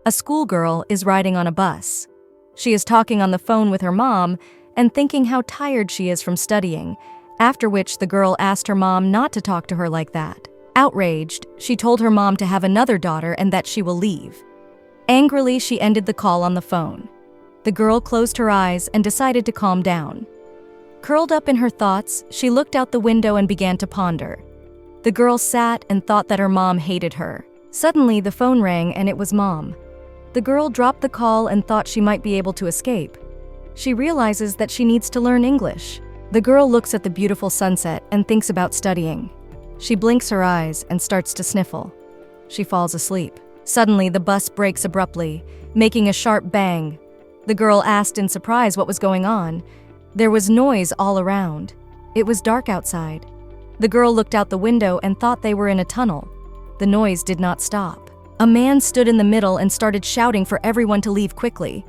A schoolgirl is riding on a bus. She is talking on the phone with her mom and thinking how tired she is from studying, after which the girl asked her mom not to talk to her like that. Outraged, she told her mom to have another daughter and that she will leave. Angrily, she ended the call on the phone. The girl closed her eyes and decided to calm down. Curled up in her thoughts, she looked out the window and began to ponder. The girl sat and thought that her mom hated her. Suddenly, the phone rang and it was Mom. The girl dropped the call and thought she might be able to escape. She realizes that she needs to learn English. The girl looks at the beautiful sunset and thinks about studying. She blinks her eyes and starts to sniffle. She falls asleep. Suddenly, the bus brakes abruptly, making a sharp bang. The girl asked in surprise what was going on. There was noise all around. It was dark outside. The girl looked out the window and thought they were in a tunnel. The noise did not stop. A man stood in the middle and started shouting for everyone to leave quickly.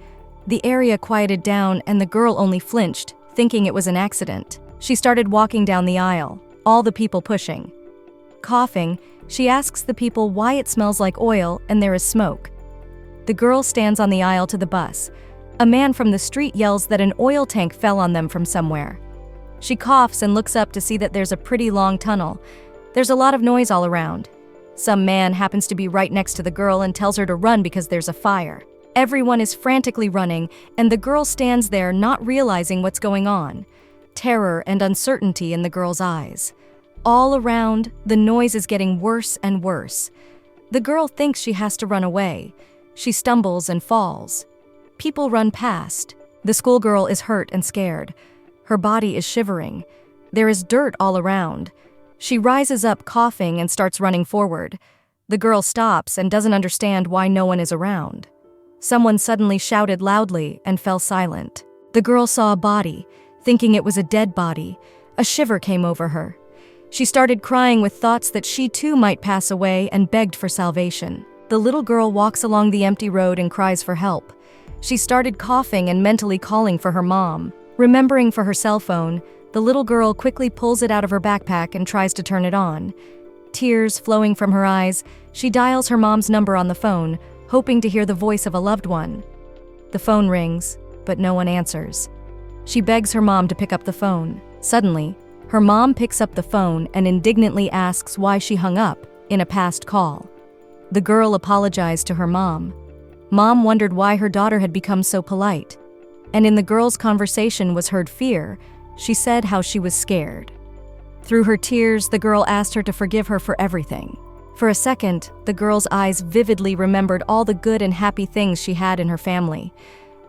The area quieted down and the girl only flinched, thinking it was an accident. She started walking down the aisle, all the people pushing. Coughing, she asks the people why it smells like oil and there is smoke. The girl stands on the aisle to the bus. A man from the street yells that an oil tank fell on them from somewhere. She coughs and looks up to see that there's a pretty long tunnel. There's a lot of noise all around. Some man happens to be right next to the girl and tells her to run because there's a fire. Everyone is frantically running, and the girl stands there not realizing what's going on. Terror and uncertainty in the girl's eyes. All around, the noise is getting worse and worse. The girl thinks she has to run away. She stumbles and falls. People run past. The schoolgirl is hurt and scared. Her body is shivering. There is dirt all around. She rises up coughing and starts running forward. The girl stops and doesn't understand why no one is around. Someone suddenly shouted loudly and fell silent. The girl saw a body, thinking it was a dead body. A shiver came over her. She started crying with thoughts that she too might pass away and begged for salvation. The little girl walks along the empty road and cries for help. She started coughing and mentally calling for her mom. Remembering for her cell phone, the little girl quickly pulls it out of her backpack and tries to turn it on. Tears flowing from her eyes, she dials her mom's number on the phone, hoping to hear the voice of a loved one. The phone rings, but no one answers. She begs her mom to pick up the phone. Suddenly, her mom picks up the phone and indignantly asks why she hung up in a past call. The girl apologized to her mom. Mom wondered why her daughter had become so polite. And in the girl's conversation was heard fear. She said how she was scared. Through her tears, the girl asked her to forgive her for everything. For a second, the girl's eyes vividly remembered all the good and happy things she had in her family.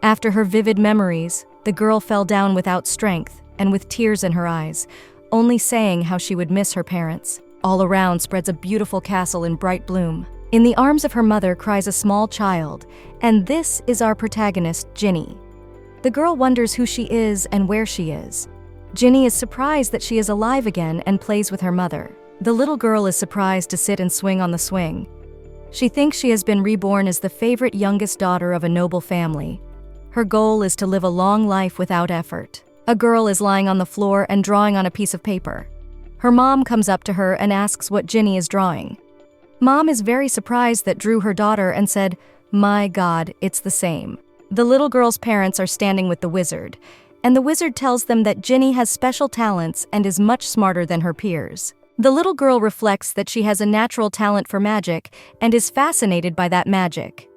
After her vivid memories, the girl fell down without strength and with tears in her eyes, only saying how she would miss her parents. All around spreads a beautiful castle in bright bloom. In the arms of her mother cries a small child, and this is our protagonist, Ginny. The girl wonders who she is and where she is. Ginny is surprised that she is alive again and plays with her mother. The little girl is surprised to sit and swing on the swing. She thinks she has been reborn as the favorite youngest daughter of a noble family. Her goal is to live a long life without effort. A girl is lying on the floor and drawing on a piece of paper. Her mom comes up to her and asks what Ginny is drawing. Mom is very surprised that drew her daughter and said, "My God, it's the same." The little girl's parents are standing with the wizard, and the wizard tells them that Ginny has special talents and is much smarter than her peers. The little girl reflects that she has a natural talent for magic and is fascinated by that magic.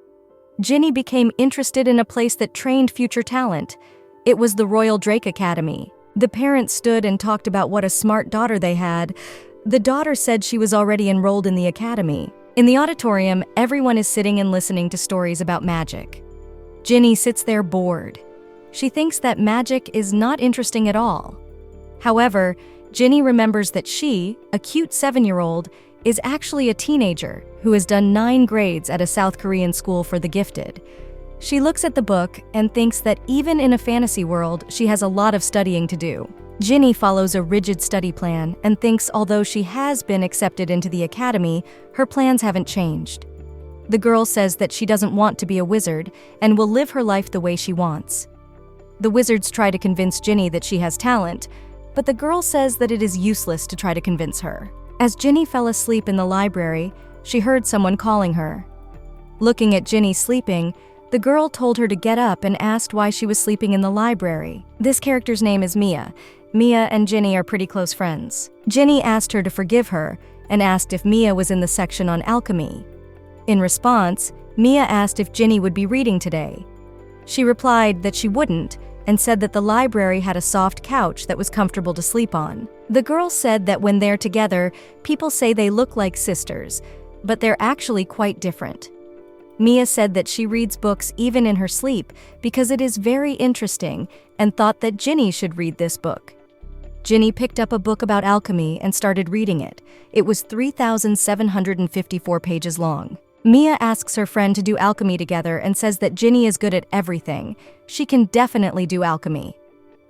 Ginny became interested in a place that trained future talent. It was the Royal Drake Academy. The parents stood and talked about what a smart daughter they had. The daughter said she was already enrolled in the academy. In the auditorium, everyone is sitting and listening to stories about magic. Ginny sits there bored. She thinks that magic is not interesting at all. However, Ginny remembers that she, a cute 7-year-old, is actually a teenager who has done 9 grades at a South Korean school for the gifted. She looks at the book and thinks that even in a fantasy world, she has a lot of studying to do. Ginny follows a rigid study plan and thinks although she has been accepted into the academy, her plans haven't changed. The girl says that she doesn't want to be a wizard and will live her life the way she wants. The wizards try to convince Ginny that she has talent, but the girl says that it is useless to try to convince her. As Ginny fell asleep in the library, she heard someone calling her. Looking at Ginny sleeping, the girl told her to get up and asked why she was sleeping in the library. This character's name is Mia. Mia and Ginny are pretty close friends. Ginny asked her to forgive her and asked if Mia was in the section on alchemy. In response, Mia asked if Ginny would be reading today. She replied that she wouldn't and said that the library had a soft couch that was comfortable to sleep on. The girl said that when they're together, people say they look like sisters, but they're actually quite different. Mia said that she reads books even in her sleep because it is very interesting and thought that Ginny should read this book. Ginny picked up a book about alchemy and started reading it. It was 3,754 pages long. Mia asks her friend to do alchemy together and says that Ginny is good at everything. She can definitely do alchemy.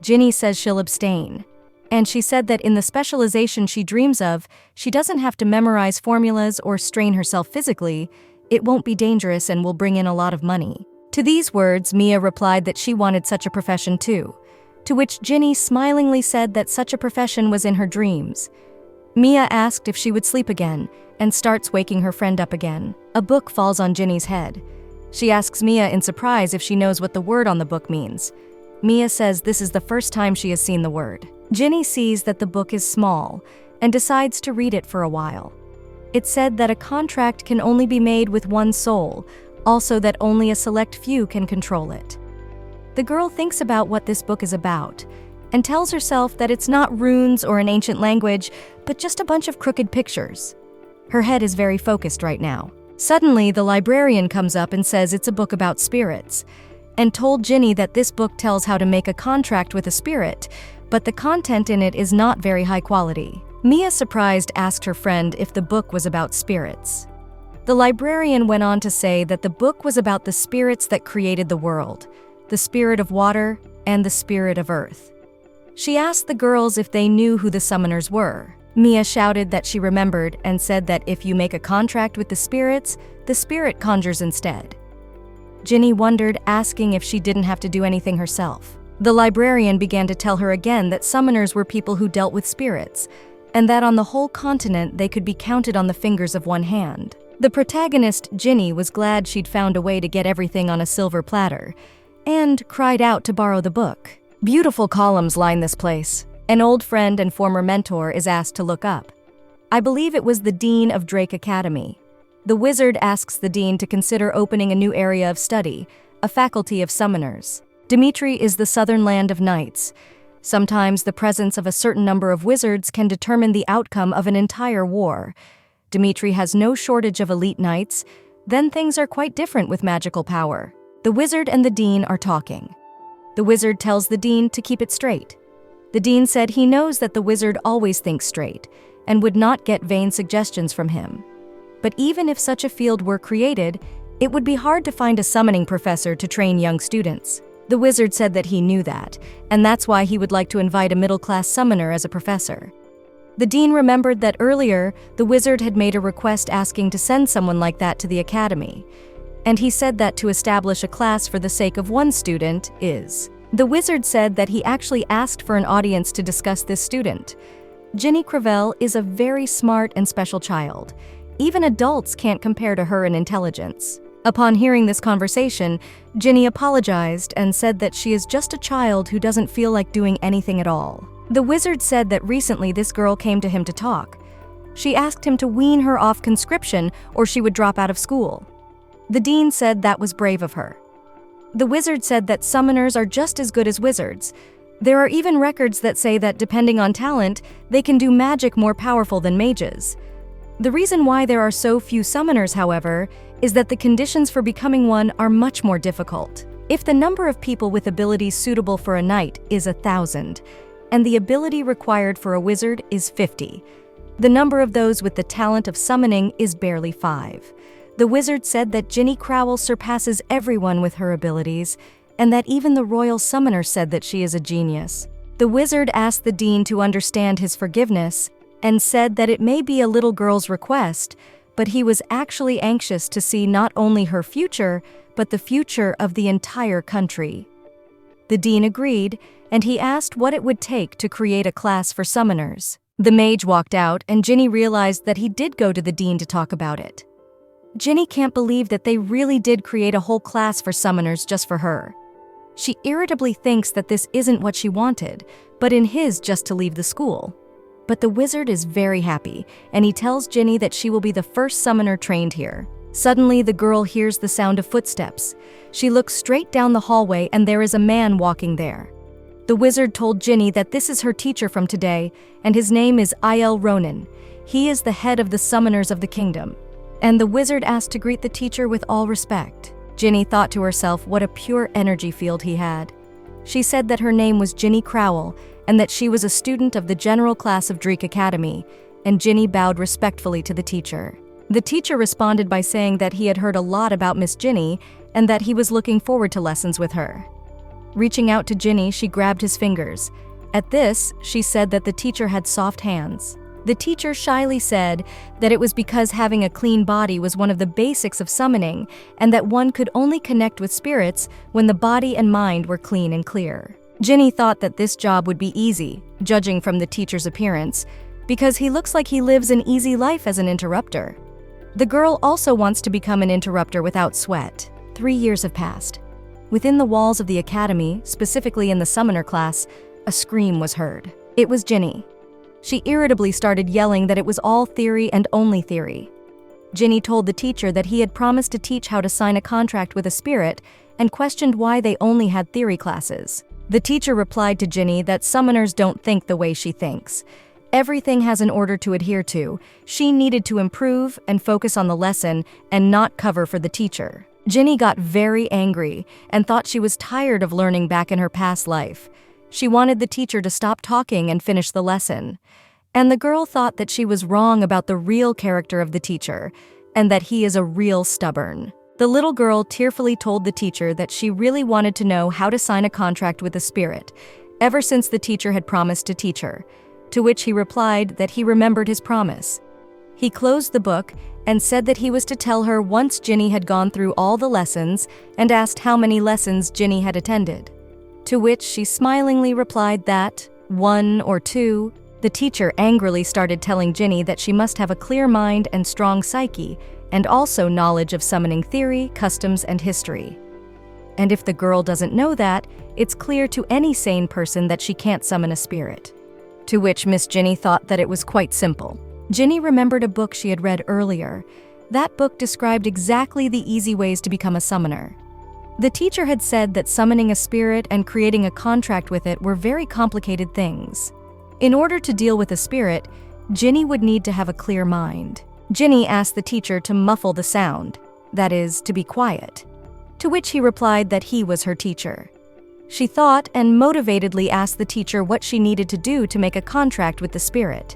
Ginny says she'll abstain. And she said that in the specialization she dreams of, she doesn't have to memorize formulas or strain herself physically. It won't be dangerous and will bring in a lot of money. To these words, Mia replied that she wanted such a profession too, to which Ginny smilingly said that such a profession was in her dreams. Mia asked if she would sleep again and starts waking her friend up again. A book falls on Ginny's head. She asks Mia in surprise if she knows what the word on the book means. Mia says this is the first time she has seen the word. Ginny sees that the book is small and decides to read it for a while. It said that a contract can only be made with one soul, also that only a select few can control it. The girl thinks about what this book is about and tells herself that it's not runes or an ancient language, but just a bunch of crooked pictures. Her head is very focused right now. Suddenly, the librarian comes up and says it's a book about spirits, and told Ginny that this book tells how to make a contract with a spirit, but the content in it is not very high quality. Mia, surprised, asked her friend if the book was about spirits. The librarian went on to say that the book was about the spirits that created the world, the spirit of water and the spirit of earth. She asked the girls if they knew who the summoners were. Mia shouted that she remembered and said that if you make a contract with the spirit conjures instead. Ginny wondered, asking if she didn't have to do anything herself. The librarian began to tell her again that summoners were people who dealt with spirits, and that on the whole continent they could be counted on the fingers of one hand. The protagonist, Ginny, was glad she'd found a way to get everything on a silver platter, and cried out to borrow the book. Beautiful columns line this place. An old friend and former mentor is asked to look up. I believe it was the dean of Drake Academy. The wizard asks the dean to consider opening a new area of study, a faculty of summoners. Dimitri is the southern land of knights. Sometimes the presence of a certain number of wizards can determine the outcome of an entire war. Dimitri has no shortage of elite knights. Then things are quite different with magical power. The wizard and the dean are talking. The wizard tells the dean to keep it straight. The dean said he knows that the wizard always thinks straight and would not get vain suggestions from him. But even if such a field were created, it would be hard to find a summoning professor to train young students. The wizard said that he knew that, and that's why he would like to invite a middle-class summoner as a professor. The dean remembered that earlier, the wizard had made a request asking to send someone like that to the academy, and he said that to establish a class for the sake of one student is. The wizard said that he actually asked for an audience to discuss this student. Ginny Crevel is a very smart and special child. Even adults can't compare to her in intelligence. Upon hearing this conversation, Ginny apologized and said that she is just a child who doesn't feel like doing anything at all. The wizard said that recently this girl came to him to talk. She asked him to wean her off conscription or she would drop out of school. The dean said that was brave of her. The wizard said that summoners are just as good as wizards. There are even records that say that depending on talent, they can do magic more powerful than mages. The reason why there are so few summoners, however, is that the conditions for becoming one are much more difficult. If the number of people with abilities suitable for a knight is 1,000, and the ability required for a wizard is 50, the number of those with the talent of summoning is barely 5. The wizard said that Ginny Crowell surpasses everyone with her abilities, and that even the royal summoner said that she is a genius. The wizard asked the dean to understand his forgiveness, and said that it may be a little girl's request, but he was actually anxious to see not only her future, but the future of the entire country. The dean agreed, and he asked what it would take to create a class for summoners. The mage walked out, and Ginny realized that he did go to the dean to talk about it. Ginny can't believe that they really did create a whole class for summoners just for her. She irritably thinks that this isn't what she wanted, but in his just to leave the school. But the wizard is very happy, and he tells Ginny that she will be the first summoner trained here. Suddenly, the girl hears the sound of footsteps. She looks straight down the hallway and there is a man walking there. The wizard told Ginny that this is her teacher from today, and his name is Il Ronan. He is the head of the summoners of the kingdom. And the wizard asked to greet the teacher with all respect. Ginny thought to herself what a pure energy field he had. She said that her name was Ginny Crowell, and that she was a student of the general class of Dreek Academy, and Ginny bowed respectfully to the teacher. The teacher responded by saying that he had heard a lot about Miss Ginny, and that he was looking forward to lessons with her. Reaching out to Ginny, she grabbed his fingers. At this, she said that the teacher had soft hands. The teacher shyly said that it was because having a clean body was one of the basics of summoning, and that one could only connect with spirits when the body and mind were clean and clear. Ginny thought that this job would be easy, judging from the teacher's appearance, because he looks like he lives an easy life as an interrupter. The girl also wants to become an interrupter without sweat. 3 years have passed. Within the walls of the academy, specifically in the summoner class, a scream was heard. It was Ginny. She irritably started yelling that it was all theory and only theory. Ginny told the teacher that he had promised to teach how to sign a contract with a spirit and questioned why they only had theory classes. The teacher replied to Ginny that summoners don't think the way she thinks. Everything has an order to adhere to. She needed to improve and focus on the lesson and not cover for the teacher. Ginny got very angry and thought she was tired of learning back in her past life. She wanted the teacher to stop talking and finish the lesson. And the girl thought that she was wrong about the real character of the teacher, and that he is a real stubborn. The little girl tearfully told the teacher that she really wanted to know how to sign a contract with a spirit, ever since the teacher had promised to teach her, to which he replied that he remembered his promise. He closed the book and said that he was to tell her once Ginny had gone through all the lessons, and asked how many lessons Ginny had attended. To which she smilingly replied that 1 or 2. The teacher angrily started telling Ginny that she must have a clear mind and strong psyche, and also knowledge of summoning theory, customs, and history. And if the girl doesn't know that, it's clear to any sane person that she can't summon a spirit. To which Miss Ginny thought that it was quite simple. Ginny remembered a book she had read earlier. That book described exactly the easy ways to become a summoner. The teacher had said that summoning a spirit and creating a contract with it were very complicated things. In order to deal with a spirit, Ginny would need to have a clear mind. Ginny asked the teacher to muffle the sound, that is, to be quiet, to which he replied that he was her teacher. She thought and motivatedly asked the teacher what she needed to do to make a contract with the spirit.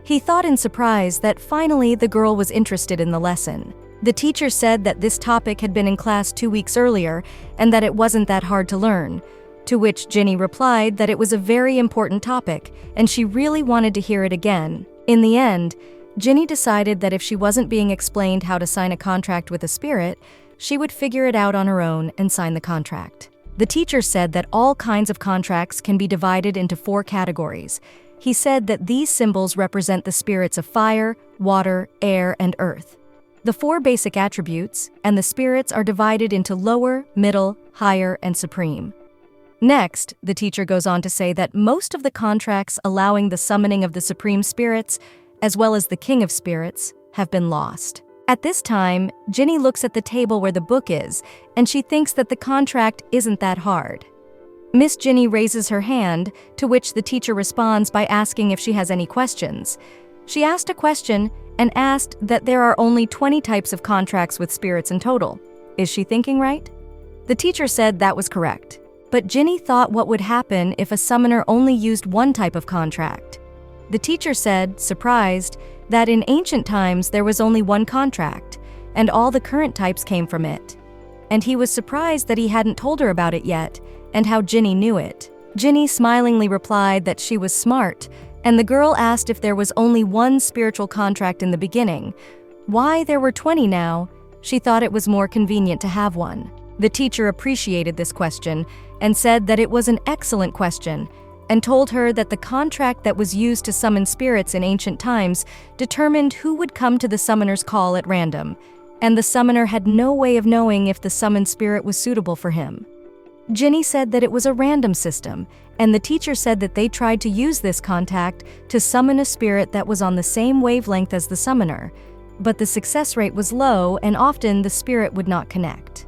He thought in surprise that finally the girl was interested in the lesson. The teacher said that this topic had been in class 2 weeks earlier and that it wasn't that hard to learn, to which Ginny replied that it was a very important topic and she really wanted to hear it again. In the end, Ginny decided that if she wasn't being explained how to sign a contract with a spirit, she would figure it out on her own and sign the contract. The teacher said that all kinds of contracts can be divided into 4 categories. He said that these symbols represent the spirits of fire, water, air, and earth. The 4 basic attributes, and the spirits are divided into lower, middle, higher, and supreme. Next, the teacher goes on to say that most of the contracts allowing the summoning of the supreme spirits, as well as the king of spirits, have been lost. At this time, Ginny looks at the table where the book is, and she thinks that the contract isn't that hard. Miss Ginny raises her hand, to which the teacher responds by asking if she has any questions. She asked a question and asked that there are only 20 types of contracts with spirits in total. Is she thinking right? The teacher said that was correct. But Ginny thought what would happen if a summoner only used one type of contract. The teacher said, surprised, that in ancient times there was only one contract, and all the current types came from it. And he was surprised that he hadn't told her about it yet, and how Ginny knew it. Ginny smilingly replied that she was smart, and the girl asked if there was only one spiritual contract in the beginning. Why there were 20 now? She thought it was more convenient to have one. The teacher appreciated this question and said that it was an excellent question, and told her that the contract that was used to summon spirits in ancient times determined who would come to the summoner's call at random, and the summoner had no way of knowing if the summoned spirit was suitable for him. Ginny said that it was a random system, and the teacher said that they tried to use this contact to summon a spirit that was on the same wavelength as the summoner, but the success rate was low and often the spirit would not connect.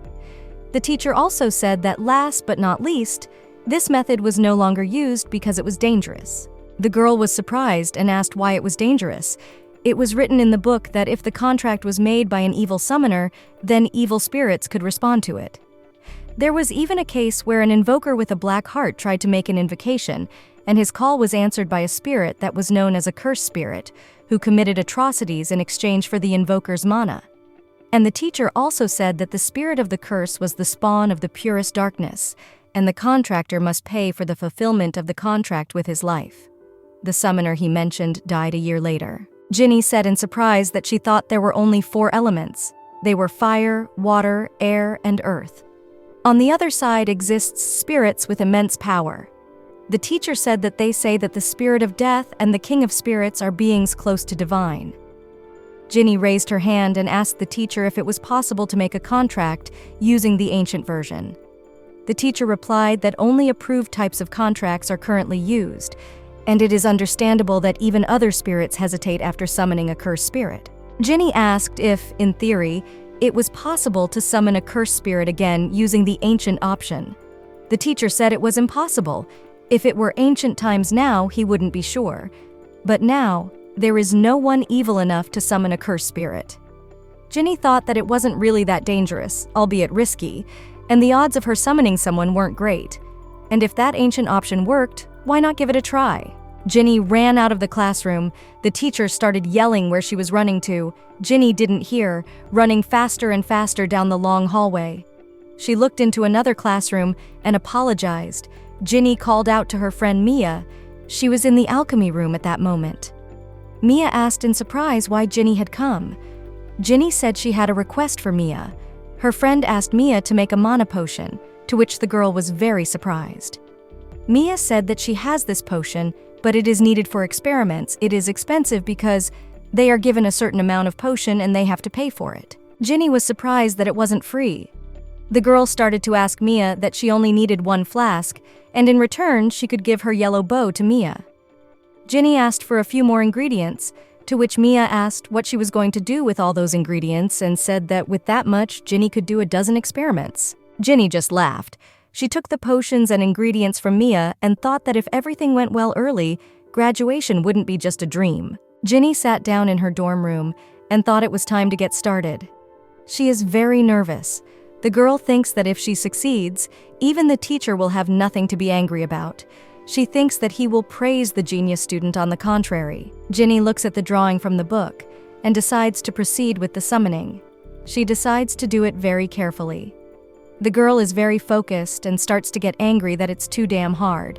The teacher also said that last but not least, this method was no longer used because it was dangerous. The girl was surprised and asked why it was dangerous. It was written in the book that if the contract was made by an evil summoner, then evil spirits could respond to it. There was even a case where an invoker with a black heart tried to make an invocation, and his call was answered by a spirit that was known as a curse spirit, who committed atrocities in exchange for the invoker's mana. And the teacher also said that the spirit of the curse was the spawn of the purest darkness, and the contractor must pay for the fulfillment of the contract with his life. The summoner he mentioned died a year later. Ginny said in surprise that she thought there were only 4 elements. They were fire, water, air, and earth. On the other side exists spirits with immense power. The teacher said that they say that the spirit of death and the king of spirits are beings close to divine. Ginny raised her hand and asked the teacher if it was possible to make a contract using the ancient version. The teacher replied that only approved types of contracts are currently used, and it is understandable that even other spirits hesitate after summoning a cursed spirit. Ginny asked if, in theory, it was possible to summon a cursed spirit again using the ancient option. The teacher said it was impossible. If it were ancient times now, he wouldn't be sure. But now, there is no one evil enough to summon a cursed spirit. Ginny thought that it wasn't really that dangerous, albeit risky, and the odds of her summoning someone weren't great. And if that ancient option worked, why not give it a try? Ginny ran out of the classroom. The teacher started yelling where she was running to. Ginny didn't hear, running faster and faster down the long hallway. She looked into another classroom and apologized. Ginny called out to her friend Mia. She was in the alchemy room at that moment. Mia asked in surprise why Ginny had come. Ginny said she had a request for Mia. Her friend asked Mia to make a mana potion, to which the girl was very surprised. Mia said that she has this potion, but it is needed for experiments. It is expensive because they are given a certain amount of potion and they have to pay for it. Ginny was surprised that it wasn't free. The girl started to ask Mia that she only needed 1 flask, and in return she could give her yellow bow to Mia. Ginny asked for a few more ingredients, to which Mia asked what she was going to do with all those ingredients and said that with that much, Ginny could do a dozen experiments. Ginny just laughed. She took the potions and ingredients from Mia and thought that if everything went well early, graduation wouldn't be just a dream. Ginny sat down in her dorm room and thought it was time to get started. She is very nervous. The girl thinks that if she succeeds, even the teacher will have nothing to be angry about. She thinks that he will praise the genius student on the contrary. Ginny looks at the drawing from the book and decides to proceed with the summoning. She decides to do it very carefully. The girl is very focused and starts to get angry that it's too damn hard.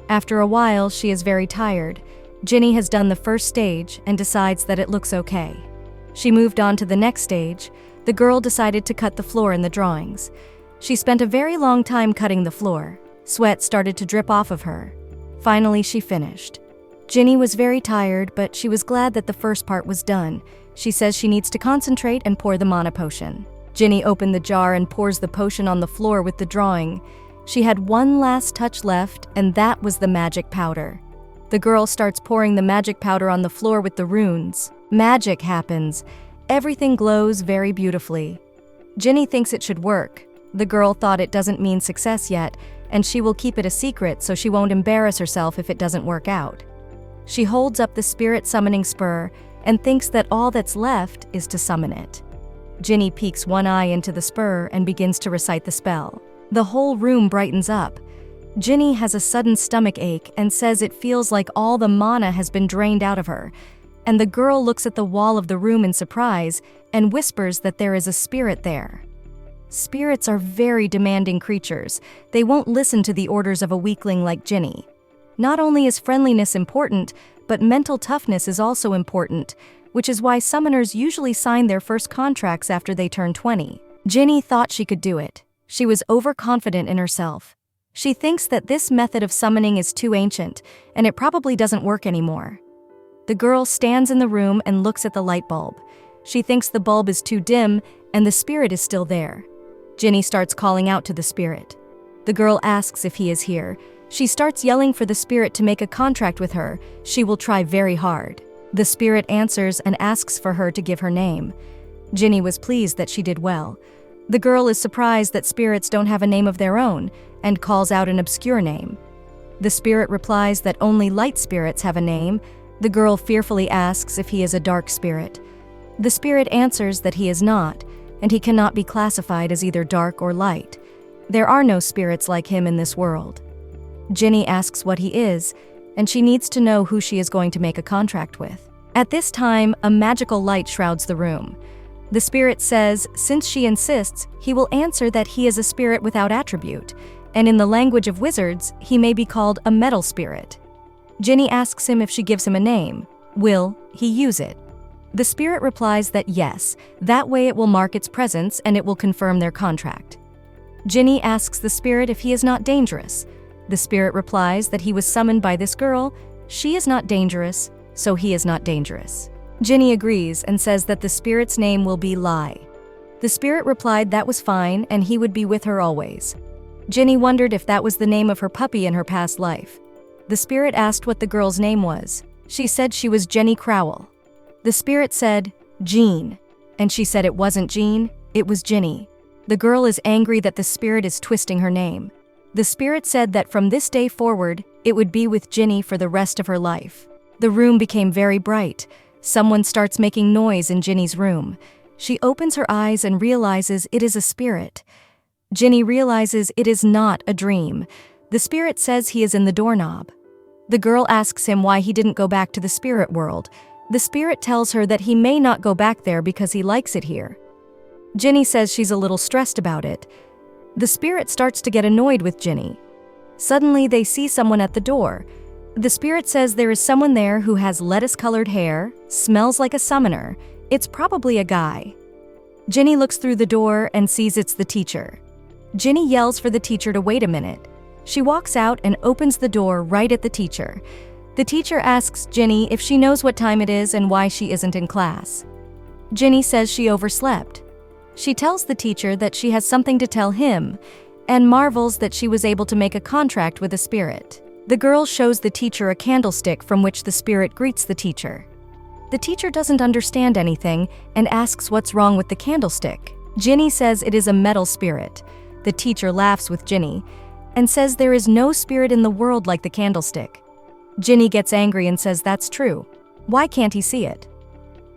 After a while, she is very tired. Ginny has done the first stage and decides that it looks okay. She moved on to the next stage. The girl decided to cut the floor in the drawings. She spent a very long time cutting the floor. Sweat started to drip off of her. Finally, she finished. Ginny was very tired, but she was glad that the first part was done. She says she needs to concentrate and pour the mana potion. Ginny opened the jar and pours the potion on the floor with the drawing. She had one last touch left, and that was the magic powder. The girl starts pouring the magic powder on the floor with the runes. Magic happens. Everything glows very beautifully. Ginny thinks it should work. The girl thought it doesn't mean success yet, and she will keep it a secret so she won't embarrass herself if it doesn't work out. She holds up the spirit summoning spur and thinks that all that's left is to summon it. Ginny peeks one eye into the spur and begins to recite the spell. The whole room brightens up. Ginny has a sudden stomach ache and says it feels like all the mana has been drained out of her, and the girl looks at the wall of the room in surprise and whispers that there is a spirit there. Spirits are very demanding creatures. They won't listen to the orders of a weakling like Ginny. Not only is friendliness important, but mental toughness is also important, which is why summoners usually sign their first contracts after they turn 20. Ginny thought she could do it. She was overconfident in herself. She thinks that this method of summoning is too ancient, and it probably doesn't work anymore. The girl stands in the room and looks at the light bulb. She thinks the bulb is too dim and the spirit is still there. Ginny starts calling out to the spirit. The girl asks if he is here. She starts yelling for the spirit to make a contract with her. She will try very hard. The spirit answers and asks for her to give her name. Ginny was pleased that she did well. The girl is surprised that spirits don't have a name of their own and calls out an obscure name. The spirit replies that only light spirits have a name. The girl fearfully asks if he is a dark spirit. The spirit answers that he is not, and he cannot be classified as either dark or light. There are no spirits like him in this world. Ginny asks what he is, and she needs to know who she is going to make a contract with. At this time, a magical light shrouds the room. The spirit says, since she insists, he will answer that he is a spirit without attribute, and in the language of wizards, he may be called a metal spirit. Ginny asks him if she gives him a name. Will he use it? The spirit replies that yes, that way it will mark its presence and it will confirm their contract. Ginny asks the spirit if he is not dangerous. The spirit replies that he was summoned by this girl. She is not dangerous, so he is not dangerous. Ginny agrees and says that the spirit's name will be Lai. The spirit replied that was fine and he would be with her always. Ginny wondered if that was the name of her puppy in her past life. The spirit asked what the girl's name was. She said she was Jenny Crowell. The spirit said, Jean, and she said it wasn't Jean, it was Ginny. The girl is angry that the spirit is twisting her name. The spirit said that from this day forward, it would be with Ginny for the rest of her life. The room became very bright. Someone starts making noise in Ginny's room. She opens her eyes and realizes it is a spirit. Ginny realizes it is not a dream. The spirit says he is in the doorknob. The girl asks him why he didn't go back to the spirit world. The spirit tells her that he may not go back there because he likes it here. Ginny says she's a little stressed about it. The spirit starts to get annoyed with Ginny. Suddenly, they see someone at the door. The spirit says there is someone there who has lettuce-colored hair, smells like a summoner. It's probably a guy. Ginny looks through the door and sees it's the teacher. Ginny yells for the teacher to wait a minute. She walks out and opens the door right at the teacher. The teacher asks Ginny if she knows what time it is and why she isn't in class. Ginny says she overslept. She tells the teacher that she has something to tell him and marvels that she was able to make a contract with a spirit. The girl shows the teacher a candlestick from which the spirit greets the teacher. The teacher doesn't understand anything and asks what's wrong with the candlestick. Ginny says it is a metal spirit. The teacher laughs with Ginny and says there is no spirit in the world like the candlestick. Ginny gets angry and says that's true. Why can't he see it?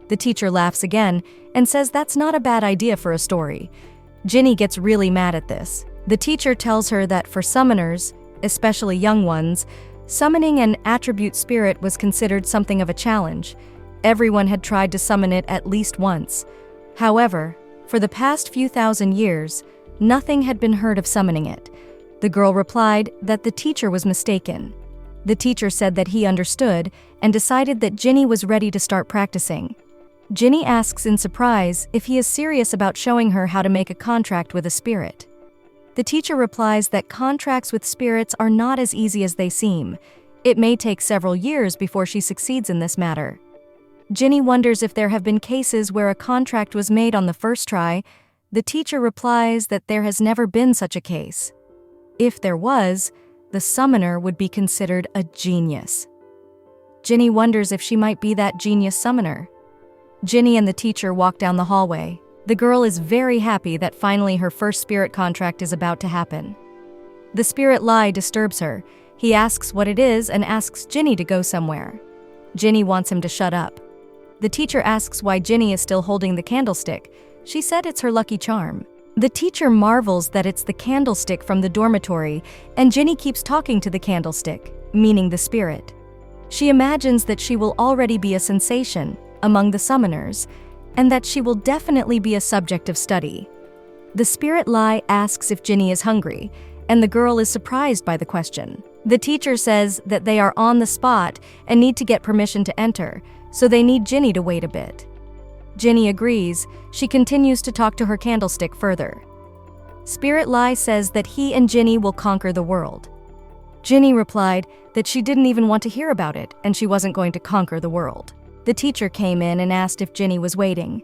The teacher laughs again and says that's not a bad idea for a story. Ginny gets really mad at this. The teacher tells her that for summoners, especially young ones, summoning an attribute spirit was considered something of a challenge. Everyone had tried to summon it at least once. However, for the past few thousand years, nothing had been heard of summoning it. The girl replied that the teacher was mistaken. The teacher said that he understood and decided that Ginny was ready to start practicing. Ginny asks in surprise if he is serious about showing her how to make a contract with a spirit. The teacher replies that contracts with spirits are not as easy as they seem. It may take several years before she succeeds in this matter. Ginny wonders if there have been cases where a contract was made on the first try. The teacher replies that there has never been such a case. If there was, the summoner would be considered a genius. Ginny wonders if she might be that genius summoner. Ginny and the teacher walk down the hallway. The girl is very happy that finally her first spirit contract is about to happen. The spirit Lai disturbs her. He asks what it is and asks Ginny to go somewhere. Ginny wants him to shut up. The teacher asks why Ginny is still holding the candlestick. She said it's her lucky charm. The teacher marvels that it's the candlestick from the dormitory, and Ginny keeps talking to the candlestick, meaning the spirit. She imagines that she will already be a sensation among the summoners, and that she will definitely be a subject of study. The spirit Lai asks if Ginny is hungry, and the girl is surprised by the question. The teacher says that they are on the spot and need to get permission to enter, so they need Ginny to wait a bit. Ginny agrees. She continues to talk to her candlestick further. Spirit Lai says that he and Ginny will conquer the world. Ginny replied that she didn't even want to hear about it and she wasn't going to conquer the world. The teacher came in and asked if Ginny was waiting.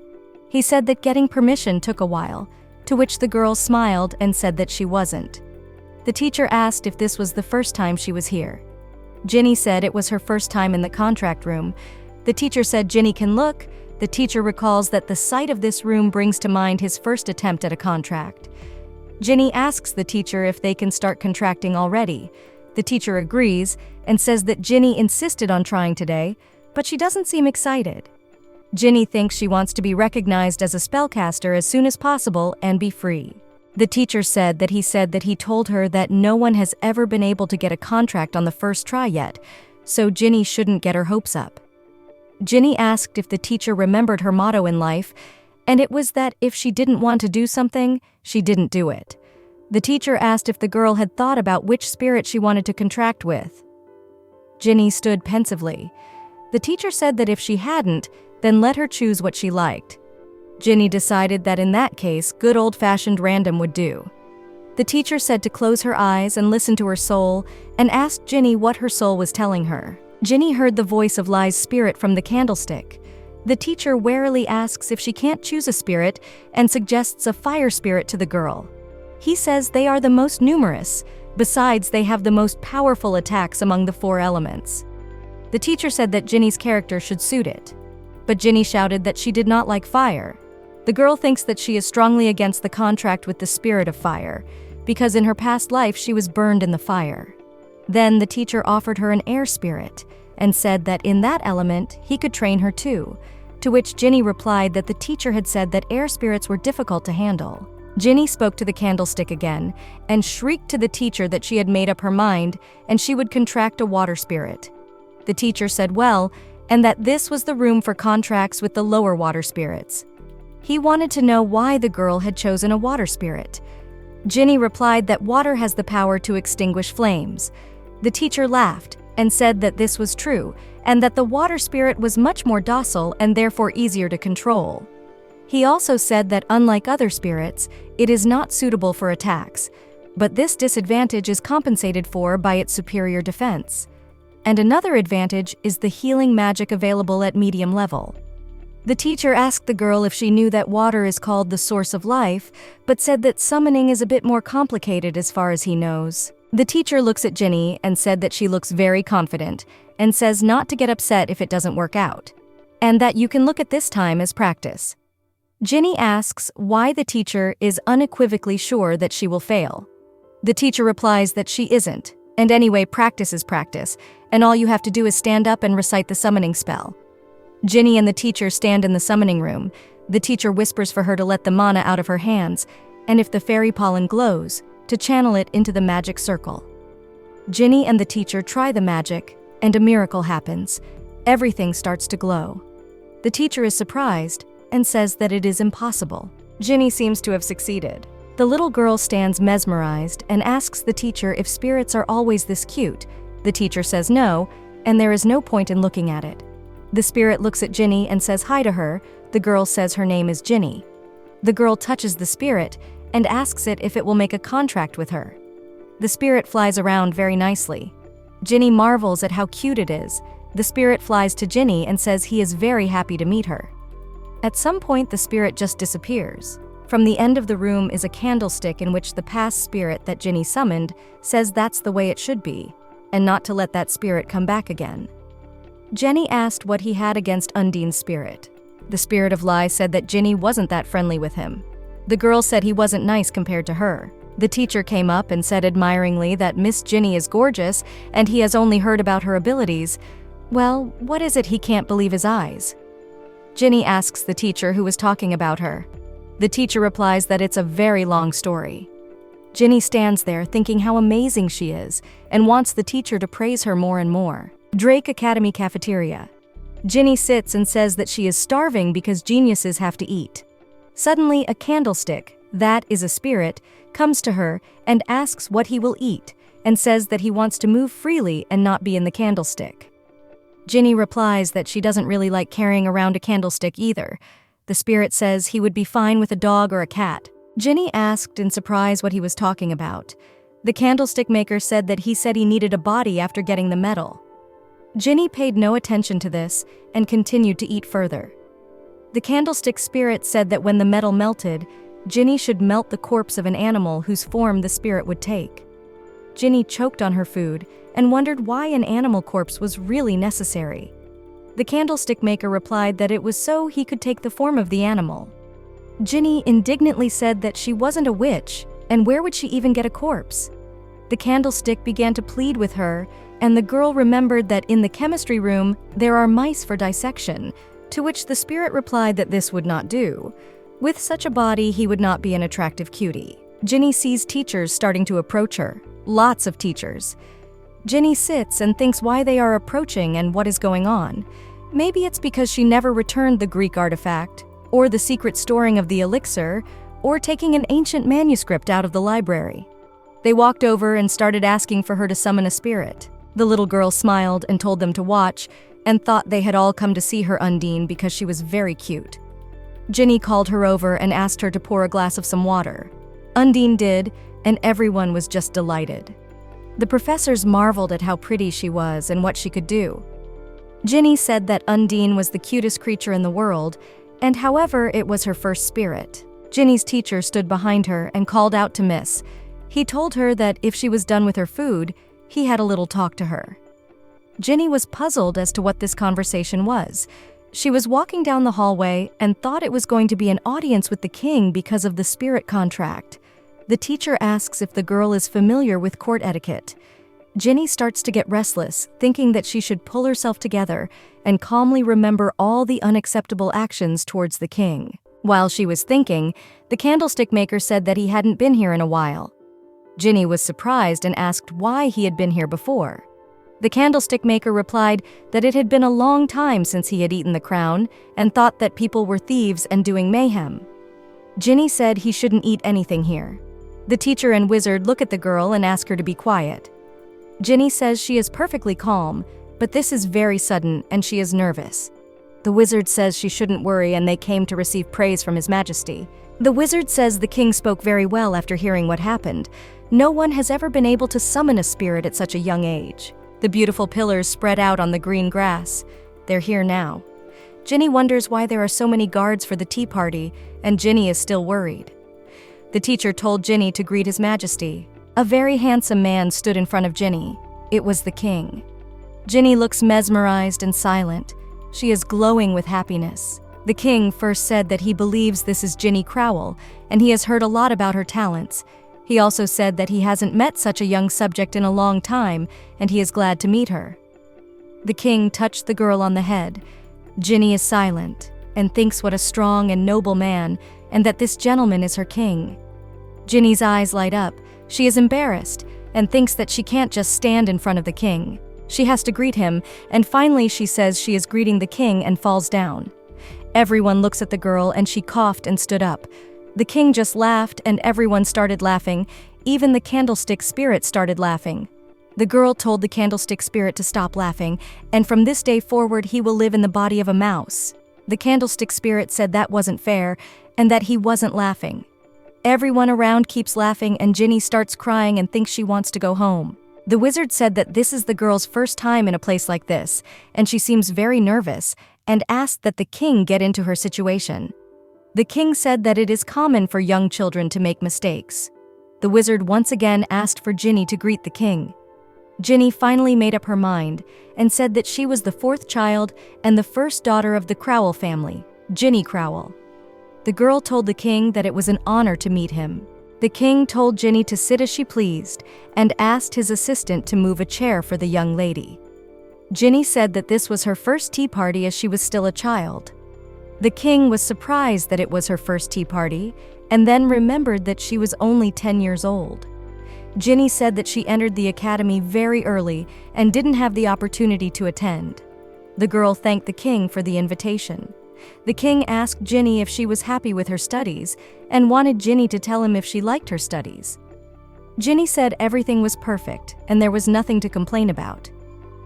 He said that getting permission took a while, to which the girl smiled and said that she wasn't. The teacher asked if this was the first time she was here. Ginny said it was her first time in the contract room. The teacher said Ginny can look. The teacher recalls that the sight of this room brings to mind his first attempt at a contract. Ginny asks the teacher if they can start contracting already. The teacher agrees and says that Ginny insisted on trying today, but she doesn't seem excited. Ginny thinks she wants to be recognized as a spellcaster as soon as possible and be free. The teacher said that he told her that no one has ever been able to get a contract on the first try yet, so Ginny shouldn't get her hopes up. Ginny asked if the teacher remembered her motto in life, and it was that if she didn't want to do something, she didn't do it. The teacher asked if the girl had thought about which spirit she wanted to contract with. Ginny stood pensively. The teacher said that if she hadn't, then let her choose what she liked. Ginny decided that in that case, good old-fashioned random would do. The teacher said to close her eyes and listen to her soul, and asked Ginny what her soul was telling her. Ginny heard the voice of Lai's spirit from the candlestick. The teacher warily asks if she can't choose a spirit and suggests a fire spirit to the girl. He says they are the most numerous. Besides, they have the most powerful attacks among the 4 elements. The teacher said that Ginny's character should suit it. But Ginny shouted that she did not like fire. The girl thinks that she is strongly against the contract with the spirit of fire, because in her past life she was burned in the fire. Then the teacher offered her an air spirit, and said that in that element he could train her too, to which Ginny replied that the teacher had said that air spirits were difficult to handle. Ginny spoke to the candlestick again, and shrieked to the teacher that she had made up her mind, and she would contract a water spirit. The teacher said well, and that this was the room for contracts with the lower water spirits. He wanted to know why the girl had chosen a water spirit. Ginny replied that water has the power to extinguish flames. The teacher laughed and said that this was true, and that the water spirit was much more docile and therefore easier to control. He also said that unlike other spirits, it is not suitable for attacks, but this disadvantage is compensated for by its superior defense. And another advantage is the healing magic available at medium level. The teacher asked the girl if she knew that water is called the source of life, but said that summoning is a bit more complicated as far as he knows. The teacher looks at Ginny and said that she looks very confident, and says not to get upset if it doesn't work out, and that you can look at this time as practice. Ginny asks why the teacher is unequivocally sure that she will fail. The teacher replies that she isn't, and anyway, practice is practice, and all you have to do is stand up and recite the summoning spell. Ginny and the teacher stand in the summoning room. The teacher whispers for her to let the mana out of her hands, and if the fairy pollen glows, to channel it into the magic circle. Ginny and the teacher try the magic, and a miracle happens. Everything starts to glow. The teacher is surprised and says that it is impossible. Ginny seems to have succeeded. The little girl stands mesmerized and asks the teacher if spirits are always this cute. The teacher says no, and there is no point in looking at it. The spirit looks at Ginny and says hi to her. The girl says her name is Ginny. The girl touches the spirit and asks it if it will make a contract with her. The spirit flies around very nicely. Ginny marvels at how cute it is. The spirit flies to Ginny and says he is very happy to meet her. At some point, the spirit just disappears. From the end of the room is a candlestick in which the past spirit that Ginny summoned says that's the way it should be, and not to let that spirit come back again. Ginny asked what he had against Undine's spirit. The spirit of Lai said that Ginny wasn't that friendly with him. The girl said he wasn't nice compared to her. The teacher came up and said admiringly that Miss Ginny is gorgeous and he has only heard about her abilities. Well, what is it he can't believe his eyes? Ginny asks the teacher who was talking about her. The teacher replies that it's a very long story. Ginny stands there thinking how amazing she is and wants the teacher to praise her more and more. Drake Academy cafeteria. Ginny sits and says that she is starving because geniuses have to eat. Suddenly, a candlestick, that is a spirit, comes to her and asks what he will eat and says that he wants to move freely and not be in the candlestick. Ginny replies that she doesn't really like carrying around a candlestick either. The spirit says he would be fine with a dog or a cat. Ginny asked in surprise what he was talking about. The candlestick maker said that he said he needed a body after getting the medal. Ginny paid no attention to this and continued to eat further. The candlestick spirit said that when the metal melted, Ginny should melt the corpse of an animal whose form the spirit would take. Ginny choked on her food and wondered why an animal corpse was really necessary. The candlestick maker replied that it was so he could take the form of the animal. Ginny indignantly said that she wasn't a witch, and where would she even get a corpse? The candlestick began to plead with her, and the girl remembered that in the chemistry room there are mice for dissection, to which the spirit replied that this would not do. With such a body, he would not be an attractive cutie. Ginny sees teachers starting to approach her. Lots of teachers. Ginny sits and thinks why they are approaching and what is going on. Maybe it's because she never returned the Greek artifact, or the secret storing of the elixir, or taking an ancient manuscript out of the library. They walked over and started asking for her to summon a spirit. The little girl smiled and told them to watch, and thought they had all come to see her Undine because she was very cute. Ginny called her over and asked her to pour a glass of some water. Undine did, and everyone was just delighted. The professors marveled at how pretty she was and what she could do. Ginny said that Undine was the cutest creature in the world, and however, it was her first spirit. Ginny's teacher stood behind her and called out to Miss. He told her that if she was done with her food, he had a little talk to her. Ginny was puzzled as to what this conversation was. She was walking down the hallway and thought it was going to be an audience with the king because of the spirit contract. The teacher asks if the girl is familiar with court etiquette. Ginny starts to get restless, thinking that she should pull herself together and calmly remember all the unacceptable actions towards the king. While she was thinking, the candlestick maker said that he hadn't been here in a while. Ginny was surprised and asked why he had been here before. The candlestick maker replied that it had been a long time since he had eaten the crown and thought that people were thieves and doing mayhem. Ginny said he shouldn't eat anything here. The teacher and wizard look at the girl and ask her to be quiet. Ginny says she is perfectly calm, but this is very sudden and she is nervous. The wizard says she shouldn't worry and they came to receive praise from His Majesty. The wizard says the king spoke very well after hearing what happened. No one has ever been able to summon a spirit at such a young age. The beautiful pillars spread out on the green grass. They're here now. Ginny wonders why there are so many guards for the tea party, and Ginny is still worried. The teacher told Ginny to greet His Majesty. A very handsome man stood in front of Ginny. It was the king. Ginny looks mesmerized and silent. She is glowing with happiness. The king first said that he believes this is Ginny Crowell, and he has heard a lot about her talents. He also said that he hasn't met such a young subject in a long time, and he is glad to meet her. The king touched the girl on the head. Ginny is silent, and thinks what a strong and noble man, and that this gentleman is her king. Ginny's eyes light up. She is embarrassed, and thinks that she can't just stand in front of the king. She has to greet him, and finally she says she is greeting the king and falls down. Everyone looks at the girl, and she coughed and stood up. The king just laughed, and everyone started laughing. Even the candlestick spirit started laughing. The girl told the candlestick spirit to stop laughing, and from this day forward he will live in the body of a mouse. The candlestick spirit said that wasn't fair, and that he wasn't laughing. Everyone around keeps laughing, and Ginny starts crying and thinks she wants to go home. The wizard said that this is the girl's first time in a place like this, and she seems very nervous, and asked that the king get into her situation. The king said that it is common for young children to make mistakes. The wizard once again asked for Ginny to greet the king. Ginny finally made up her mind and said that she was the fourth child and the first daughter of the Crowell family, Ginny Crowell. The girl told the king that it was an honor to meet him. The king told Ginny to sit as she pleased and asked his assistant to move a chair for the young lady. Ginny said that this was her first tea party as she was still a child. The king was surprised that it was her first tea party and then remembered that she was only 10 years old. Ginny said that she entered the academy very early and didn't have the opportunity to attend. The girl thanked the king for the invitation. The king asked Ginny if she was happy with her studies and wanted Ginny to tell him if she liked her studies. Ginny said everything was perfect and there was nothing to complain about.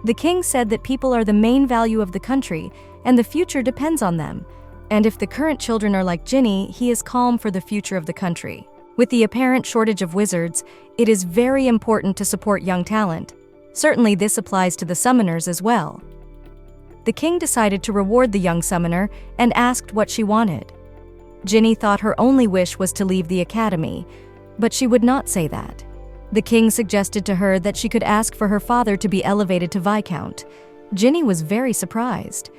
The king said that people are the main value of the country and the future depends on them, and if the current children are like Ginny, he is calm for the future of the country. With the apparent shortage of wizards, it is very important to support young talent. Certainly this applies to the summoners as well. The king decided to reward the young summoner and asked what she wanted. Ginny thought her only wish was to leave the academy, but she would not say that. The king suggested to her that she could ask for her father to be elevated to Viscount. Ginny was very surprised.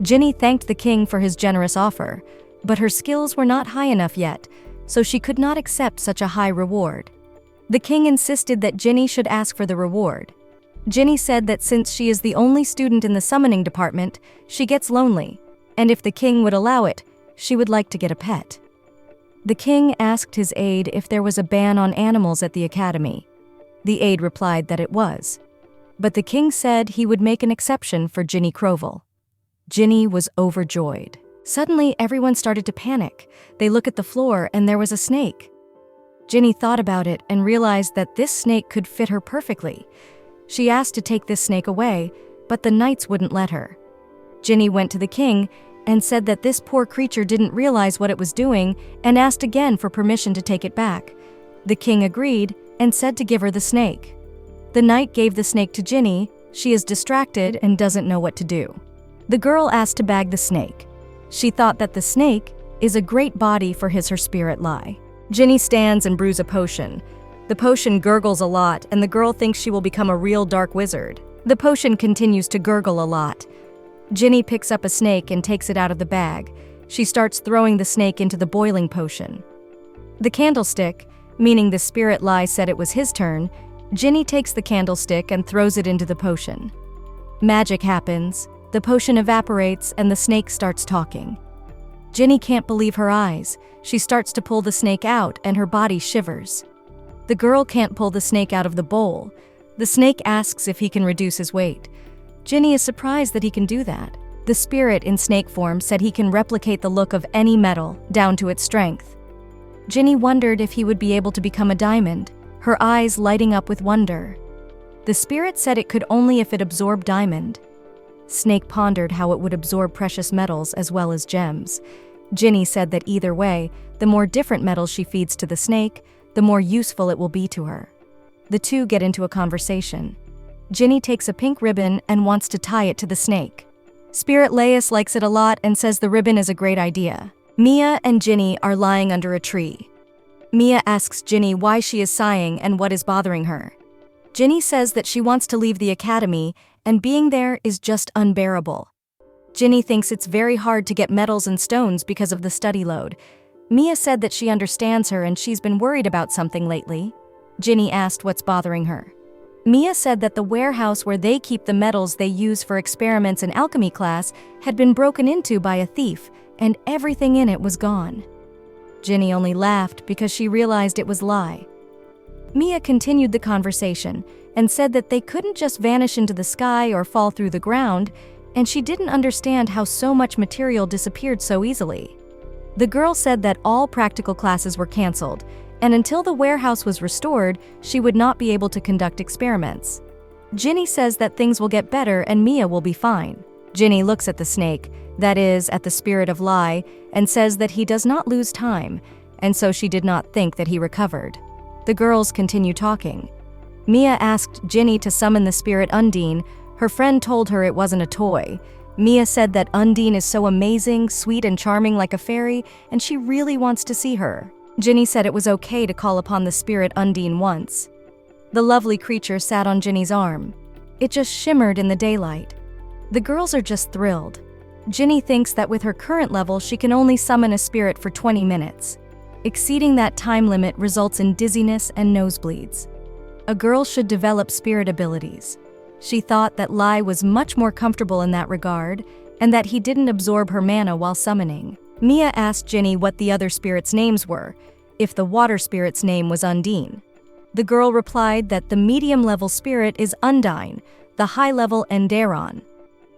Ginny thanked the king for his generous offer, but her skills were not high enough yet, so she could not accept such a high reward. The king insisted that Ginny should ask for the reward. Ginny said that since she is the only student in the summoning department, she gets lonely, and if the king would allow it, she would like to get a pet. The king asked his aide if there was a ban on animals at the academy. The aide replied that it was. But the king said he would make an exception for Ginny Crovel. Ginny was overjoyed. Suddenly, everyone started to panic. They looked at the floor and there was a snake. Ginny thought about it and realized that this snake could fit her perfectly. She asked to take this snake away, but the knights wouldn't let her. Ginny went to the king and said that this poor creature didn't realize what it was doing and asked again for permission to take it back. The king agreed and said to give her the snake. The knight gave the snake to Ginny. She is distracted and doesn't know what to do. The girl asked to bag the snake. She thought that the snake is a great body for her spirit lie. Ginny stands and brews a potion. The potion gurgles a lot, and the girl thinks she will become a real dark wizard. The potion continues to gurgle a lot. Ginny picks up a snake and takes it out of the bag. She starts throwing the snake into the boiling potion. The candlestick, meaning the spirit lie said it was his turn, Ginny takes the candlestick and throws it into the potion. Magic happens, the potion evaporates, and the snake starts talking. Ginny can't believe her eyes. She starts to pull the snake out, and her body shivers. The girl can't pull the snake out of the bowl. The snake asks if he can reduce his weight. Ginny is surprised that he can do that. The spirit in snake form said he can replicate the look of any metal, down to its strength. Ginny wondered if he would be able to become a diamond, her eyes lighting up with wonder. The spirit said it could only if it absorbed diamond. Snake pondered how it would absorb precious metals as well as gems. Ginny said that either way, the more different metals she feeds to the snake, the more useful it will be to her. The two get into a conversation. Ginny takes a pink ribbon and wants to tie it to the snake. Spirit Laius likes it a lot and says the ribbon is a great idea. Mia and Ginny are lying under a tree. Mia asks Ginny why she is sighing and what is bothering her. Ginny says that she wants to leave the academy and being there is just unbearable. Ginny thinks it's very hard to get metals and stones because of the study load. Mia said that she understands her and she's been worried about something lately. Ginny asked what's bothering her. Mia said that the warehouse where they keep the metals they use for experiments in alchemy class had been broken into by a thief, and everything in it was gone. Ginny only laughed because she realized it was a lie. Mia continued the conversation and said that they couldn't just vanish into the sky or fall through the ground, and she didn't understand how so much material disappeared so easily. The girl said that all practical classes were canceled, and until the warehouse was restored, she would not be able to conduct experiments. Ginny says that things will get better and Mia will be fine. Ginny looks at the snake, that is, at the spirit of lie, and says that he does not lose time, and so she did not think that he recovered. The girls continue talking. Mia asked Ginny to summon the spirit Undine. Her friend told her it wasn't a toy. Mia said that Undine is so amazing, sweet and charming like a fairy, and she really wants to see her. Ginny said it was okay to call upon the spirit Undine once. The lovely creature sat on Ginny's arm. It just shimmered in the daylight. The girls are just thrilled. Ginny thinks that with her current level she can only summon a spirit for 20 minutes. Exceeding that time limit results in dizziness and nosebleeds. A girl should develop spirit abilities. She thought that Lai was much more comfortable in that regard, and that he didn't absorb her mana while summoning. Mia asked Ginny what the other spirits' names were, if the water spirit's name was Undine. The girl replied that the medium-level spirit is Undine, the high-level Enderon.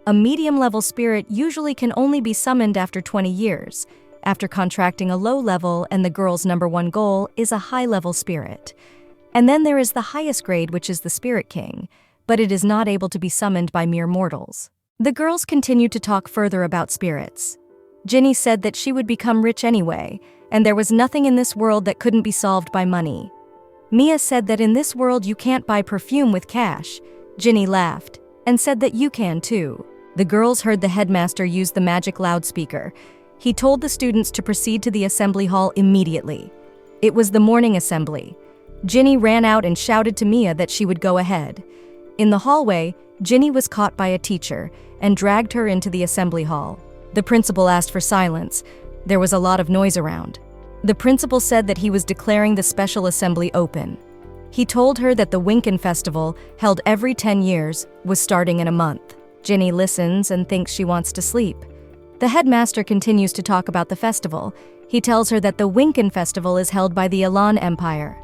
A medium-level spirit usually can only be summoned after 20 years, after contracting a low level, and the girl's #1 goal is a high-level spirit. And then there is the highest grade, which is the Spirit King, but it is not able to be summoned by mere mortals. The girls continued to talk further about spirits. Ginny said that she would become rich anyway, and there was nothing in this world that couldn't be solved by money. Mia said that in this world you can't buy perfume with cash. Ginny laughed and said that you can too. The girls heard the headmaster use the magic loudspeaker. He told the students to proceed to the assembly hall immediately. It was the morning assembly. Ginny ran out and shouted to Mia that she would go ahead. In the hallway, Ginny was caught by a teacher and dragged her into the assembly hall. The principal asked for silence. There was a lot of noise around. The principal said that he was declaring the special assembly open. He told her that the Winkin Festival, held every 10 years, was starting in a month. Ginny listens and thinks she wants to sleep. The headmaster continues to talk about the festival. He tells her that the Winkin Festival is held by the Elan Empire.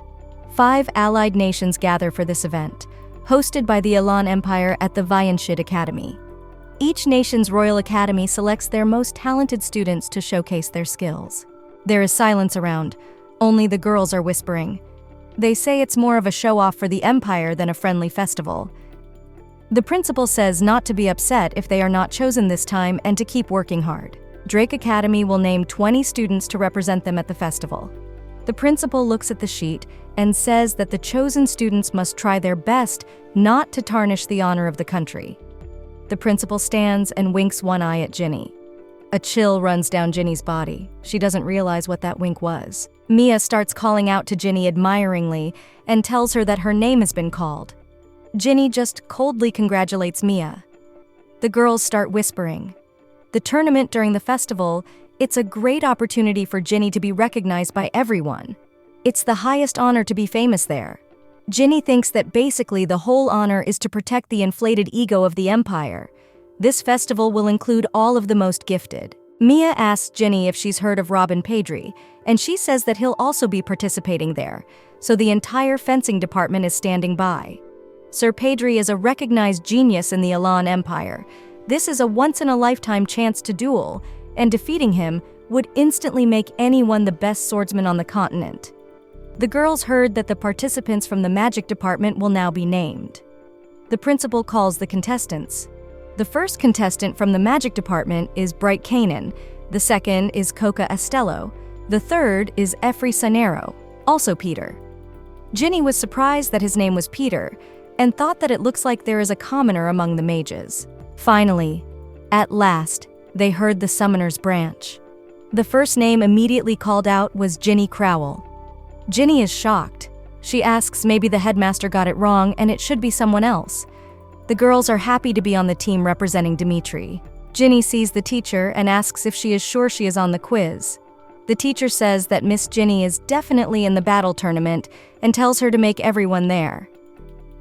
5 allied nations gather for this event, hosted by the Elan Empire at the Vianshid Academy. Each nation's Royal Academy selects their most talented students to showcase their skills. There is silence around. Only the girls are whispering. They say it's more of a show-off for the Empire than a friendly festival. The principal says not to be upset if they are not chosen this time and to keep working hard. Drake Academy will name 20 students to represent them at the festival. The principal looks at the sheet and says that the chosen students must try their best not to tarnish the honor of the country. The principal stands and winks one eye at Ginny. A chill runs down Ginny's body. She doesn't realize what that wink was. Mia starts calling out to Ginny admiringly and tells her that her name has been called. Ginny just coldly congratulates Mia. The girls start whispering. The tournament during the festival, it's a great opportunity for Ginny to be recognized by everyone. It's the highest honor to be famous there. Ginny thinks that basically the whole honor is to protect the inflated ego of the Empire. This festival will include all of the most gifted. Mia asks Ginny if she's heard of Robin Padry, and she says that he'll also be participating there, so the entire fencing department is standing by. Sir Padry is a recognized genius in the Elan Empire. This is a once-in-a-lifetime chance to duel, and defeating him would instantly make anyone the best swordsman on the continent. The girls heard that the participants from the magic department will now be named. The principal calls the contestants. The first contestant from the magic department is Bright Kanan, the second is Coca Estello, the third is Efri Sanero, also Peter. Ginny was surprised that his name was Peter, and thought that it looks like there is a commoner among the mages. Finally, at last, they heard the summoner's branch. The first name immediately called out was Ginny Crowell. Ginny is shocked. She asks maybe the headmaster got it wrong and it should be someone else. The girls are happy to be on the team representing Dimitri. Ginny sees the teacher and asks if she is sure she is on the quiz. The teacher says that Miss Ginny is definitely in the battle tournament and tells her to make everyone there.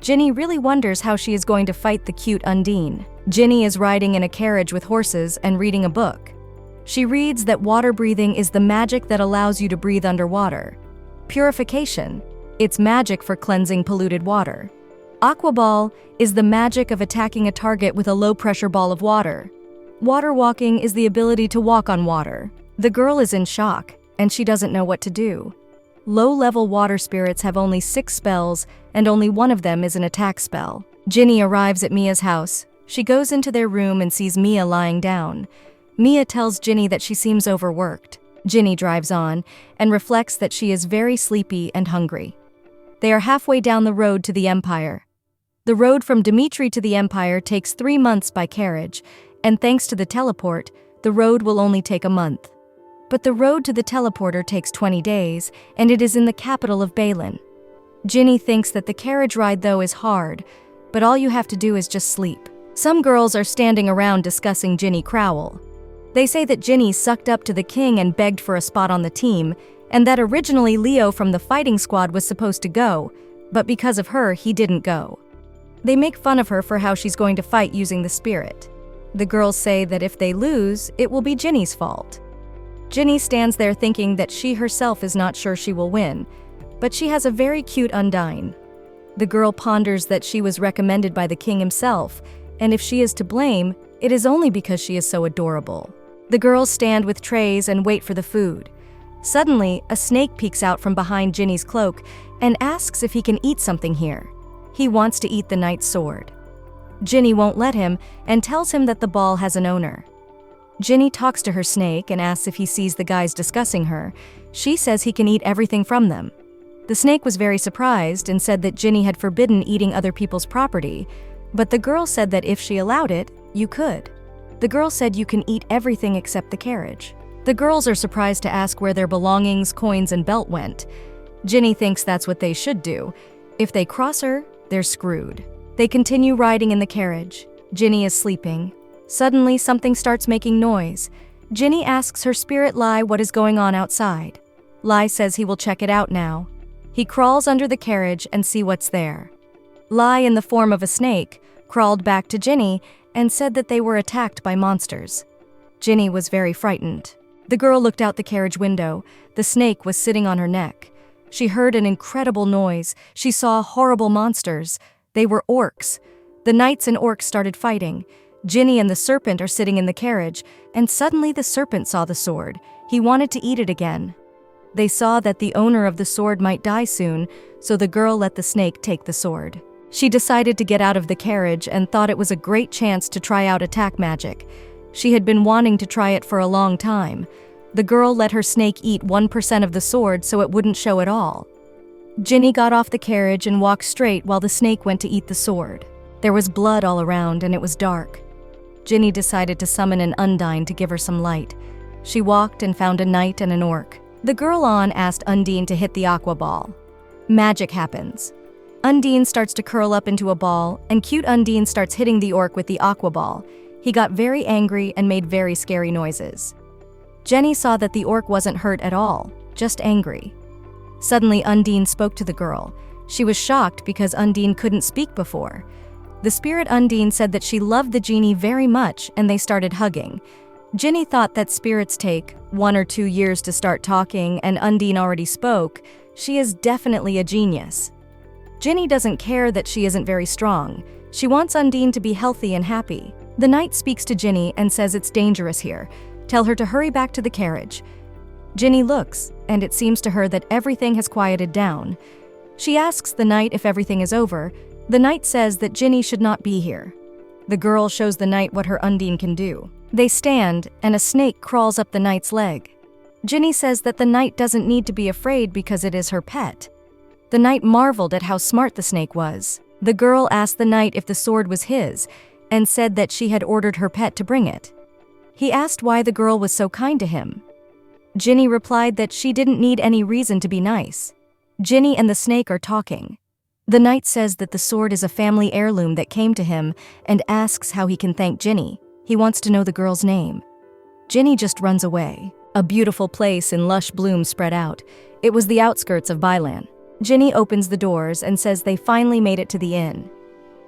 Ginny really wonders how she is going to fight the cute Undine. Ginny is riding in a carriage with horses and reading a book. She reads that water breathing is the magic that allows you to breathe underwater. Purification, it's magic for cleansing polluted water. Aquaball is the magic of attacking a target with a low-pressure ball of water. Water walking is the ability to walk on water. The girl is in shock, and she doesn't know what to do. Low-level water spirits have only 6 spells, and only one of them is an attack spell. Ginny arrives at Mia's house. She goes into their room and sees Mia lying down. Mia tells Ginny that she seems overworked. Ginny drives on and reflects that she is very sleepy and hungry. They are halfway down the road to the Empire. The road from Dimitri to the Empire takes 3 months by carriage, and thanks to the teleport, the road will only take a month. But the road to the teleporter takes 20 days, and it is in the capital of Balin. Ginny thinks that the carriage ride, though, is hard, but all you have to do is just sleep. Some girls are standing around discussing Ginny Crowell. They say that Ginny sucked up to the king and begged for a spot on the team, and that originally Leo from the fighting squad was supposed to go, but because of her, he didn't go. They make fun of her for how she's going to fight using the spirit. The girls say that if they lose, it will be Ginny's fault. Ginny stands there thinking that she herself is not sure she will win, but she has a very cute Undine. The girl ponders that she was recommended by the king himself, and if she is to blame, it is only because she is so adorable. The girls stand with trays and wait for the food. Suddenly, a snake peeks out from behind Ginny's cloak and asks if he can eat something here. He wants to eat the knight's sword. Ginny won't let him and tells him that the ball has an owner. Ginny talks to her snake and asks if he sees the guys discussing her. She says he can eat everything from them. The snake was very surprised and said that Ginny had forbidden eating other people's property, but the girl said that if she allowed it, you could. The girl said you can eat everything except the carriage. The girls are surprised to ask where their belongings, coins, and belt went. Ginny thinks that's what they should do. If they cross her, they're screwed. They continue riding in the carriage. Ginny is sleeping. Suddenly, something starts making noise. Ginny asks her spirit Lai what is going on outside. Lai says he will check it out now. He crawls under the carriage and see what's there. Lai, in the form of a snake, crawled back to Ginny and said that they were attacked by monsters. Ginny was very frightened. The girl looked out the carriage window. The snake was sitting on her neck. She heard an incredible noise. She saw horrible monsters. They were orcs. The knights and orcs started fighting. Ginny and the serpent are sitting in the carriage, and suddenly the serpent saw the sword. He wanted to eat it again. They saw that the owner of the sword might die soon, so the girl let the snake take the sword. She decided to get out of the carriage and thought it was a great chance to try out attack magic. She had been wanting to try it for a long time. The girl let her snake eat 1% of the sword so it wouldn't show at all. Ginny got off the carriage and walked straight while the snake went to eat the sword. There was blood all around and it was dark. Ginny decided to summon an Undine to give her some light. She walked and found a knight and an orc. The girl asked Undine to hit the aqua ball. Magic happens. Undine starts to curl up into a ball, and cute Undine starts hitting the orc with the aqua ball. He got very angry and made very scary noises. Jenny saw that the orc wasn't hurt at all, just angry. Suddenly, Undine spoke to the girl. She was shocked because Undine couldn't speak before. The spirit Undine said that she loved the genie very much, and they started hugging. Ginny thought that spirits take 1 or 2 years to start talking, and Undine already spoke. She is definitely a genius. Ginny doesn't care that she isn't very strong. She wants Undine to be healthy and happy. The knight speaks to Ginny and says it's dangerous here. Tell her to hurry back to the carriage. Ginny looks, and it seems to her that everything has quieted down. She asks the knight if everything is over. The knight says that Ginny should not be here. The girl shows the knight what her Undine can do. They stand, and a snake crawls up the knight's leg. Ginny says that the knight doesn't need to be afraid because it is her pet. The knight marveled at how smart the snake was. The girl asked the knight if the sword was his, and said that she had ordered her pet to bring it. He asked why the girl was so kind to him. Ginny replied that she didn't need any reason to be nice. Ginny and the snake are talking. The knight says that the sword is a family heirloom that came to him and asks how he can thank Ginny. He wants to know the girl's name. Ginny just runs away. A beautiful place in lush bloom spread out. It was the outskirts of Balin. Ginny opens the doors and says they finally made it to the inn.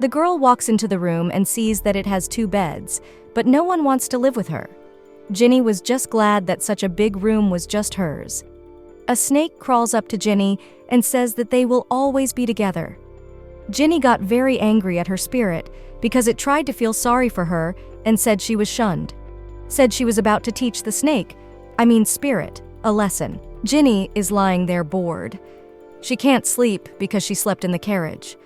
The girl walks into the room and sees that it has 2 beds, but no one wants to live with her. Ginny was just glad that such a big room was just hers. A snake crawls up to Ginny and says that they will always be together. Ginny got very angry at her spirit because it tried to feel sorry for her and said she was shunned. Said she was about to teach the spirit, a lesson. Ginny is lying there bored. She can't sleep because she slept in the carriage.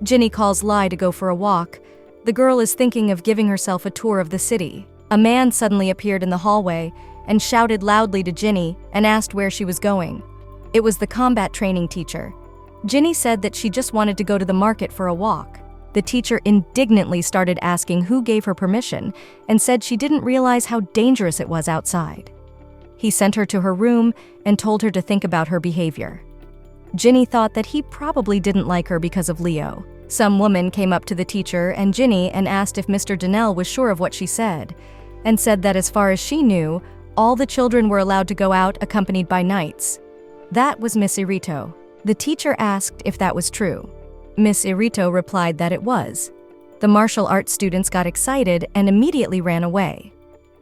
Ginny calls Lai to go for a walk. The girl is thinking of giving herself a tour of the city. A man suddenly appeared in the hallway and shouted loudly to Ginny and asked where she was going. It was the combat training teacher. Ginny said that she just wanted to go to the market for a walk. The teacher indignantly started asking who gave her permission and said she didn't realize how dangerous it was outside. He sent her to her room and told her to think about her behavior. Ginny thought that he probably didn't like her because of Leo. Some woman came up to the teacher and Ginny and asked if Mr. Donnell was sure of what she said, and said that as far as she knew, all the children were allowed to go out accompanied by knights. That was Miss Irito. The teacher asked if that was true. Miss Irito replied that it was. The martial arts students got excited and immediately ran away.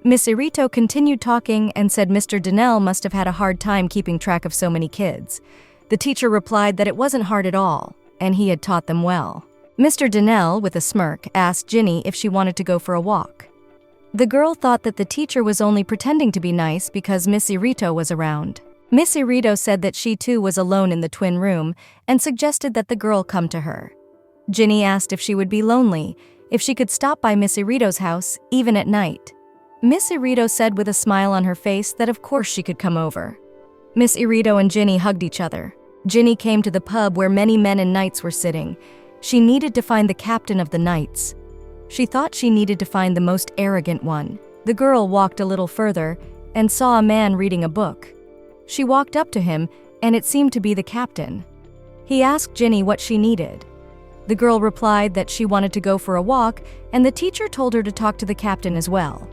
Miss Irito continued talking and said Mr. Donnell must have had a hard time keeping track of so many kids. The teacher replied that it wasn't hard at all, and he had taught them well. Mr. Donnell, with a smirk, asked Ginny if she wanted to go for a walk. The girl thought that the teacher was only pretending to be nice because Miss Irito was around. Miss Irito said that she too was alone in the twin room and suggested that the girl come to her. Ginny asked if she would be lonely, if she could stop by Miss Irito's house, even at night. Miss Irito said with a smile on her face that of course she could come over. Miss Irito and Ginny hugged each other. Ginny came to the pub where many men and knights were sitting. She needed to find the captain of the knights. She thought she needed to find the most arrogant one. The girl walked a little further and saw a man reading a book. She walked up to him, and it seemed to be the captain. He asked Ginny what she needed. The girl replied that she wanted to go for a walk, and the teacher told her to talk to the captain as well.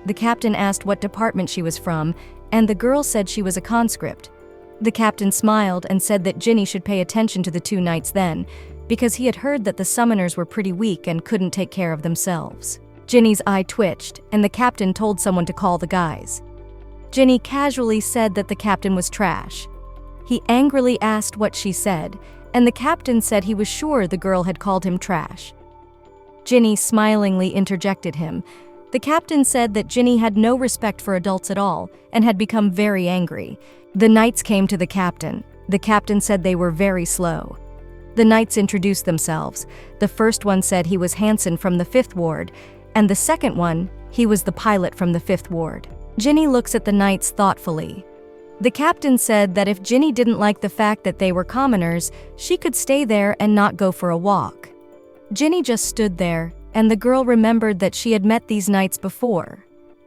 The captain asked what department she was from, and the girl said she was a conscript. The captain smiled and said that Ginny should pay attention to the two knights then, because he had heard that the summoners were pretty weak and couldn't take care of themselves. Ginny's eye twitched, and the captain told someone to call the guys. Ginny casually said that the captain was trash. He angrily asked what she said, and the captain said he was sure the girl had called him trash. Ginny smilingly interjected him. The captain said that Ginny had no respect for adults at all and had become very angry. The knights came to the captain. The captain said they were very slow. The knights introduced themselves. The first one said he was Hansen from the 5th Ward, and the second one, he was the pilot from the 5th Ward. Ginny looks at the knights thoughtfully. The captain said that if Ginny didn't like the fact that they were commoners, she could stay there and not go for a walk. Ginny just stood there, and the girl remembered that she had met these knights before.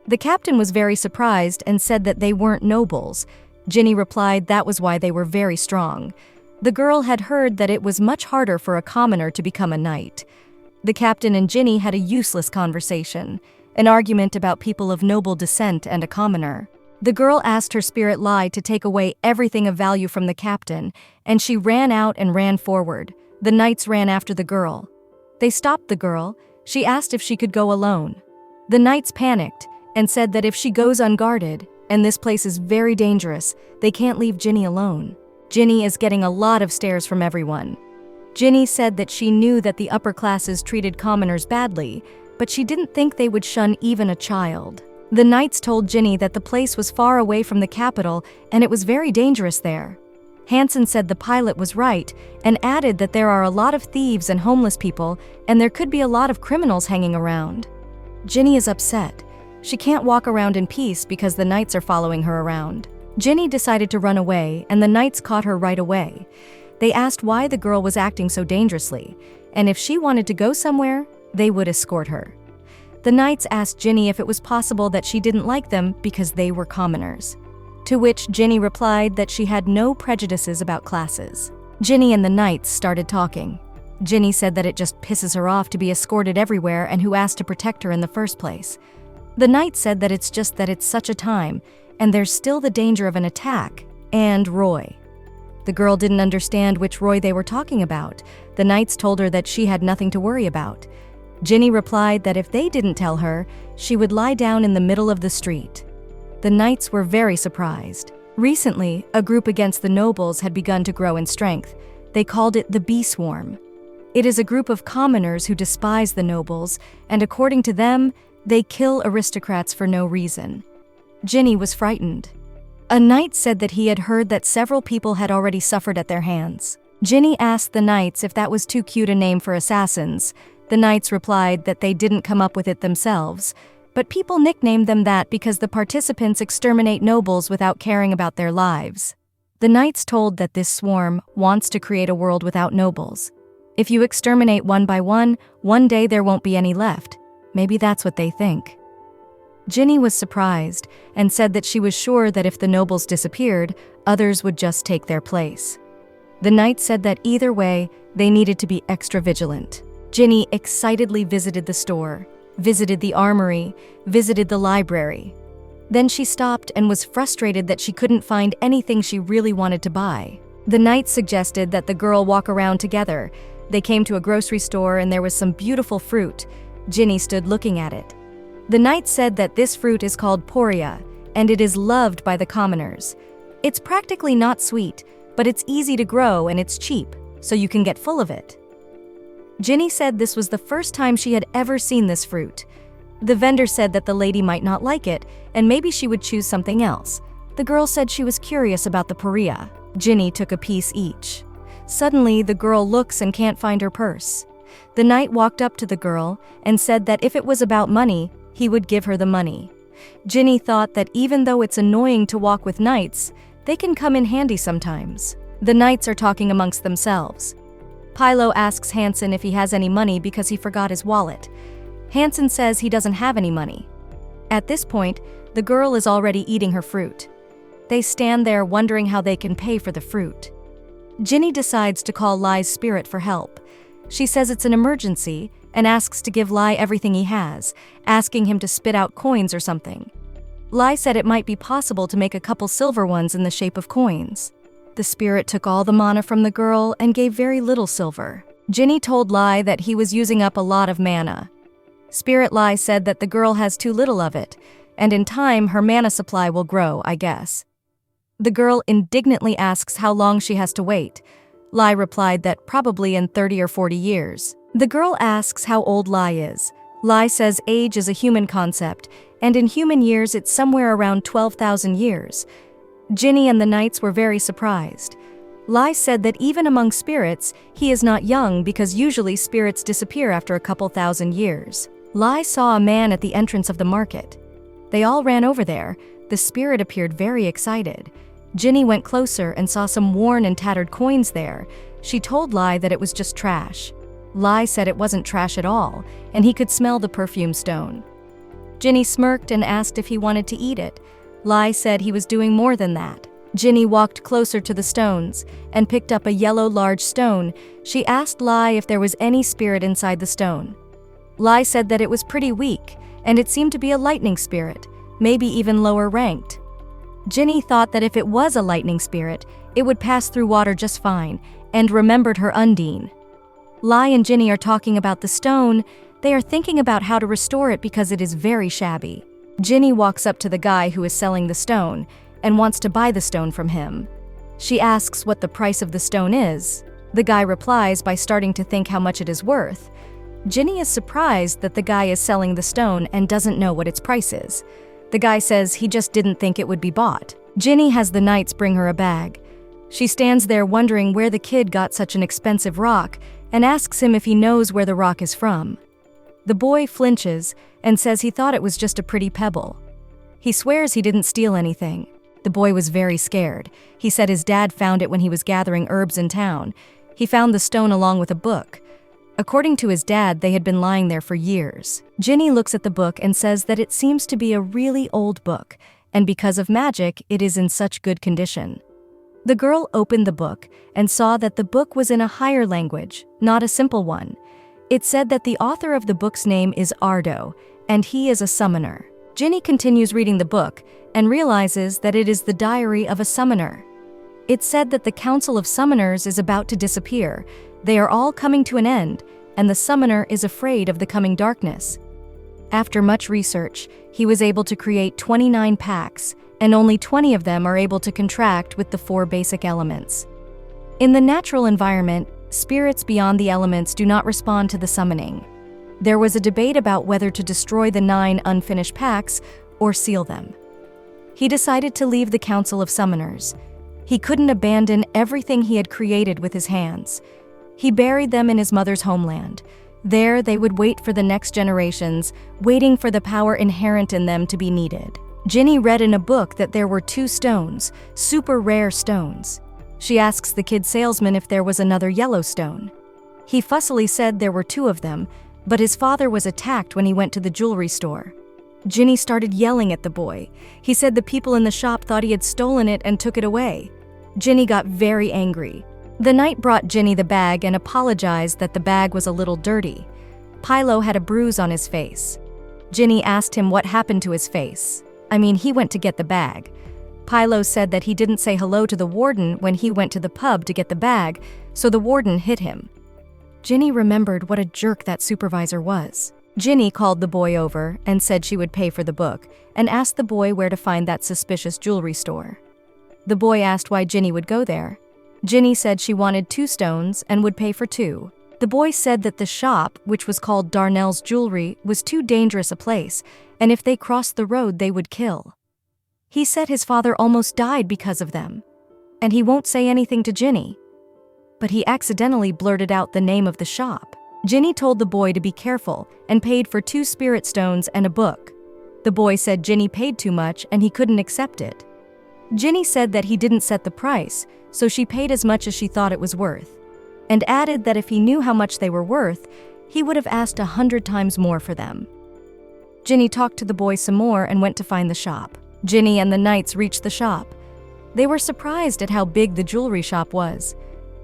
The captain was very surprised and said that they weren't nobles. Ginny replied that was why they were very strong. The girl had heard that it was much harder for a commoner to become a knight. The captain and Ginny had a useless conversation, an argument about people of noble descent and a commoner. The girl asked her spirit lie to take away everything of value from the captain, and she ran out and ran forward. The knights ran after the girl. They stopped the girl. She asked if she could go alone. The knights panicked and said that if she goes unguarded, and this place is very dangerous, they can't leave Ginny alone. Ginny is getting a lot of stares from everyone. Ginny said that she knew that the upper classes treated commoners badly, but she didn't think they would shun even a child. The knights told Ginny that the place was far away from the capital and it was very dangerous there. Hansen said the pilot was right and added that there are a lot of thieves and homeless people and there could be a lot of criminals hanging around. Ginny is upset. She can't walk around in peace because the knights are following her around. Ginny decided to run away and the knights caught her right away. They asked why the girl was acting so dangerously, and if she wanted to go somewhere, they would escort her. The knights asked Ginny if it was possible that she didn't like them because they were commoners. To which Ginny replied that she had no prejudices about classes. Ginny and the knights started talking. Ginny said that it just pisses her off to be escorted everywhere and who asked to protect her in the first place. The knights said that it's just that it's such a time, and there's still the danger of an attack, and Roy. The girl didn't understand which Roy they were talking about. The knights told her that she had nothing to worry about. Ginny replied that if they didn't tell her, she would lie down in the middle of the street. The knights were very surprised. Recently, a group against the nobles had begun to grow in strength. They called it the Bee Swarm. It is a group of commoners who despise the nobles, and according to them, they kill aristocrats for no reason. Ginny was frightened. A knight said that he had heard that several people had already suffered at their hands. Ginny asked the knights if that was too cute a name for assassins. The knights replied that they didn't come up with it themselves, but people nicknamed them that because the participants exterminate nobles without caring about their lives. The knights told that this swarm wants to create a world without nobles. If you exterminate one by one day there won't be any left. Maybe that's what they think. Ginny was surprised and said that she was sure that if the nobles disappeared, others would just take their place. The knights said that either way, they needed to be extra vigilant. Ginny excitedly visited the store, visited the armory, visited the library. Then she stopped and was frustrated that she couldn't find anything she really wanted to buy. The knights suggested that the girl walk around together. They came to a grocery store and there was some beautiful fruit. Ginny stood looking at it. The knights said that this fruit is called poria, and it is loved by the commoners. It's practically not sweet, but it's easy to grow and it's cheap, so you can get full of it. Ginny said this was the first time she had ever seen this fruit. The vendor said that the lady might not like it, and maybe she would choose something else. The girl said she was curious about the poria. Ginny took a piece each. Suddenly, the girl looks and can't find her purse. The knight walked up to the girl and said that if it was about money, he would give her the money. Ginny thought that even though it's annoying to walk with knights, they can come in handy sometimes. The knights are talking amongst themselves. Pilo asks Hansen if he has any money because he forgot his wallet. Hansen says he doesn't have any money. At this point, the girl is already eating her fruit. They stand there wondering how they can pay for the fruit. Ginny decides to call Lai's spirit for help. She says it's an emergency and asks to give Lai everything he has, asking him to spit out coins or something. Lai said it might be possible to make a couple silver ones in the shape of coins. The spirit took all the mana from the girl and gave very little silver. Ginny told Lai that he was using up a lot of mana. Spirit Lai said that the girl has too little of it, and in time her mana supply will grow, I guess. The girl indignantly asks how long she has to wait. Lai replied that probably in 30 or 40 years. The girl asks how old Lai is. Lai says age is a human concept, and in human years it's somewhere around 12,000 years. Ginny and the knights were very surprised. Lai said that even among spirits, he is not young because usually spirits disappear after a couple thousand years. Lai saw a man at the entrance of the market. They all ran over there. The spirit appeared very excited. Ginny went closer and saw some worn and tattered coins there. She told Lai that it was just trash. Lai said it wasn't trash at all, and he could smell the perfume stone. Ginny smirked and asked if he wanted to eat it. Lai said he was doing more than that. Ginny walked closer to the stones and picked up a yellow large stone. She asked Lai if there was any spirit inside the stone. Lai said that it was pretty weak, and it seemed to be a lightning spirit, maybe even lower ranked. Ginny thought that if it was a lightning spirit, it would pass through water just fine, and remembered her Undine. Lai and Ginny are talking about the stone. They are thinking about how to restore it because it is very shabby. Ginny walks up to the guy who is selling the stone and wants to buy the stone from him. She asks what the price of the stone is. The guy replies by starting to think how much it is worth. Ginny is surprised that the guy is selling the stone and doesn't know what its price is. The guy says he just didn't think it would be bought. Ginny has the knights bring her a bag. She stands there wondering where the kid got such an expensive rock and asks him if he knows where the rock is from. The boy flinches and says he thought it was just a pretty pebble. He swears he didn't steal anything. The boy was very scared. He said his dad found it when he was gathering herbs in town. He found the stone along with a book. According to his dad, they had been lying there for years. Ginny looks at the book and says that it seems to be a really old book, and because of magic, it is in such good condition. The girl opened the book and saw that the book was in a higher language, not a simple one. It said that the author of the book's name is Ardo, and he is a summoner. Ginny continues reading the book and realizes that it is the diary of a summoner. It said that the Council of Summoners is about to disappear. They are all coming to an end, and the summoner is afraid of the coming darkness. After much research, he was able to create 29 packs, and only 20 of them are able to contract with the 4 basic elements. In the natural environment, spirits beyond the elements do not respond to the summoning. There was a debate about whether to destroy the 9 unfinished packs or seal them. He decided to leave the Council of Summoners. He couldn't abandon everything he had created with his hands. He buried them in his mother's homeland. There, they would wait for the next generations, waiting for the power inherent in them to be needed. Ginny read in a book that there were 2 stones, super rare stones. She asks the kid salesman if there was another yellow stone. He fussily said there were 2 of them, but his father was attacked when he went to the jewelry store. Ginny started yelling at the boy. He said the people in the shop thought he had stolen it and took it away. Ginny got very angry. The knight brought Ginny the bag and apologized that the bag was a little dirty. Pilo had a bruise on his face. Ginny asked him what happened to his face. He went to get the bag. Pilo said that he didn't say hello to the warden when he went to the pub to get the bag, so the warden hit him. Ginny remembered what a jerk that supervisor was. Ginny called the boy over and said she would pay for the book and asked the boy where to find that suspicious jewelry store. The boy asked why Ginny would go there. Ginny said she wanted 2 stones and would pay for 2. The boy said that the shop, which was called Darnell's Jewelry, was too dangerous a place, and if they crossed the road they would kill. He said his father almost died because of them, and he won't say anything to Ginny. But he accidentally blurted out the name of the shop. Ginny told the boy to be careful and paid for 2 spirit stones and a book. The boy said Ginny paid too much and he couldn't accept it. Ginny said that he didn't set the price, so she paid as much as she thought it was worth, and added that if he knew how much they were worth, he would have asked 100 times more for them. Ginny talked to the boy some more and went to find the shop. Ginny and the knights reached the shop. They were surprised at how big the jewelry shop was.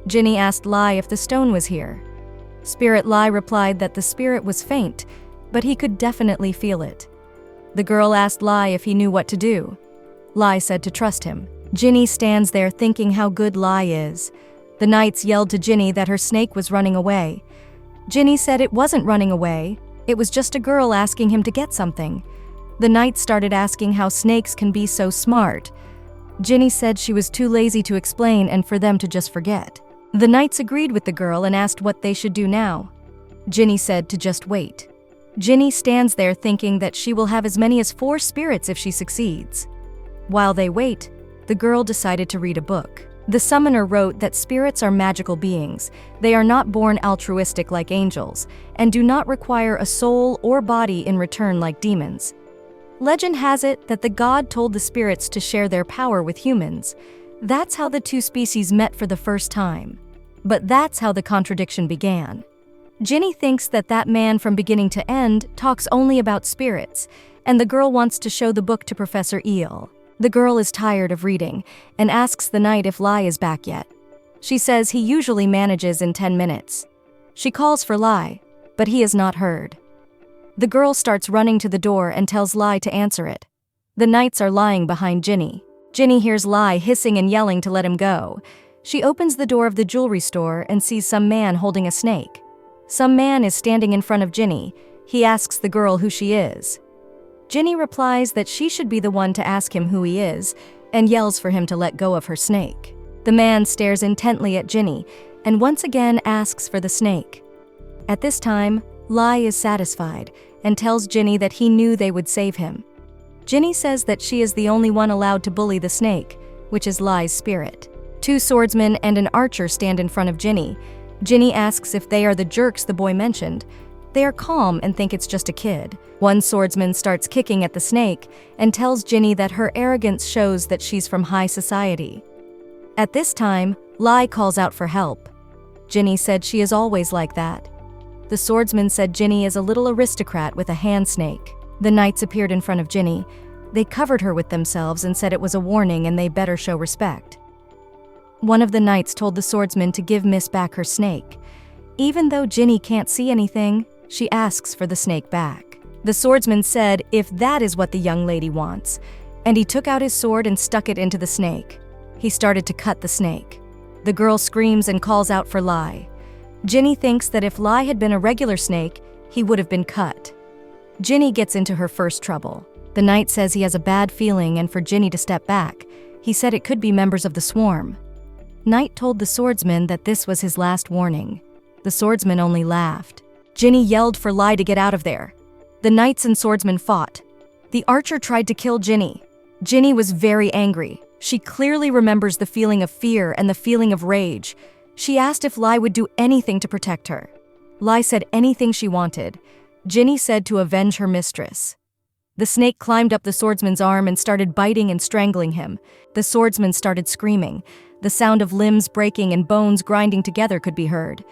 Ginny asked Lai if the stone was here. Spirit Lai replied that the spirit was faint, but he could definitely feel it. The girl asked Lai if he knew what to do. Lai said to trust him. Ginny stands there thinking how good Lai is. The knights yelled to Ginny that her snake was running away. Ginny said it wasn't running away, it was just a girl asking him to get something. The knights started asking how snakes can be so smart. Ginny said she was too lazy to explain and for them to just forget. The knights agreed with the girl and asked what they should do now. Ginny said to just wait. Ginny stands there thinking that she will have as many as 4 spirits if she succeeds. While they wait, the girl decided to read a book. The summoner wrote that spirits are magical beings. They are not born altruistic like angels, and do not require a soul or body in return like demons. Legend has it that the god told the spirits to share their power with humans. That's how the 2 species met for the first time. But that's how the contradiction began. Ginny thinks that that man from beginning to end talks only about spirits, and the girl wants to show the book to Professor Eel. The girl is tired of reading and asks the knight if Lai is back yet. She says he usually manages in 10 minutes. She calls for Lai, but he is not heard. The girl starts running to the door and tells Lai to answer it. The knights are lying behind Ginny. Ginny hears Lai hissing and yelling to let him go. She opens the door of the jewelry store and sees some man holding a snake. Some man is standing in front of Ginny. He asks the girl who she is. Ginny replies that she should be the one to ask him who he is, and yells for him to let go of her snake. The man stares intently at Ginny, and once again asks for the snake. At this time, Lai is satisfied, and tells Ginny that he knew they would save him. Ginny says that she is the only one allowed to bully the snake, which is Lai's spirit. 2 swordsmen and an archer stand in front of Ginny. Ginny asks if they are the jerks the boy mentioned. They are calm and think it's just a kid. One swordsman starts kicking at the snake and tells Ginny that her arrogance shows that she's from high society. At this time, Lai calls out for help. Ginny said she is always like that. The swordsman said Ginny is a little aristocrat with a hand snake. The knights appeared in front of Ginny. They covered her with themselves and said it was a warning and they better show respect. One of the knights told the swordsman to give Miss back her snake. Even though Ginny can't see anything, she asks for the snake back. The swordsman said if that is what the young lady wants, and he took out his sword and stuck it into the snake. He started to cut the snake. The girl screams and calls out for Lai. Ginny thinks that if Lai had been a regular snake, he would have been cut. Ginny gets into her first trouble. The knight says he has a bad feeling and for Ginny to step back. He said it could be members of the swarm. Knight told the swordsman that this was his last warning. The swordsman only laughed. Ginny yelled for Lai to get out of there. The knights and swordsmen fought. The archer tried to kill Ginny. Ginny was very angry. She clearly remembers the feeling of fear and the feeling of rage. She asked if Lai would do anything to protect her. Lai said anything she wanted. Ginny said to avenge her mistress. The snake climbed up the swordsman's arm and started biting and strangling him. The swordsman started screaming. The sound of limbs breaking and bones grinding together could be heard.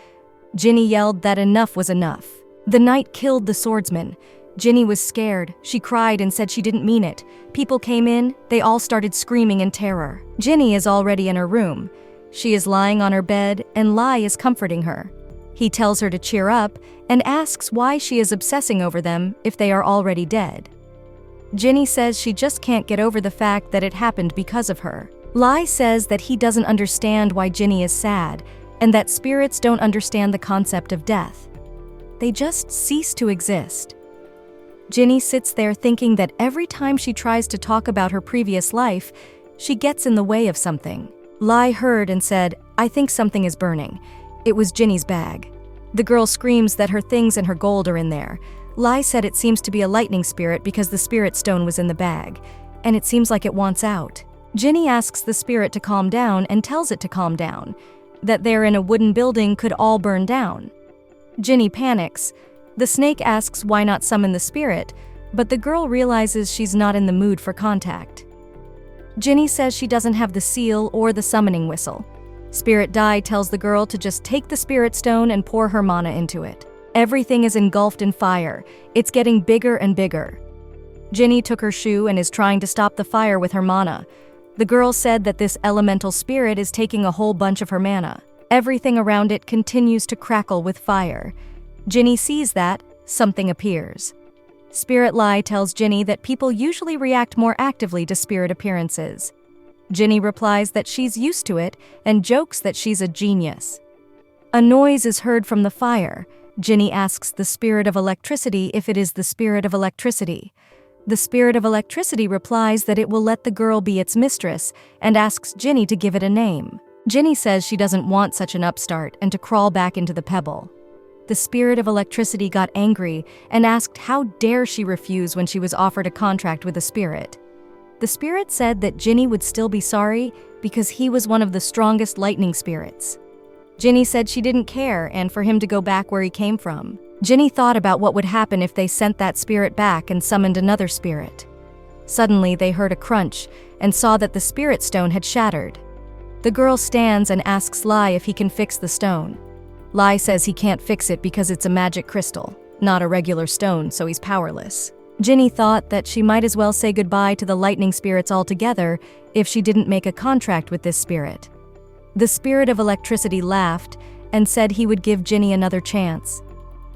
Ginny yelled that enough was enough. The knight killed the swordsman. Ginny was scared. She cried and said she didn't mean it. People came in. They all started screaming in terror. Ginny is already in her room. She is lying on her bed and Lai is comforting her. He tells her to cheer up and asks why she is obsessing over them if they are already dead. Ginny says she just can't get over the fact that it happened because of her. Lai says that he doesn't understand why Ginny is sad and that spirits don't understand the concept of death. They just cease to exist. Ginny sits there thinking that every time she tries to talk about her previous life, she gets in the way of something. Lai heard and said, "I think something is burning." It was Ginny's bag. The girl screams that her things and her gold are in there. Lai said it seems to be a lightning spirit because the spirit stone was in the bag, and it seems like it wants out. Ginny asks the spirit to calm down and tells it to calm down, that they're in a wooden building could all burn down. Ginny panics. The snake asks why not summon the spirit, but the girl realizes she's not in the mood for contact. Ginny says she doesn't have the seal or the summoning whistle. Spirit Dai tells the girl to just take the spirit stone and pour her mana into it. Everything is engulfed in fire. It's getting bigger and bigger. Ginny took her shoe and is trying to stop the fire with her mana. The girl said that this elemental spirit is taking a whole bunch of her mana. Everything around it continues to crackle with fire. Ginny sees that something appears. Spirit Lai tells Ginny that people usually react more actively to spirit appearances. Ginny replies that she's used to it and jokes that she's a genius. A noise is heard from the fire. Ginny asks the spirit of electricity if it is the spirit of electricity. The spirit of electricity replies that it will let the girl be its mistress and asks Ginny to give it a name. Ginny says she doesn't want such an upstart and to crawl back into the pebble. The spirit of electricity got angry and asked how dare she refuse when she was offered a contract with a spirit. The spirit said that Ginny would still be sorry because he was one of the strongest lightning spirits. Ginny said she didn't care and for him to go back where he came from. Ginny thought about what would happen if they sent that spirit back and summoned another spirit. Suddenly, they heard a crunch and saw that the spirit stone had shattered. The girl stands and asks Lai if he can fix the stone. Lai says he can't fix it because it's a magic crystal, not a regular stone, so he's powerless. Ginny thought that she might as well say goodbye to the lightning spirits altogether if she didn't make a contract with this spirit. The spirit of electricity laughed and said he would give Ginny another chance.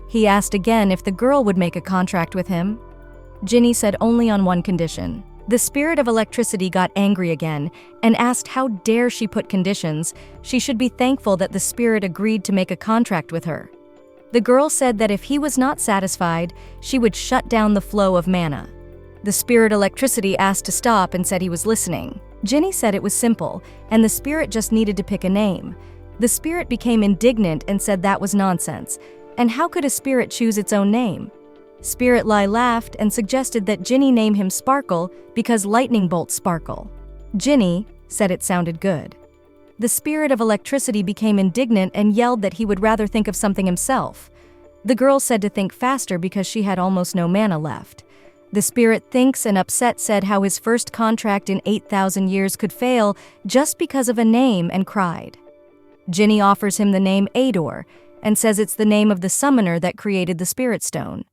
He asked again if the girl would make a contract with him. Ginny said only on one condition. The spirit of electricity got angry again and asked how dare she put conditions. She should be thankful that the spirit agreed to make a contract with her. The girl said that if he was not satisfied, she would shut down the flow of mana. The spirit electricity asked to stop and said he was listening. Ginny said it was simple, and the spirit just needed to pick a name. The spirit became indignant and said that was nonsense, and how could a spirit choose its own name? Spirit Lai laughed and suggested that Ginny name him Sparkle because lightning bolts sparkle. Ginny said it sounded good. The spirit of electricity became indignant and yelled that he would rather think of something himself. The girl said to think faster because she had almost no mana left. The spirit thinks and upset said how his first contract in 8,000 years could fail just because of a name and cried. Ginny offers him the name Ador and says it's the name of the summoner that created the spirit stone.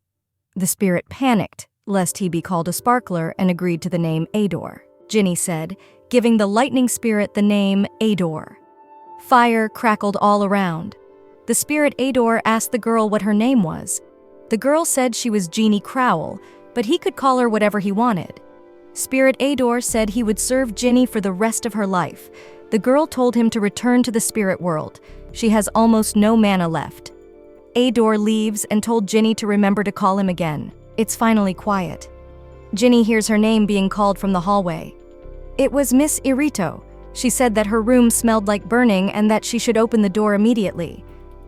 The spirit panicked, lest he be called a sparkler, and agreed to the name Ador. Ginny said, giving the lightning spirit the name Ador. Fire crackled all around. The spirit Ador asked the girl what her name was. The girl said she was Jeannie Crowell, but he could call her whatever he wanted. Spirit Ador said he would serve Ginny for the rest of her life. The girl told him to return to the spirit world. She has almost no mana left. Ador leaves and told Ginny to remember to call him again. It's finally quiet. Ginny hears her name being called from the hallway. It was Miss Irito. She said that her room smelled like burning and that she should open the door immediately.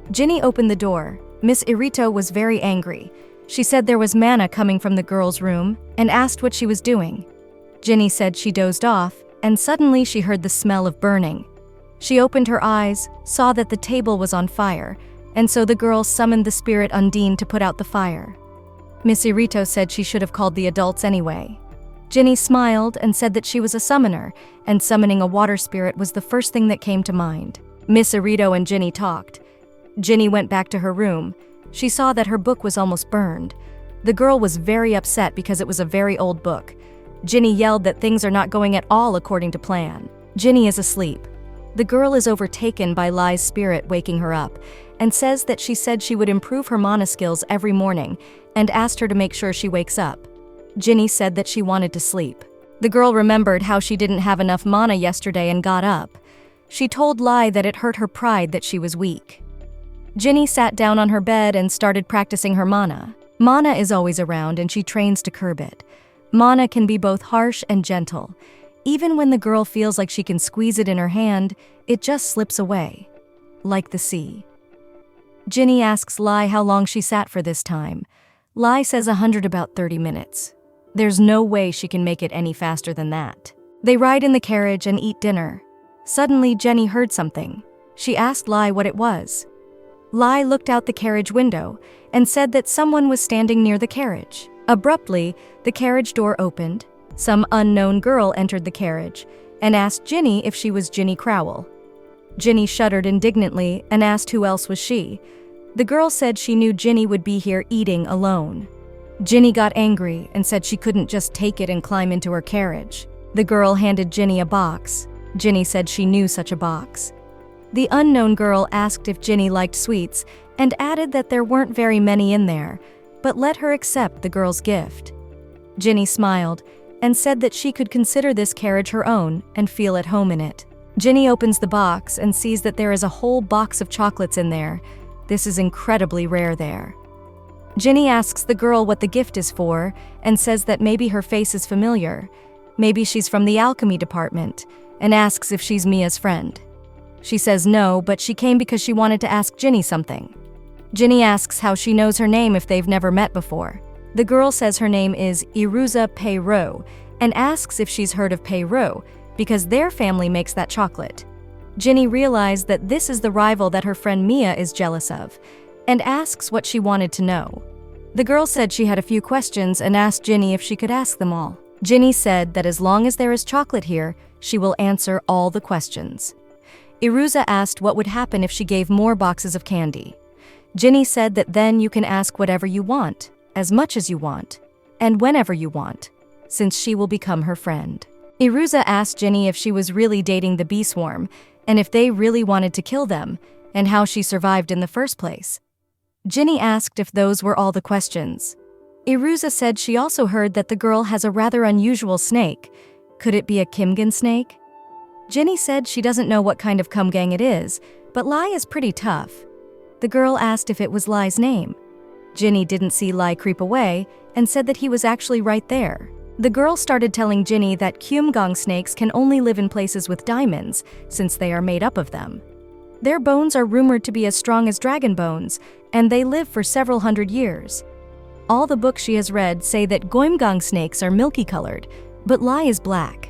Ginny opened the door. Miss Irito was very angry. She said there was mana coming from the girl's room and asked what she was doing. Ginny said she dozed off, and suddenly she heard the smell of burning. She opened her eyes, saw that the table was on fire, and so the girl summoned the spirit Undine to put out the fire. Miss Irito said she should have called the adults anyway. Ginny smiled and said that she was a summoner, and summoning a water spirit was the first thing that came to mind. Miss Irito and Ginny talked. Ginny went back to her room. She saw that her book was almost burned. The girl was very upset because it was a very old book. Ginny yelled that things are not going at all according to plan. Ginny is asleep. The girl is overtaken by Lai's spirit waking her up and says that she said she would improve her mana skills every morning and asked her to make sure she wakes up. Ginny said that she wanted to sleep. The girl remembered how she didn't have enough mana yesterday and got up. She told Lai that it hurt her pride that she was weak. Ginny sat down on her bed and started practicing her mana. Mana is always around and she trains to curb it. Mana can be both harsh and gentle. Even when the girl feels like she can squeeze it in her hand, it just slips away, like the sea. Ginny asks Lai how long she sat for this time. Lai says 100 about 30 minutes. There's no way she can make it any faster than that. They ride in the carriage and eat dinner. Suddenly, Jenny heard something. She asked Lai what it was. Lai looked out the carriage window and said that someone was standing near the carriage. Abruptly, the carriage door opened. Some unknown girl entered the carriage and asked Ginny if she was Ginny Crowell. Ginny shuddered indignantly and asked who else was she. The girl said she knew Ginny would be here eating alone. Ginny got angry and said she couldn't just take it and climb into her carriage. The girl handed Ginny a box. Ginny said she knew such a box. The unknown girl asked if Ginny liked sweets and added that there weren't very many in there, but let her accept the girl's gift. Ginny smiled and said that she could consider this carriage her own and feel at home in it. Ginny opens the box and sees that there is a whole box of chocolates in there. This is incredibly rare there. Ginny asks the girl what the gift is for and says that maybe her face is familiar. Maybe she's from the alchemy department, and asks if she's Mia's friend. She says no, but she came because she wanted to ask Ginny something. Ginny asks how she knows her name if they've never met before. The girl says her name is Iruza Peiro and asks if she's heard of Peiro because their family makes that chocolate. Ginny realized that this is the rival that her friend Mia is jealous of and asks what she wanted to know. The girl said she had a few questions and asked Ginny if she could ask them all. Ginny said that as long as there is chocolate here, she will answer all the questions. Iruza asked what would happen if she gave more boxes of candy. Ginny said that then you can ask whatever you want, as much as you want, and whenever you want, since she will become her friend. Iruza asked Ginny if she was really dating the bee swarm, and if they really wanted to kill them, and how she survived in the first place. Ginny asked if those were all the questions. Iruza said she also heard that the girl has a rather unusual snake. Could it be a Kimgan snake? Ginny said she doesn't know what kind of Kumgang it is, but Lai is pretty tough. The girl asked if it was Lai's name. Ginny didn't see Lai creep away and said that he was actually right there. The girl started telling Ginny that Kumgang snakes can only live in places with diamonds, since they are made up of them. Their bones are rumored to be as strong as dragon bones, and they live for several hundred years. All the books she has read say that Goimgang snakes are milky-colored, but Lai is black.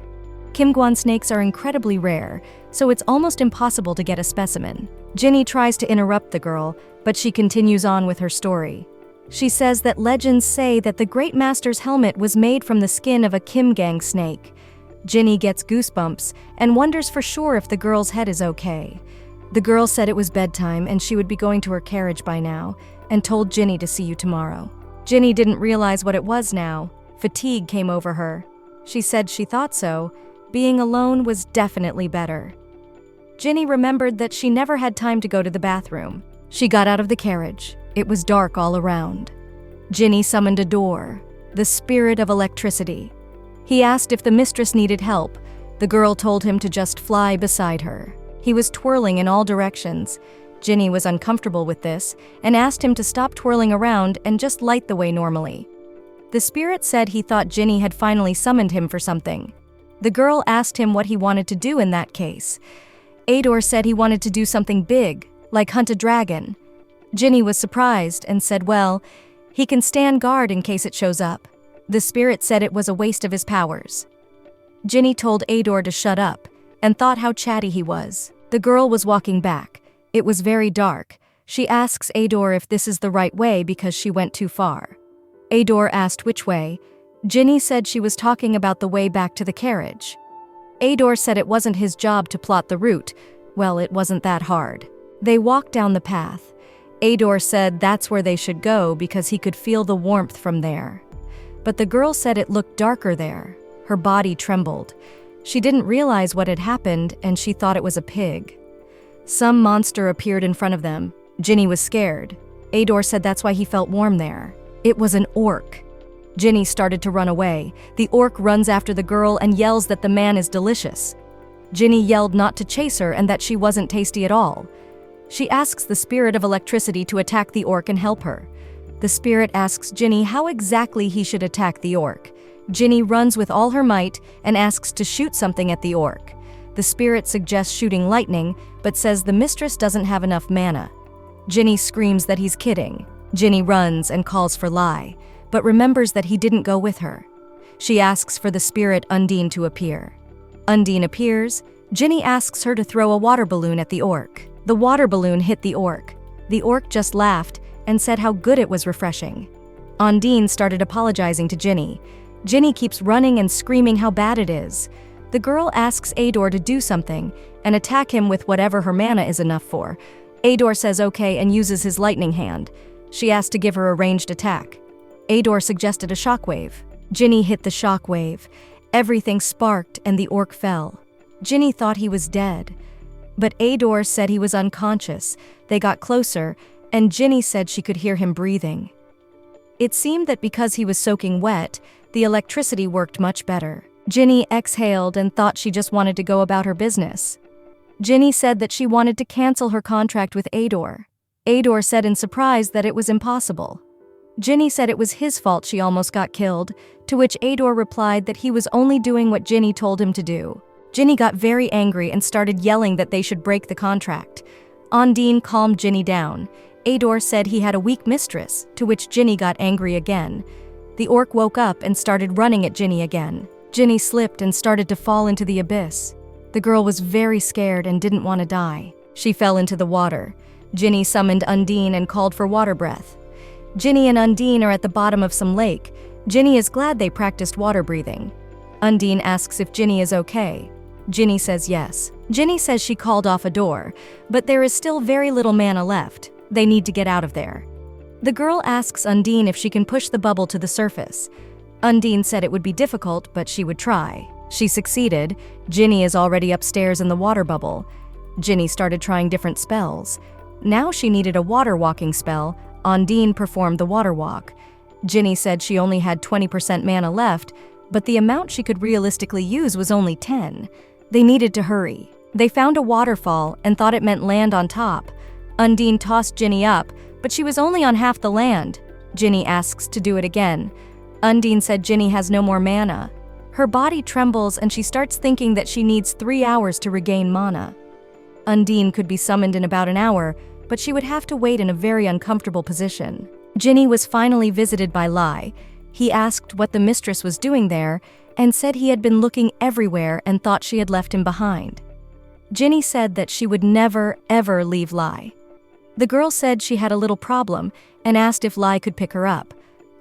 Kimguan snakes are incredibly rare, so it's almost impossible to get a specimen. Ginny tries to interrupt the girl, but she continues on with her story. She says that legends say that the Great Master's helmet was made from the skin of a Kimgang snake. Ginny gets goosebumps and wonders for sure if the girl's head is okay. The girl said it was bedtime and she would be going to her carriage by now, and told Ginny to see you tomorrow. Ginny didn't realize what it was now. Fatigue came over her. She said she thought so. Being alone was definitely better. Ginny remembered that she never had time to go to the bathroom. She got out of the carriage. It was dark all around. Ginny summoned a door, the spirit of electricity. He asked if the mistress needed help. The girl told him to just fly beside her. He was twirling in all directions. Ginny was uncomfortable with this and asked him to stop twirling around and just light the way normally. The spirit said he thought Ginny had finally summoned him for something. The girl asked him what he wanted to do in that case. Ador said he wanted to do something big, like hunt a dragon. Ginny was surprised and said, well, he can stand guard in case it shows up. The spirit said it was a waste of his powers. Ginny told Ador to shut up and thought how chatty he was. The girl was walking back. It was very dark. She asks Ador if this is the right way because she went too far. Ador asked which way. Ginny said she was talking about the way back to the carriage. Ador said it wasn't his job to plot the route. Well, it wasn't that hard. They walked down the path. Ador said that's where they should go because he could feel the warmth from there. But the girl said it looked darker there. Her body trembled. She didn't realize what had happened and she thought it was a pig. Some monster appeared in front of them. Ginny was scared. Ador said that's why he felt warm there. It was an orc. Ginny started to run away. The orc runs after the girl and yells that the man is delicious. Ginny yelled not to chase her and that she wasn't tasty at all. She asks the spirit of electricity to attack the orc and help her. The spirit asks Ginny how exactly he should attack the orc. Ginny runs with all her might and asks to shoot something at the orc. The spirit suggests shooting lightning, but says the mistress doesn't have enough mana. Ginny screams that he's kidding. Ginny runs and calls for Lai, but remembers that he didn't go with her. She asks for the spirit Undine to appear. Undine appears. Ginny asks her to throw a water balloon at the orc. The water balloon hit the orc. The orc just laughed and said how good it was refreshing. Undine started apologizing to Ginny. Ginny keeps running and screaming how bad it is. The girl asks Ador to do something and attack him with whatever her mana is enough for, Ador says okay and uses his lightning hand. She asked to give her a ranged attack. Ador suggested a shockwave. Ginny hit the shockwave. Everything sparked and the orc fell. Ginny thought he was dead, but Ador said he was unconscious. They got closer, and Ginny said she could hear him breathing. It seemed that because he was soaking wet, the electricity worked much better. Ginny exhaled and thought she just wanted to go about her business. Ginny said that she wanted to cancel her contract with Ador. Ador said in surprise that it was impossible. Ginny said it was his fault she almost got killed, to which Ador replied that he was only doing what Ginny told him to do. Ginny got very angry and started yelling that they should break the contract. Undine calmed Ginny down. Ador said he had a weak mistress, to which Ginny got angry again. The orc woke up and started running at Ginny again. Ginny slipped and started to fall into the abyss. The girl was very scared and didn't want to die. She fell into the water. Ginny summoned Undine and called for water breath. Ginny and Undine are at the bottom of some lake. Ginny is glad they practiced water breathing. Undine asks if Ginny is okay. Ginny says yes. Ginny says she called off a door, but there is still very little mana left. They need to get out of there. The girl asks Undine if she can push the bubble to the surface. Undine said it would be difficult, but she would try. She succeeded. Ginny is already upstairs in the water bubble. Ginny started trying different spells. Now she needed a water walking spell. Undine performed the water walk. Ginny said she only had 20% mana left, but the amount she could realistically use was only 10. They needed to hurry. They found a waterfall and thought it meant land on top. Undine tossed Ginny up, but she was only on half the land. Ginny asks to do it again. Undine said Ginny has no more mana. Her body trembles and she starts thinking that she needs 3 hours to regain mana. Undine could be summoned in about an hour, but she would have to wait in a very uncomfortable position. Ginny was finally visited by Lai. He asked what the mistress was doing there and said he had been looking everywhere and thought she had left him behind. Ginny said that she would never, ever leave Lai. The girl said she had a little problem and asked if Lai could pick her up.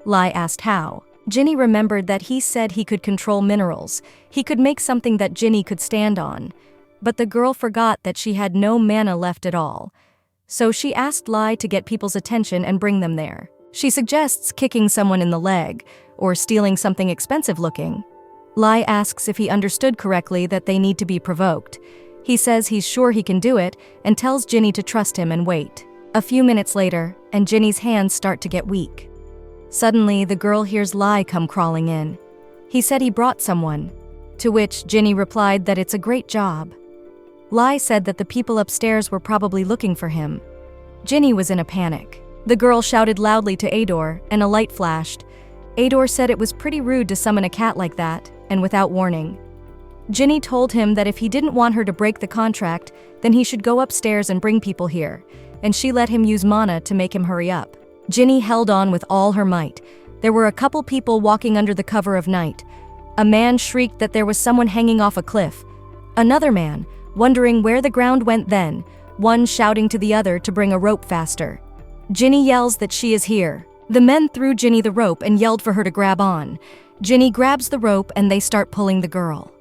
Lai asked how. Ginny remembered that he said he could control minerals. He could make something that Ginny could stand on. But the girl forgot that she had no mana left at all. So she asked Lai to get people's attention and bring them there. She suggests kicking someone in the leg or stealing something expensive looking. Lai asks if he understood correctly that they need to be provoked. He says he's sure he can do it and tells Ginny to trust him and wait. A few minutes later, and Ginny's hands start to get weak. Suddenly, the girl hears Lai come crawling in. He said he brought someone, to which Ginny replied that it's a great job. Lai said that the people upstairs were probably looking for him. Ginny was in a panic. The girl shouted loudly to Ador, and a light flashed. Ador said it was pretty rude to summon a cat like that, and without warning. Ginny told him that if he didn't want her to break the contract, then he should go upstairs and bring people here, and she let him use mana to make him hurry up. Ginny held on with all her might. There were a couple people walking under the cover of night. A man shrieked that there was someone hanging off a cliff. Another man, wondering where the ground went then, one shouting to the other to bring a rope faster. Ginny yells that she is here. The men threw Ginny the rope and yelled for her to grab on. Ginny grabs the rope and they start pulling the girl.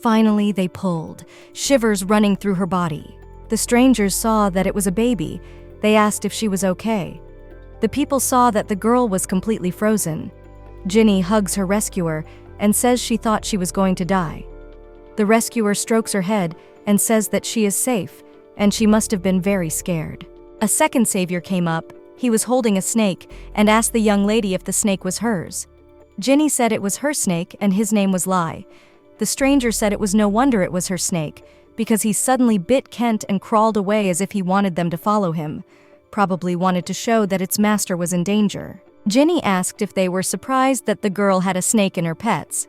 Finally, they pulled, shivers running through her body. The strangers saw that it was a baby. They asked if she was okay. The people saw that the girl was completely frozen. Ginny hugs her rescuer and says she thought she was going to die. The rescuer strokes her head and says that she is safe, and she must have been very scared. A second savior came up. He was holding a snake and asked the young lady if the snake was hers. Ginny said it was her snake and his name was Lai. The stranger said it was no wonder it was her snake, because he suddenly bit Kent and crawled away as if he wanted them to follow him, probably wanted to show that its master was in danger. Ginny asked if they were surprised that the girl had a snake in her pets,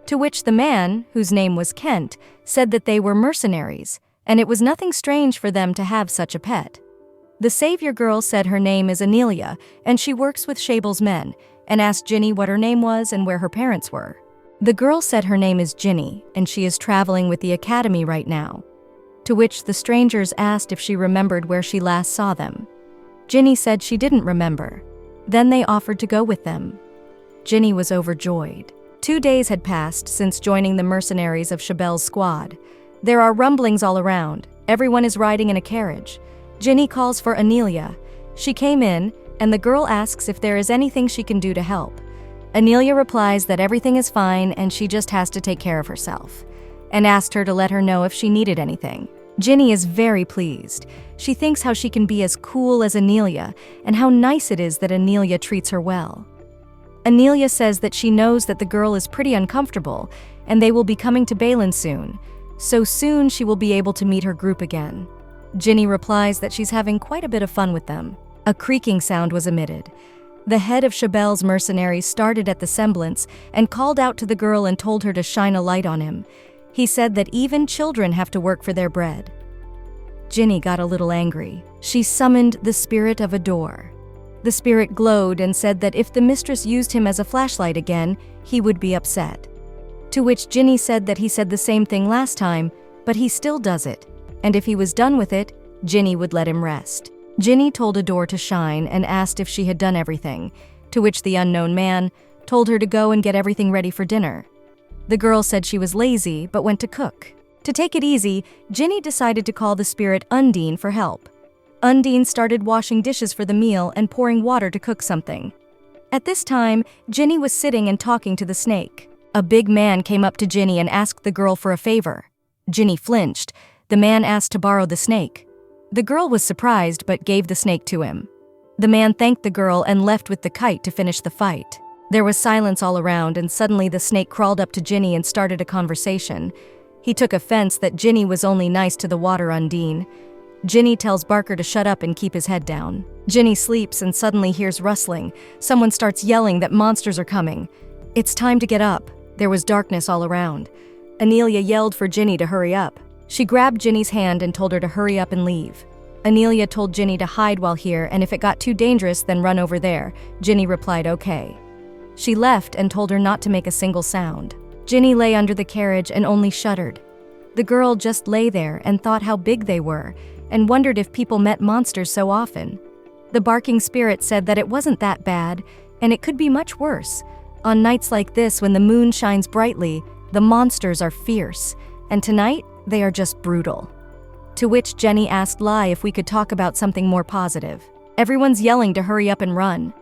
to which the man, whose name was Kent, said that they were mercenaries, and it was nothing strange for them to have such a pet. The savior girl said her name is Anelia, and she works with Shabel's men, and asked Ginny what her name was and where her parents were. The girl said her name is Ginny, and she is traveling with the academy right now, to which the strangers asked if she remembered where she last saw them. Ginny said she didn't remember. Then they offered to go with them. Ginny was overjoyed. 2 days had passed since joining the mercenaries of Shabel's squad. There are rumblings all around. Everyone is riding in a carriage. Ginny calls for Anelia. She came in, and the girl asks if there is anything she can do to help. Anelia replies that everything is fine and she just has to take care of herself, and asked her to let her know if she needed anything. Ginny is very pleased. She thinks how she can be as cool as Anelia and how nice it is that Anelia treats her well. Anelia says that she knows that the girl is pretty uncomfortable and they will be coming to Balin soon, so soon she will be able to meet her group again. Ginny replies that she's having quite a bit of fun with them. A creaking sound was emitted. The head of Chabel's mercenaries started at the semblance and called out to the girl and told her to shine a light on him. He said that even children have to work for their bread. Ginny got a little angry. She summoned the spirit of Adore. The spirit glowed and said that if the mistress used him as a flashlight again, he would be upset. To which Ginny said that he said the same thing last time, but he still does it, and if he was done with it, Ginny would let him rest. Ginny told Adore to shine and asked if she had done everything, to which the unknown man told her to go and get everything ready for dinner. The girl said she was lazy, but went to cook. To take it easy, Ginny decided to call the spirit Undine for help. Undine started washing dishes for the meal and pouring water to cook something. At this time, Ginny was sitting and talking to the snake. A big man came up to Ginny and asked the girl for a favor. Ginny flinched. The man asked to borrow the snake. The girl was surprised but gave the snake to him. The man thanked the girl and left with the kite to finish the fight. There was silence all around, and suddenly the snake crawled up to Ginny and started a conversation. He took offense that Ginny was only nice to the water Undine. Ginny tells Barker to shut up and keep his head down. Ginny sleeps and suddenly hears rustling. Someone starts yelling that monsters are coming. It's time to get up. There was darkness all around. Anelia yelled for Ginny to hurry up. She grabbed Ginny's hand and told her to hurry up and leave. Anelia told Ginny to hide while here, and if it got too dangerous, then run over there. Ginny replied, okay. She left and told her not to make a single sound. Ginny lay under the carriage and only shuddered. The girl just lay there and thought how big they were, and wondered if people met monsters so often. The barking spirit said that it wasn't that bad, and it could be much worse. On nights like this, when the moon shines brightly, the monsters are fierce, and tonight, they are just brutal. To which Jenny asked Lai if we could talk about something more positive. Everyone's yelling to hurry up and run.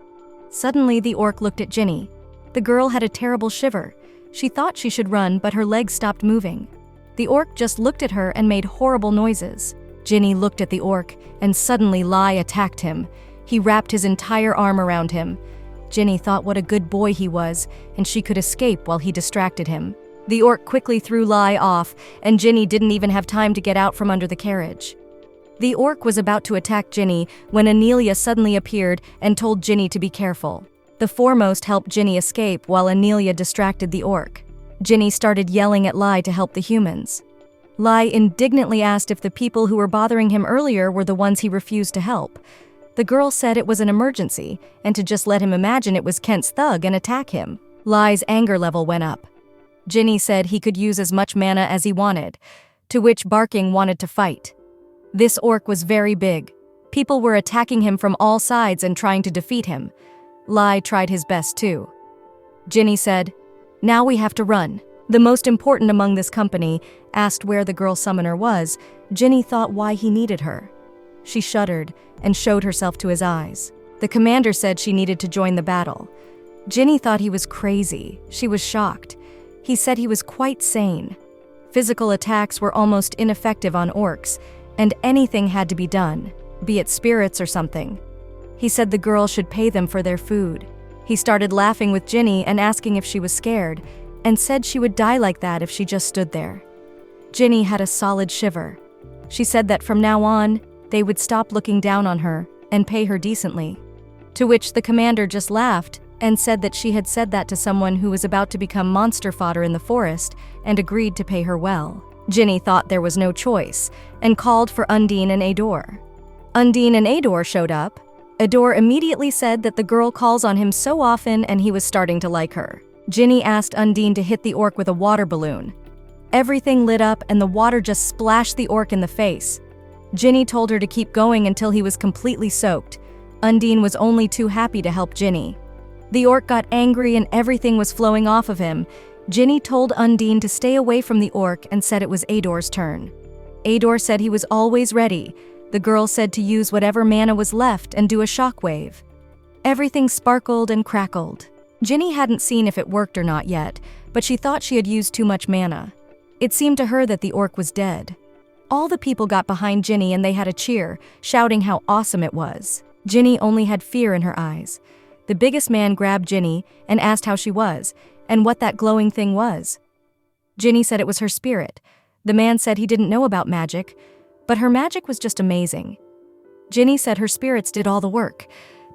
Suddenly, the orc looked at Ginny. The girl had a terrible shiver. She thought she should run, but her legs stopped moving. The orc just looked at her and made horrible noises. Ginny looked at the orc, and suddenly Lai attacked him. He wrapped his entire arm around him. Ginny thought what a good boy he was, and she could escape while he distracted him. The orc quickly threw Lai off, and Ginny didn't even have time to get out from under the carriage. The orc was about to attack Ginny when Anelia suddenly appeared and told Ginny to be careful. The foremost helped Ginny escape while Anelia distracted the orc. Ginny started yelling at Lai to help the humans. Lai indignantly asked if the people who were bothering him earlier were the ones he refused to help. The girl said it was an emergency, and to just let him imagine it was Kent's thug and attack him. Lai's anger level went up. Ginny said he could use as much mana as he wanted, to which Barking wanted to fight. This orc was very big. People were attacking him from all sides and trying to defeat him. Lai tried his best too. Ginny said, "Now we have to run." The most important among this company asked where the girl summoner was. Ginny thought why he needed her. She shuddered and showed herself to his eyes. The commander said she needed to join the battle. Ginny thought he was crazy. She was shocked. He said he was quite sane. Physical attacks were almost ineffective on orcs, and anything had to be done, be it spirits or something. He said the girl should pay them for their food. He started laughing with Ginny and asking if she was scared, and said she would die like that if she just stood there. Ginny had a solid shiver. She said that from now on, they would stop looking down on her and pay her decently. To which the commander just laughed and said that she had said that to someone who was about to become monster fodder in the forest and agreed to pay her well. Ginny thought there was no choice and called for Undine and Adore. Undine and Adore showed up. Adore immediately said that the girl calls on him so often and he was starting to like her. Ginny asked Undine to hit the orc with a water balloon. Everything lit up and the water just splashed the orc in the face. Ginny told her to keep going until he was completely soaked. Undine was only too happy to help Ginny. The orc got angry and everything was flowing off of him. Ginny told Undine to stay away from the orc and said it was Adore's turn. Adore said he was always ready, The girl said to use whatever mana was left and do a shockwave. Everything sparkled and crackled. Ginny hadn't seen if it worked or not yet, but she thought she had used too much mana. It seemed to her that the orc was dead. All the people got behind Ginny and they had a cheer, shouting how awesome it was. Ginny only had fear in her eyes. The biggest man grabbed Ginny and asked how she was, and what that glowing thing was. Ginny said it was her spirit. The man said he didn't know about magic, but her magic was just amazing. Ginny said her spirits did all the work.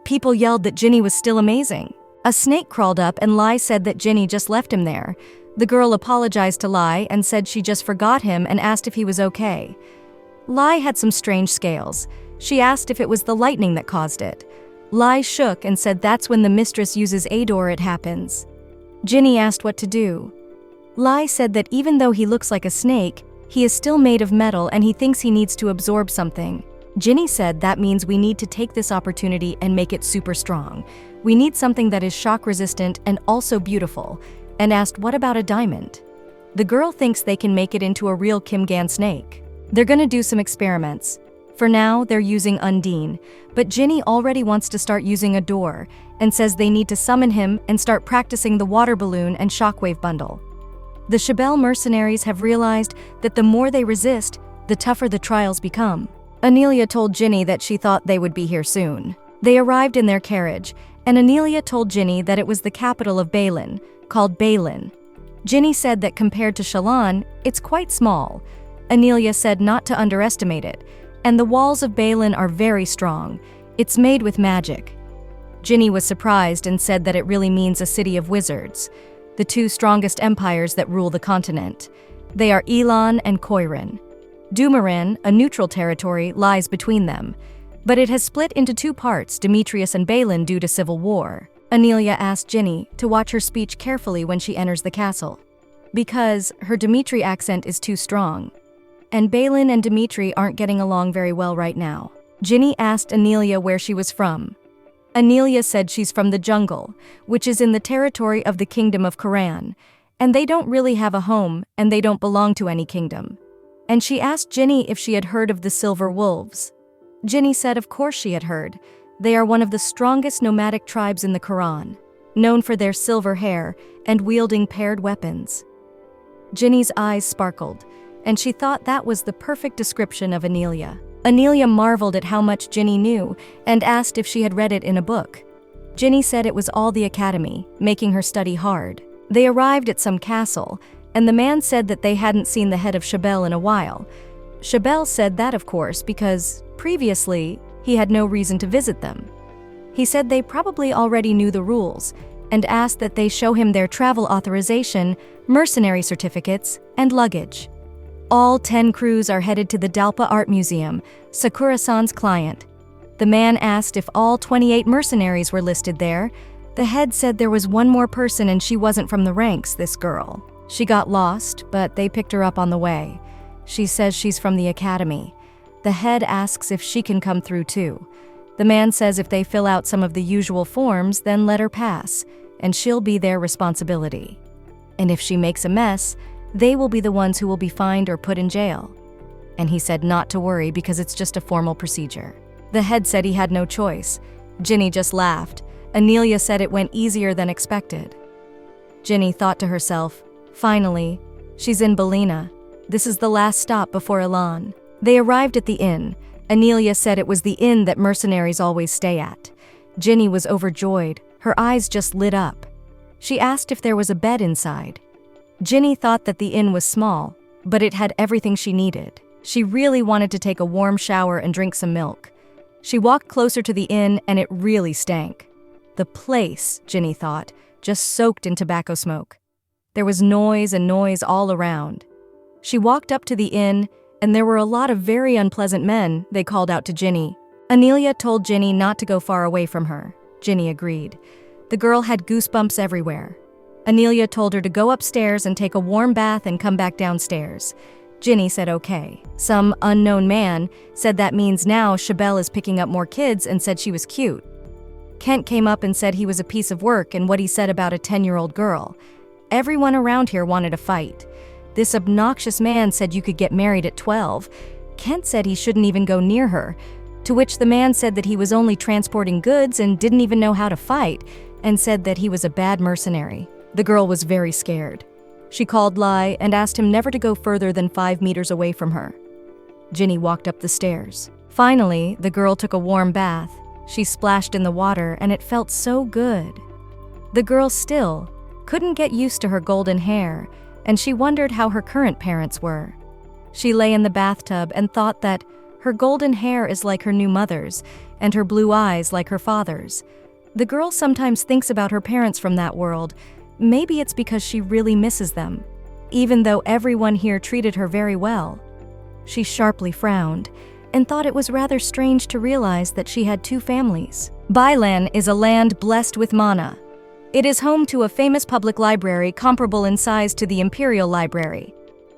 People yelled that Ginny was still amazing. A snake crawled up and Lai said that Ginny just left him there. The girl apologized to Lai and said she just forgot him and asked if he was okay. Lai had some strange scales. She asked if it was the lightning that caused it. Lai shook and said that's when the mistress uses Ador it happens. Ginny asked what to do. Lai said that even though he looks like a snake, he is still made of metal and he thinks he needs to absorb something. Ginny said that means we need to take this opportunity and make it super strong. We need something that is shock resistant and also beautiful, and asked what about a diamond? The girl thinks they can make it into a real Kimgan snake. They're gonna do some experiments. For now, they're using Undine, but Ginny already wants to start using a door and says they need to summon him and start practicing the water balloon and shockwave bundle. The Shabelle mercenaries have realized that the more they resist, the tougher the trials become. Anelia told Ginny that she thought they would be here soon. They arrived in their carriage, and Anelia told Ginny that it was the capital of Balin, called Balin. Ginny said that compared to Shallan, it's quite small. Anelia said not to underestimate it, and the walls of Balin are very strong. It's made with magic. Ginny was surprised and said that it really means a city of wizards, the two strongest empires that rule the continent. They are Elan and Koiran. Dumarin, a neutral territory, lies between them, but it has split into two parts, Demetrius and Balin, due to civil war. Anelia asked Ginny to watch her speech carefully when she enters the castle, because her Dimitri accent is too strong, and Balin and Dimitri aren't getting along very well right now. Ginny asked Anelia where she was from. Anelia said she's from the jungle, which is in the territory of the kingdom of Koran, and they don't really have a home and they don't belong to any kingdom. And she asked Ginny if she had heard of the Silver Wolves. Ginny said of course she had heard. They are one of the strongest nomadic tribes in the Quran, known for their silver hair and wielding paired weapons. Ginny's eyes sparkled, and she thought that was the perfect description of Anelia. Anelia marveled at how much Ginny knew and asked if she had read it in a book. Ginny said it was all the academy, making her study hard. They arrived at some castle, and the man said that they hadn't seen the head of Shabelle in a while. Shabelle said that, of course, because previously he had no reason to visit them. He said they probably already knew the rules and asked that they show him their travel authorization, mercenary certificates, and luggage. All 10 crews are headed to the Dalpa Art Museum, Sakura-san's client. The man asked if all 28 mercenaries were listed there. The head said there was one more person and she wasn't from the ranks, this girl. She got lost, but they picked her up on the way. She says she's from the academy. The head asks if she can come through too. The man says if they fill out some of the usual forms, then let her pass, and she'll be their responsibility. And if she makes a mess, they will be the ones who will be fined or put in jail. And he said not to worry because it's just a formal procedure. The head said he had no choice. Ginny just laughed. Anelia said it went easier than expected. Ginny thought to herself, finally, she's in Balina. This is the last stop before Elan. They arrived at the inn. Anelia said it was the inn that mercenaries always stay at. Ginny was overjoyed. Her eyes just lit up. She asked if there was a bed inside. Ginny thought that the inn was small, but it had everything she needed. She really wanted to take a warm shower and drink some milk. She walked closer to the inn and it really stank. The place, Ginny thought, just soaked in tobacco smoke. There was noise and noise all around. She walked up to the inn, and there were a lot of very unpleasant men, they called out to Ginny. Anelia told Ginny not to go far away from her. Ginny agreed. The girl had goosebumps everywhere. Anelia told her to go upstairs and take a warm bath and come back downstairs. Ginny said okay. Some unknown man said that means now Shabelle is picking up more kids and said she was cute. Kent came up and said he was a piece of work and what he said about a 10-year-old girl. Everyone around here wanted a fight. This obnoxious man said you could get married at 12. Kent said he shouldn't even go near her, to which the man said that he was only transporting goods and didn't even know how to fight, and said that he was a bad mercenary. The girl was very scared. She called Lai and asked him never to go further than 5 meters away from her. Ginny walked up the stairs. Finally, the girl took a warm bath. She splashed in the water and it felt so good. The girl still couldn't get used to her golden hair, and she wondered how her current parents were. She lay in the bathtub and thought that her golden hair is like her new mother's, and her blue eyes like her father's. The girl sometimes thinks about her parents from that world. Maybe it's because she really misses them, even though everyone here treated her very well. She sharply frowned and thought it was rather strange to realize that she had 2 families. Balin is a land blessed with mana. It is home to a famous public library comparable in size to the Imperial Library.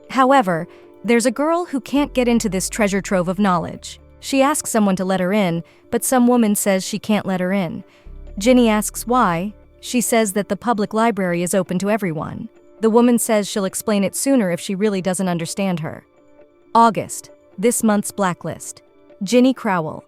However, there's a girl who can't get into this treasure trove of knowledge. She asks someone to let her in, but some woman says she can't let her in. Ginny asks why. She says that the public library is open to everyone. The woman says she'll explain it sooner if she really doesn't understand her. August, this month's blacklist. Ginny Crowell,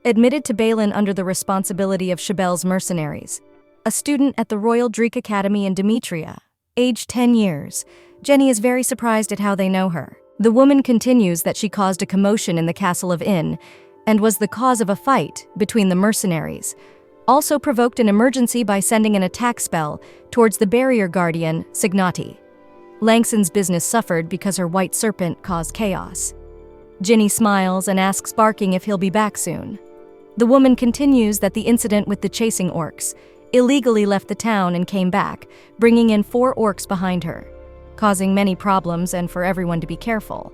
admitted to Balin under the responsibility of Chabel's mercenaries. A student at the Royal Dreek Academy in Demetria. Age 10 years. Jenny is very surprised at how they know her. The woman continues that she caused a commotion in the castle of Inn and was the cause of a fight between the mercenaries. Also provoked an emergency by sending an attack spell towards the barrier guardian, Signati. Langson's business suffered because her white serpent caused chaos. Ginny smiles and asks Barking if he'll be back soon. The woman continues that the incident with the chasing orcs illegally left the town and came back, bringing in 4 orcs behind her, causing many problems and for everyone to be careful.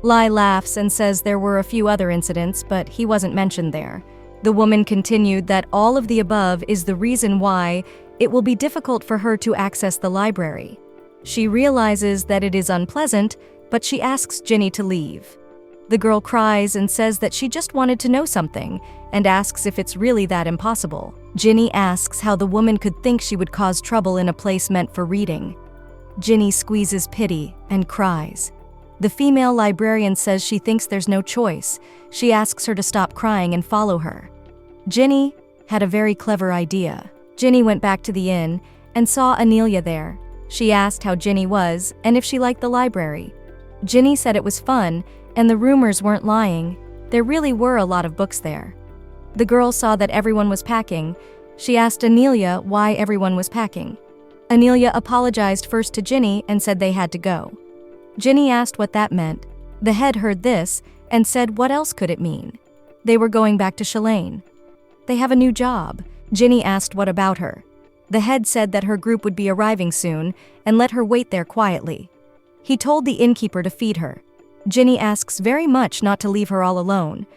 Lai laughs and says there were a few other incidents, but he wasn't mentioned there. The woman continued that all of the above is the reason why it will be difficult for her to access the library. She realizes that it is unpleasant, but she asks Ginny to leave. The girl cries and says that she just wanted to know something and asks if it's really that impossible. Ginny asks how the woman could think she would cause trouble in a place meant for reading. Ginny squeezes pity and cries. The female librarian says she thinks there's no choice. She asks her to stop crying and follow her. Ginny had a very clever idea. Ginny went back to the inn and saw Anelia there. She asked how Ginny was and if she liked the library. Ginny said it was fun and the rumors weren't lying. There really were a lot of books there. The girl saw that everyone was packing. She asked Anelia why everyone was packing. Anelia apologized first to Ginny and said they had to go. Ginny asked what that meant. The head heard this and said what else could it mean? They were going back to Shalane. They have a new job. Ginny asked what about her. The head said that her group would be arriving soon and let her wait there quietly. He told the innkeeper to feed her. Ginny asks very much not to leave her all alone.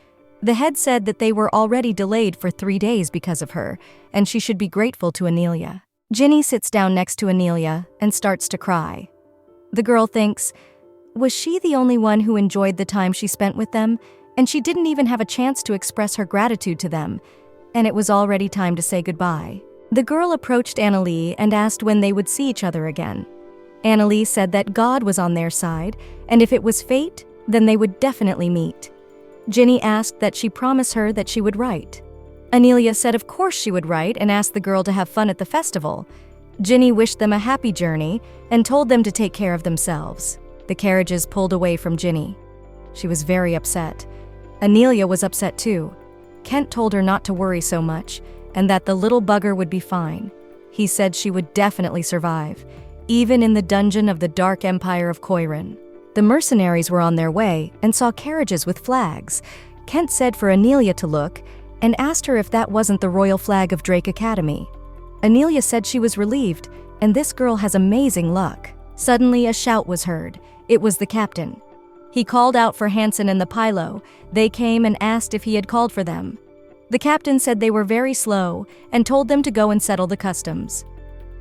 The head said that they were already delayed for 3 days because of her, and she should be grateful to Anelia. Ginny sits down next to Anelia and starts to cry. The girl thinks, was she the only one who enjoyed the time she spent with them, and she didn't even have a chance to express her gratitude to them, and it was already time to say goodbye. The girl approached Annalie and asked when they would see each other again. Annalie said that God was on their side, and if it was fate, then they would definitely meet. Ginny asked that she promise her that she would write. Anelia said of course she would write and asked the girl to have fun at the festival. Ginny wished them a happy journey and told them to take care of themselves. The carriages pulled away from Ginny. She was very upset. Anelia was upset too. Kent told her not to worry so much and that the little bugger would be fine. He said she would definitely survive, even in the dungeon of the Dark Empire of Koiran. The mercenaries were on their way and saw carriages with flags. Kent said for Anelia to look and asked her if that wasn't the royal flag of Drake Academy. Anelia said she was relieved, and this girl has amazing luck. Suddenly a shout was heard. It was the captain. He called out for Hansen and the Pilo. They came and asked if he had called for them. The captain said they were very slow and told them to go and settle the customs.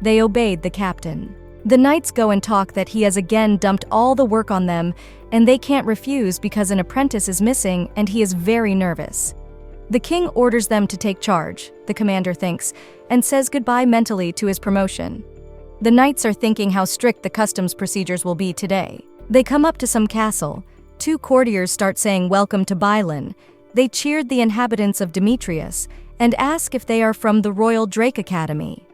They obeyed the captain. The knights go and talk that he has again dumped all the work on them, and they can't refuse because an apprentice is missing and he is very nervous. The king orders them to take charge, the commander thinks, and says goodbye mentally to his promotion. The knights are thinking how strict the customs procedures will be today. They come up to some castle. two courtiers start saying welcome to Balin. They cheered the inhabitants of Demetrius and ask if they are from the Royal Drake Academy.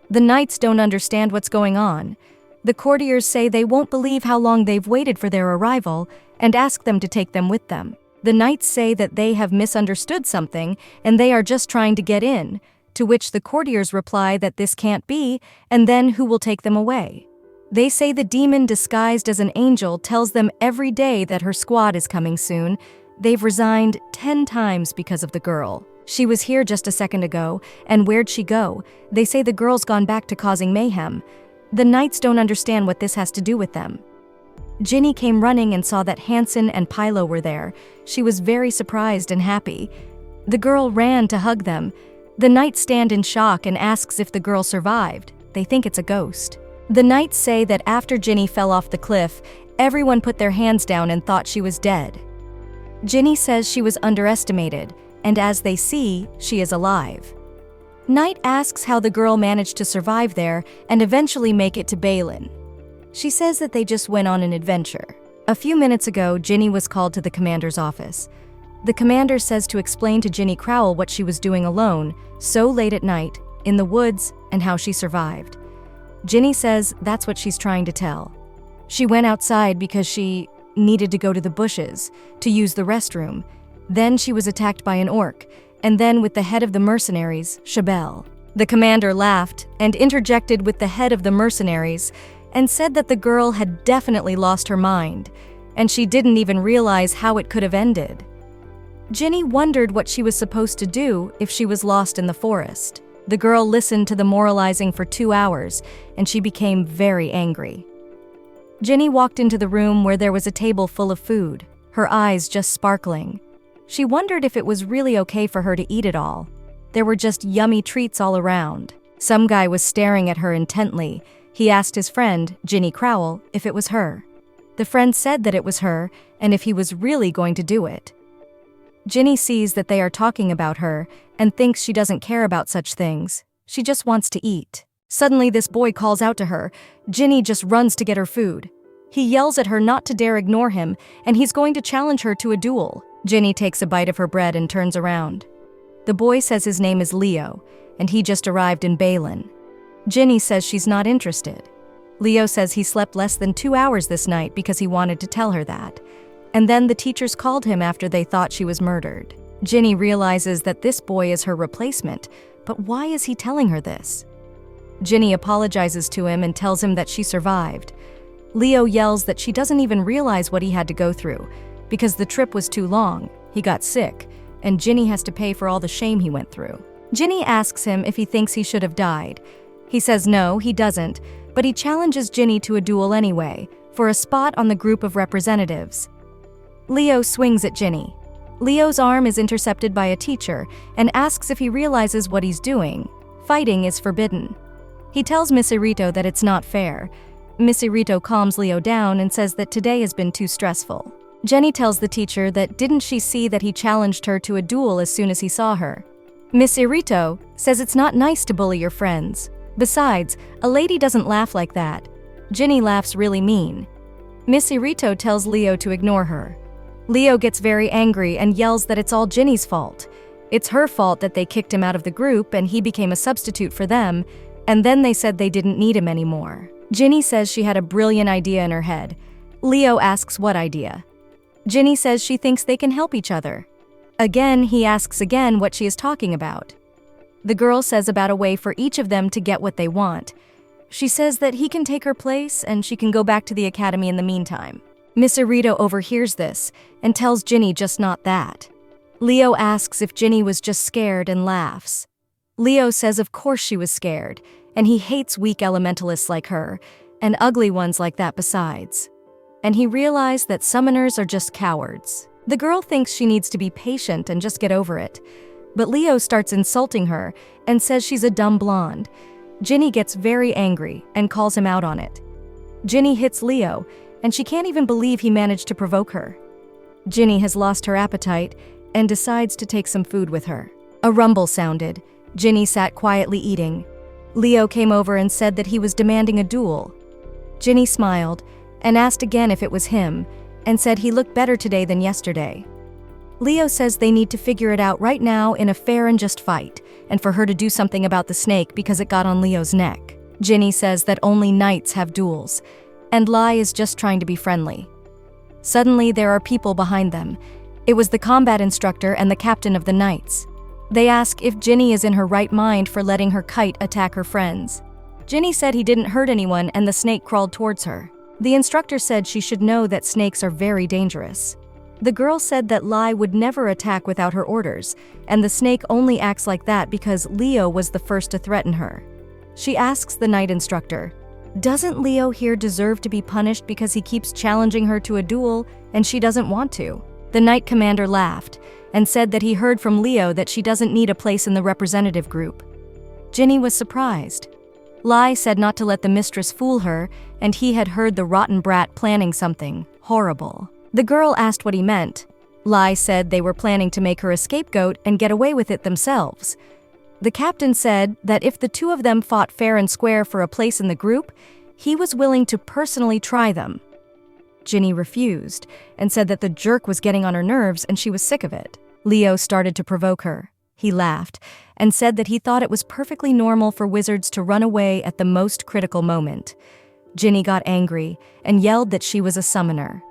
The knights don't understand what's going on. The courtiers say they won't believe how long they've waited for their arrival and ask them to take them with them. The knights say that they have misunderstood something and they are just trying to get in, to which the courtiers reply that this can't be, and then who will take them away? They say the demon disguised as an angel tells them every day that her squad is coming soon. They've resigned 10 times because of the girl. She was here just a second ago, and where'd she go? They say the girl's gone back to causing mayhem. The knights don't understand what this has to do with them. Ginny came running and saw that Hansen and Pilo were there. She was very surprised and happy. The girl ran to hug them. The knights stand in shock and asks if the girl survived. They think it's a ghost. The knights say that after Ginny fell off the cliff, everyone put their hands down and thought she was dead. Ginny says she was underestimated, and as they see, she is alive. Knight asks how the girl managed to survive there and eventually make it to Balin. She says that they just went on an adventure. A few minutes ago, Ginny was called to the commander's office. The commander says to explain to Ginny Crowell what she was doing alone, so late at night, in the woods, and how she survived. Ginny says that's what she's trying to tell. She went outside because she needed to go to the bushes, to use the restroom. Then she was attacked by an orc, and then with the head of the mercenaries, Shabelle. The commander laughed and interjected with the head of the mercenaries and said that the girl had definitely lost her mind, and she didn't even realize how it could have ended. Ginny wondered what she was supposed to do if she was lost in the forest. The girl listened to the moralizing for 2 hours, and she became very angry. Ginny walked into the room where there was a table full of food, her eyes just sparkling. She wondered if it was really okay for her to eat it all. There were just yummy treats all around. Some guy was staring at her intently. He asked his friend, Ginny Crowell, if it was her. The friend said that it was her, and if he was really going to do it. Ginny sees that they are talking about her and thinks she doesn't care about such things. She just wants to eat. Suddenly, this boy calls out to her. Ginny just runs to get her food. He yells at her not to dare ignore him, and he's going to challenge her to a duel. Ginny takes a bite of her bread and turns around. The boy says his name is Leo, and he just arrived in Balin. Ginny says she's not interested. Leo says he slept less than 2 hours this night because he wanted to tell her that. And then the teachers called him after they thought she was murdered. Ginny realizes that this boy is her replacement, but why is he telling her this? Ginny apologizes to him and tells him that she survived. Leo yells that she doesn't even realize what he had to go through, because the trip was too long, he got sick, and Ginny has to pay for all the shame he went through. Ginny asks him if he thinks he should have died. He says no, he doesn't, but he challenges Ginny to a duel anyway, for a spot on the group of representatives. Leo swings at Ginny. Leo's arm is intercepted by a teacher and asks if he realizes what he's doing. Fighting is forbidden. He tells Miss Irito that it's not fair. Miss Irito calms Leo down and says that today has been too stressful. Jenny tells the teacher that didn't she see that he challenged her to a duel as soon as he saw her. Miss Irito says it's not nice to bully your friends. Besides, a lady doesn't laugh like that. Ginny laughs really mean. Miss Irito tells Leo to ignore her. Leo gets very angry and yells that it's all Ginny's fault. It's her fault that they kicked him out of the group and he became a substitute for them, and then they said they didn't need him anymore. Ginny says she had a brilliant idea in her head. Leo asks what idea. Ginny says she thinks they can help each other. Again, he asks again what she is talking about. The girl says about a way for each of them to get what they want. She says that he can take her place and she can go back to the academy in the meantime. Miss Irito overhears this and tells Ginny just not that. Leo asks if Ginny was just scared and laughs. Leo says of course she was scared, and he hates weak elementalists like her, and ugly ones like that besides. And he realized that summoners are just cowards. The girl thinks she needs to be patient and just get over it. But Leo starts insulting her and says she's a dumb blonde. Ginny gets very angry and calls him out on it. Ginny hits Leo, and she can't even believe he managed to provoke her. Ginny has lost her appetite and decides to take some food with her. A rumble sounded. Ginny sat quietly eating. Leo came over and said that he was demanding a duel. Ginny smiled and asked again if it was him, and said he looked better today than yesterday. Leo says they need to figure it out right now in a fair and just fight, and for her to do something about the snake because it got on Leo's neck. Ginny says that only knights have duels, and Lai is just trying to be friendly. Suddenly, there are people behind them. It was the combat instructor and the captain of the knights. They ask if Ginny is in her right mind for letting her kite attack her friends. Ginny said he didn't hurt anyone and the snake crawled towards her. The instructor said she should know that snakes are very dangerous. The girl said that Lai would never attack without her orders, and the snake only acts like that because Leo was the first to threaten her. She asks the knight instructor, "Doesn't Leo here deserve to be punished because he keeps challenging her to a duel and she doesn't want to?" The knight commander laughed and said that he heard from Leo that she doesn't need a place in the representative group. Ginny was surprised. Lai said not to let the mistress fool her, and he had heard the rotten brat planning something horrible. The girl asked what he meant. Lai said they were planning to make her a scapegoat and get away with it themselves. The captain said that if the two of them fought fair and square for a place in the group, he was willing to personally try them. Ginny refused and said that the jerk was getting on her nerves and she was sick of it. Leo started to provoke her. He laughed and said that he thought it was perfectly normal for wizards to run away at the most critical moment. Ginny got angry and yelled that she was a summoner.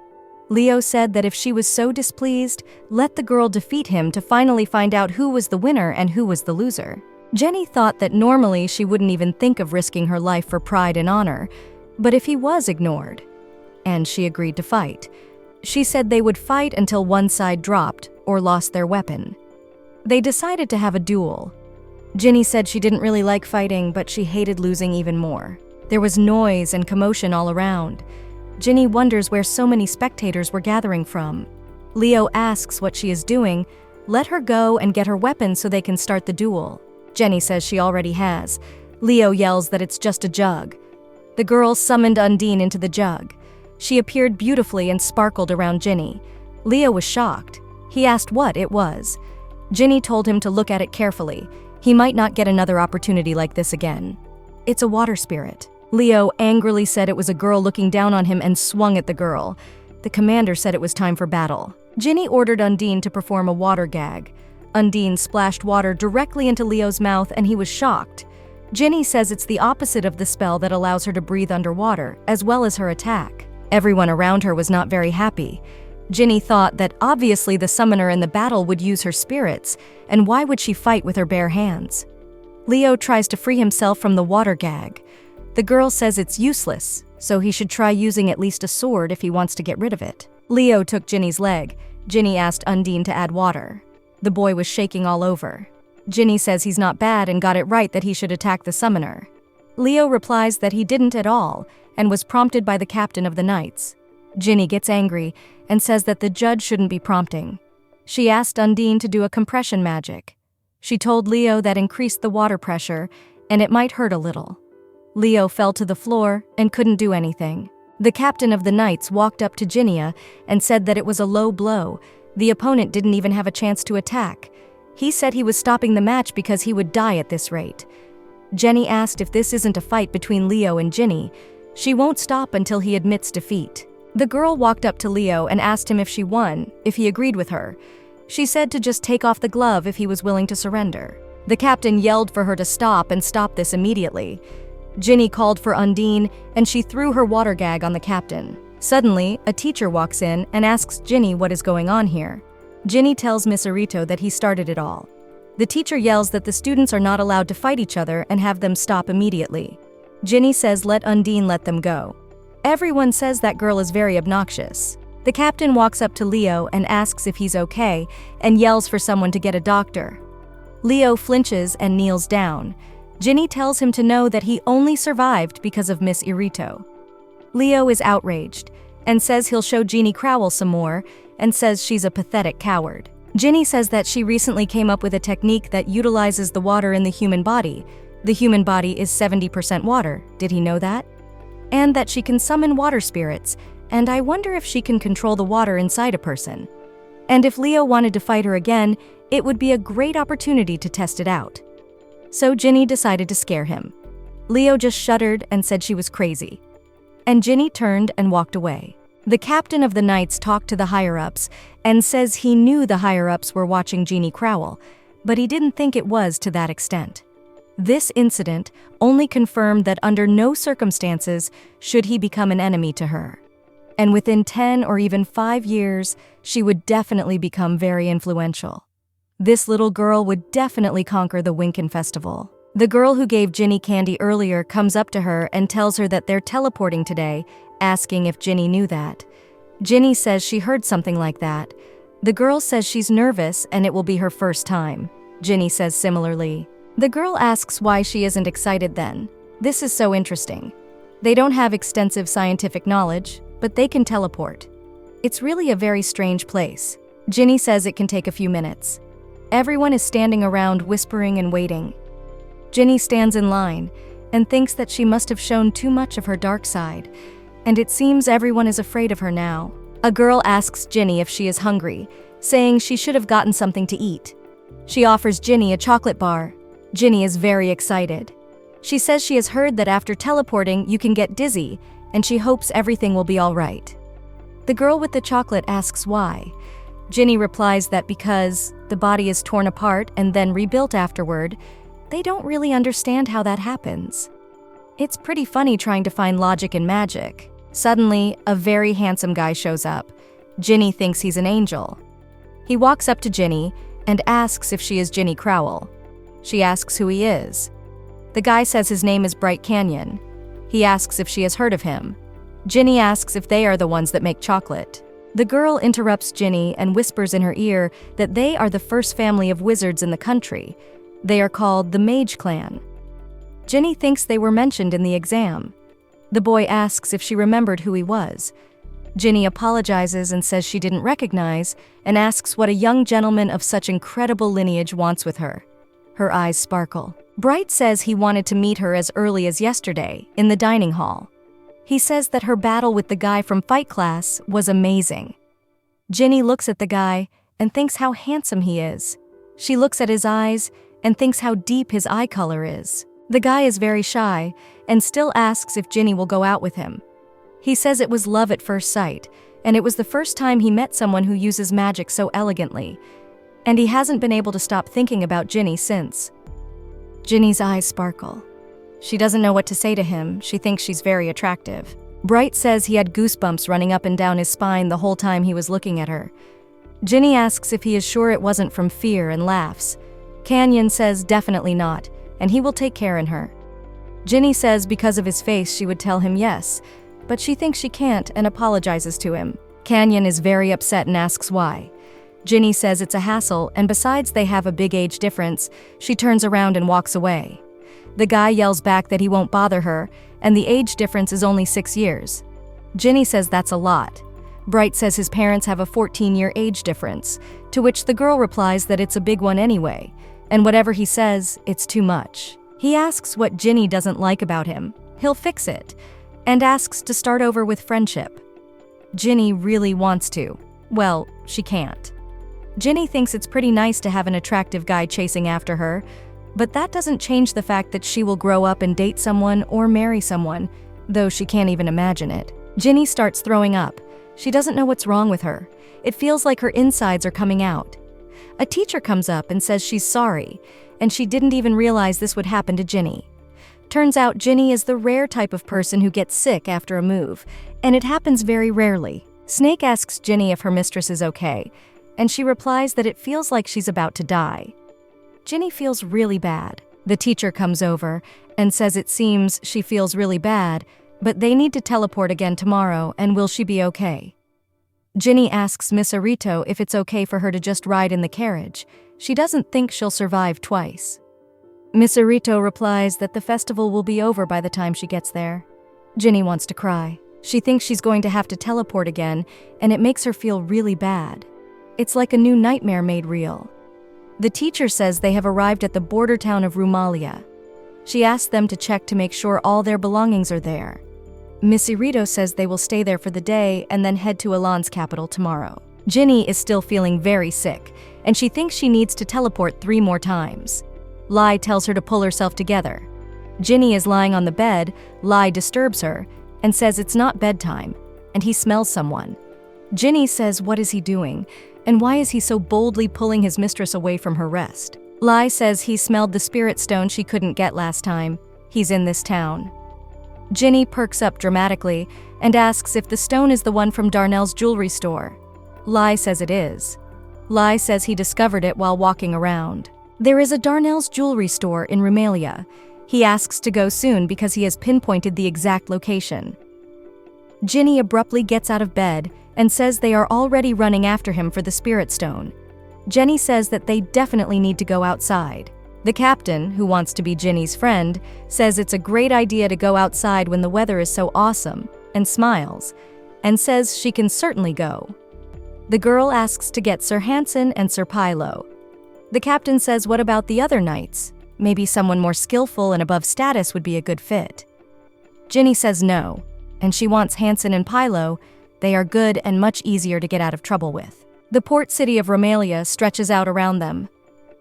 Leo said that if she was so displeased, let the girl defeat him to finally find out who was the winner and who was the loser. Ginny thought that normally she wouldn't even think of risking her life for pride and honor, but if he was ignored, and she agreed to fight. She said they would fight until one side dropped or lost their weapon. They decided to have a duel. Ginny said she didn't really like fighting, but she hated losing even more. There was noise and commotion all around. Ginny wonders where so many spectators were gathering from. Leo asks what she is doing. Let her go and get her weapon so they can start the duel. Ginny says she already has. Leo yells that it's just a jug. The girl summoned Undine into the jug. She appeared beautifully and sparkled around Ginny. Leo was shocked. He asked what it was. Ginny told him to look at it carefully. He might not get another opportunity like this again. It's a water spirit. Leo angrily said it was a girl looking down on him and swung at the girl. The commander said it was time for battle. Ginny ordered Undine to perform a water gag. Undine splashed water directly into Leo's mouth and he was shocked. Ginny says it's the opposite of the spell that allows her to breathe underwater, as well as her attack. Everyone around her was not very happy. Ginny thought that obviously the summoner in the battle would use her spirits, and why would she fight with her bare hands? Leo tries to free himself from the water gag. The girl says it's useless, so he should try using at least a sword if he wants to get rid of it. Leo took Ginny's leg. Ginny asked Undine to add water. The boy was shaking all over. Ginny says he's not bad and got it right that he should attack the summoner. Leo replies that he didn't at all and was prompted by the captain of the knights. Ginny gets angry and says that the judge shouldn't be prompting. She asked Undine to do a compression magic. She told Leo that increased the water pressure and it might hurt a little. Leo fell to the floor and couldn't do anything. The captain of the knights walked up to Ginny and said that it was a low blow. The opponent didn't even have a chance to attack. He said he was stopping the match because he would die at this rate. Ginny asked if this isn't a fight between Leo and Ginny. She won't stop until he admits defeat. The girl walked up to Leo and asked him if she won, if he agreed with her. She said to just take off the glove if he was willing to surrender. The captain yelled for her to stop and stop this immediately. Ginny called for Undine and she threw her water gag on the captain. Suddenly, a teacher walks in and asks Ginny what is going on here. Ginny tells Miss Irito that he started it all. The teacher yells that the students are not allowed to fight each other and have them stop immediately. Ginny says let Undine let them go. Everyone says that girl is very obnoxious. The captain walks up to Leo and asks if he's okay and yells for someone to get a doctor. Leo flinches and kneels down. Ginny tells him to know that he only survived because of Miss Irito. Leo is outraged and says he'll show Jeannie Crowell some more and says she's a pathetic coward. Ginny says that she recently came up with a technique that utilizes the water in the human body. The human body is 70% water, did he know that? And that she can summon water spirits, and I wonder if she can control the water inside a person. And if Leo wanted to fight her again, it would be a great opportunity to test it out. So Ginny decided to scare him. Leo just shuddered and said she was crazy. And Ginny turned and walked away. The captain of the knights talked to the higher-ups and says he knew the higher-ups were watching Jeannie Crowell, but he didn't think it was to that extent. This incident only confirmed that under no circumstances should he become an enemy to her. And within 10 or even 5 years, she would definitely become very influential. This little girl would definitely conquer the Winkin Festival. The girl who gave Ginny candy earlier comes up to her and tells her that they're teleporting today, asking if Ginny knew that. Ginny says she heard something like that. The girl says she's nervous and it will be her first time. Ginny says similarly. The girl asks why she isn't excited then. This is so interesting. They don't have extensive scientific knowledge, but they can teleport. It's really a very strange place. Ginny says it can take a few minutes. Everyone is standing around whispering and waiting. Ginny stands in line and thinks that she must have shown too much of her dark side, and it seems everyone is afraid of her now. A girl asks Ginny if she is hungry, saying she should have gotten something to eat. She offers Ginny a chocolate bar. Ginny is very excited. She says she has heard that after teleporting you can get dizzy, and she hopes everything will be all right. The girl with the chocolate asks why. Ginny replies that because the body is torn apart and then rebuilt afterward, they don't really understand how that happens. It's pretty funny trying to find logic in magic. Suddenly, a very handsome guy shows up. Ginny thinks he's an angel. He walks up to Ginny and asks if she is Ginny Crowell. She asks who he is. The guy says his name is Bright Canyon. He asks if she has heard of him. Ginny asks if they are the ones that make chocolate. The girl interrupts Ginny and whispers in her ear that they are the first family of wizards in the country. They are called the Mage Clan. Ginny thinks they were mentioned in the exam. The boy asks if she remembered who he was. Ginny apologizes and says she didn't recognize, and asks what a young gentleman of such incredible lineage wants with her. Her eyes sparkle. Bright says he wanted to meet her as early as yesterday, in the dining hall. He says that her battle with the guy from fight class was amazing. Ginny looks at the guy and thinks how handsome he is. She looks at his eyes and thinks how deep his eye color is. The guy is very shy and still asks if Ginny will go out with him. He says it was love at first sight, and it was the first time he met someone who uses magic so elegantly, and he hasn't been able to stop thinking about Ginny since. Ginny's eyes sparkle. She doesn't know what to say to him. She thinks she's very attractive. Bright says he had goosebumps running up and down his spine the whole time he was looking at her. Ginny asks if he is sure it wasn't from fear and laughs. Canyon says definitely not, and he will take care in her. Ginny says because of his face she would tell him yes, but she thinks she can't and apologizes to him. Canyon is very upset and asks why. Ginny says it's a hassle, and besides they have a big age difference, she turns around and walks away. The guy yells back that he won't bother her, and the age difference is only 6 years. Ginny says that's a lot. Bright says his parents have a 14-year age difference, to which the girl replies that it's a big one anyway, and whatever he says, it's too much. He asks what Ginny doesn't like about him. He'll fix it, and asks to start over with friendship. Ginny really wants to. Well, she can't. Ginny thinks it's pretty nice to have an attractive guy chasing after her, but that doesn't change the fact that she will grow up and date someone or marry someone, though she can't even imagine it. Ginny starts throwing up. She doesn't know what's wrong with her. It feels like her insides are coming out. A teacher comes up and says she's sorry, and she didn't even realize this would happen to Ginny. Turns out Ginny is the rare type of person who gets sick after a move, and it happens very rarely. Snake asks Ginny if her mistress is okay, and she replies that it feels like she's about to die. Ginny feels really bad. The teacher comes over and says it seems she feels really bad, but they need to teleport again tomorrow, and will she be okay? Ginny asks Miss Arito if it's okay for her to just ride in the carriage. She doesn't think she'll survive twice. Miss Arito replies that the festival will be over by the time she gets there. Ginny wants to cry. She thinks she's going to have to teleport again, and it makes her feel really bad. It's like a new nightmare made real. The teacher says they have arrived at the border town of Rumalia. She asks them to check to make sure all their belongings are there. Miss Irito says they will stay there for the day and then head to Elan's capital tomorrow. Ginny is still feeling very sick, and she thinks she needs to teleport 3 more times. Lai tells her to pull herself together. Ginny is lying on the bed. Lai disturbs her and says it's not bedtime, and he smells someone. Ginny says what is he doing, and why is he so boldly pulling his mistress away from her rest? Lai says he smelled the spirit stone she couldn't get last time. He's in this town. Ginny perks up dramatically and asks if the stone is the one from Darnell's jewelry store. Lai says it is. Lai says he discovered it while walking around. There is a Darnell's jewelry store in Rumelia. He asks to go soon because he has pinpointed the exact location. Ginny abruptly gets out of bed and says they are already running after him for the spirit stone. Jenny says that they definitely need to go outside. The captain, who wants to be Ginny's friend, says it's a great idea to go outside when the weather is so awesome, and smiles, and says she can certainly go. The girl asks to get Sir Hansen and Sir Pilo. The captain says what about the other knights? Maybe someone more skillful and above status would be a good fit. Ginny says no, and she wants Hansen and Pilo. They are good and much easier to get out of trouble with. The port city of Rumelia stretches out around them.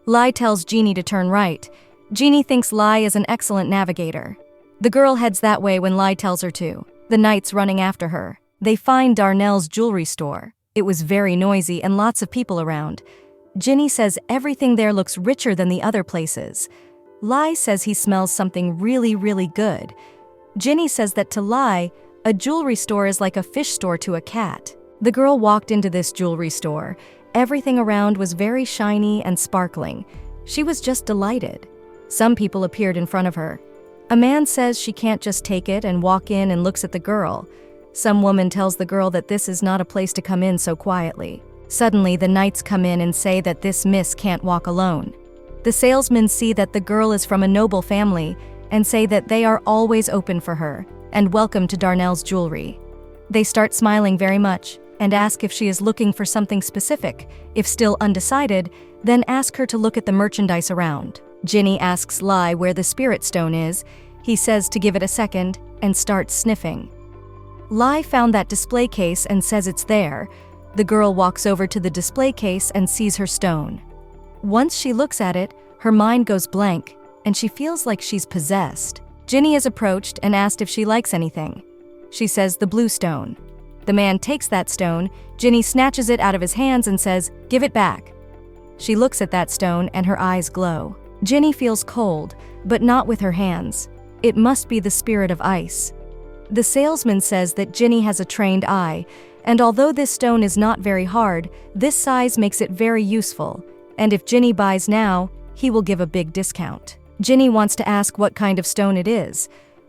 Lai tells Ginny to turn right. Ginny thinks Lai is an excellent navigator. The girl heads that way when Lai tells her to. The knights running after her. They find Darnell's jewelry store. It was very noisy and lots of people around. Ginny says everything there looks richer than the other places. Lai says he smells something really, really good. Ginny says that to Lai, a jewelry store is like a fish store to a cat. The girl walked into this jewelry store. Everything around was very shiny and sparkling. She was just delighted. Some people appeared in front of her. A man says she can't just take it and walk in and looks at the girl. Some woman tells the girl that this is not a place to come in so quietly. Suddenly, the knights come in and say that this miss can't walk alone. The salesmen see that the girl is from a noble family and say that they are always open for her and welcome to Darnell's jewelry. They start smiling very much and ask if she is looking for something specific. If still undecided, then ask her to look at the merchandise around. Ginny asks Lai where the spirit stone is. He says to give it a second and starts sniffing. Lai found that display case and says it's there. The girl walks over to the display case and sees her stone. Once she looks at it, her mind goes blank and she feels like she's possessed. Ginny is approached and asked if she likes anything. She says the blue stone. The man takes that stone. Ginny snatches it out of his hands and says, "Give it back." She looks at that stone and her eyes glow. Ginny feels cold, but not with her hands. It must be the spirit of ice. The salesman says that Ginny has a trained eye, and although this stone is not very hard, this size makes it very useful, and if Ginny buys now, he will give a big discount. Ginny wants to ask what kind of stone it is.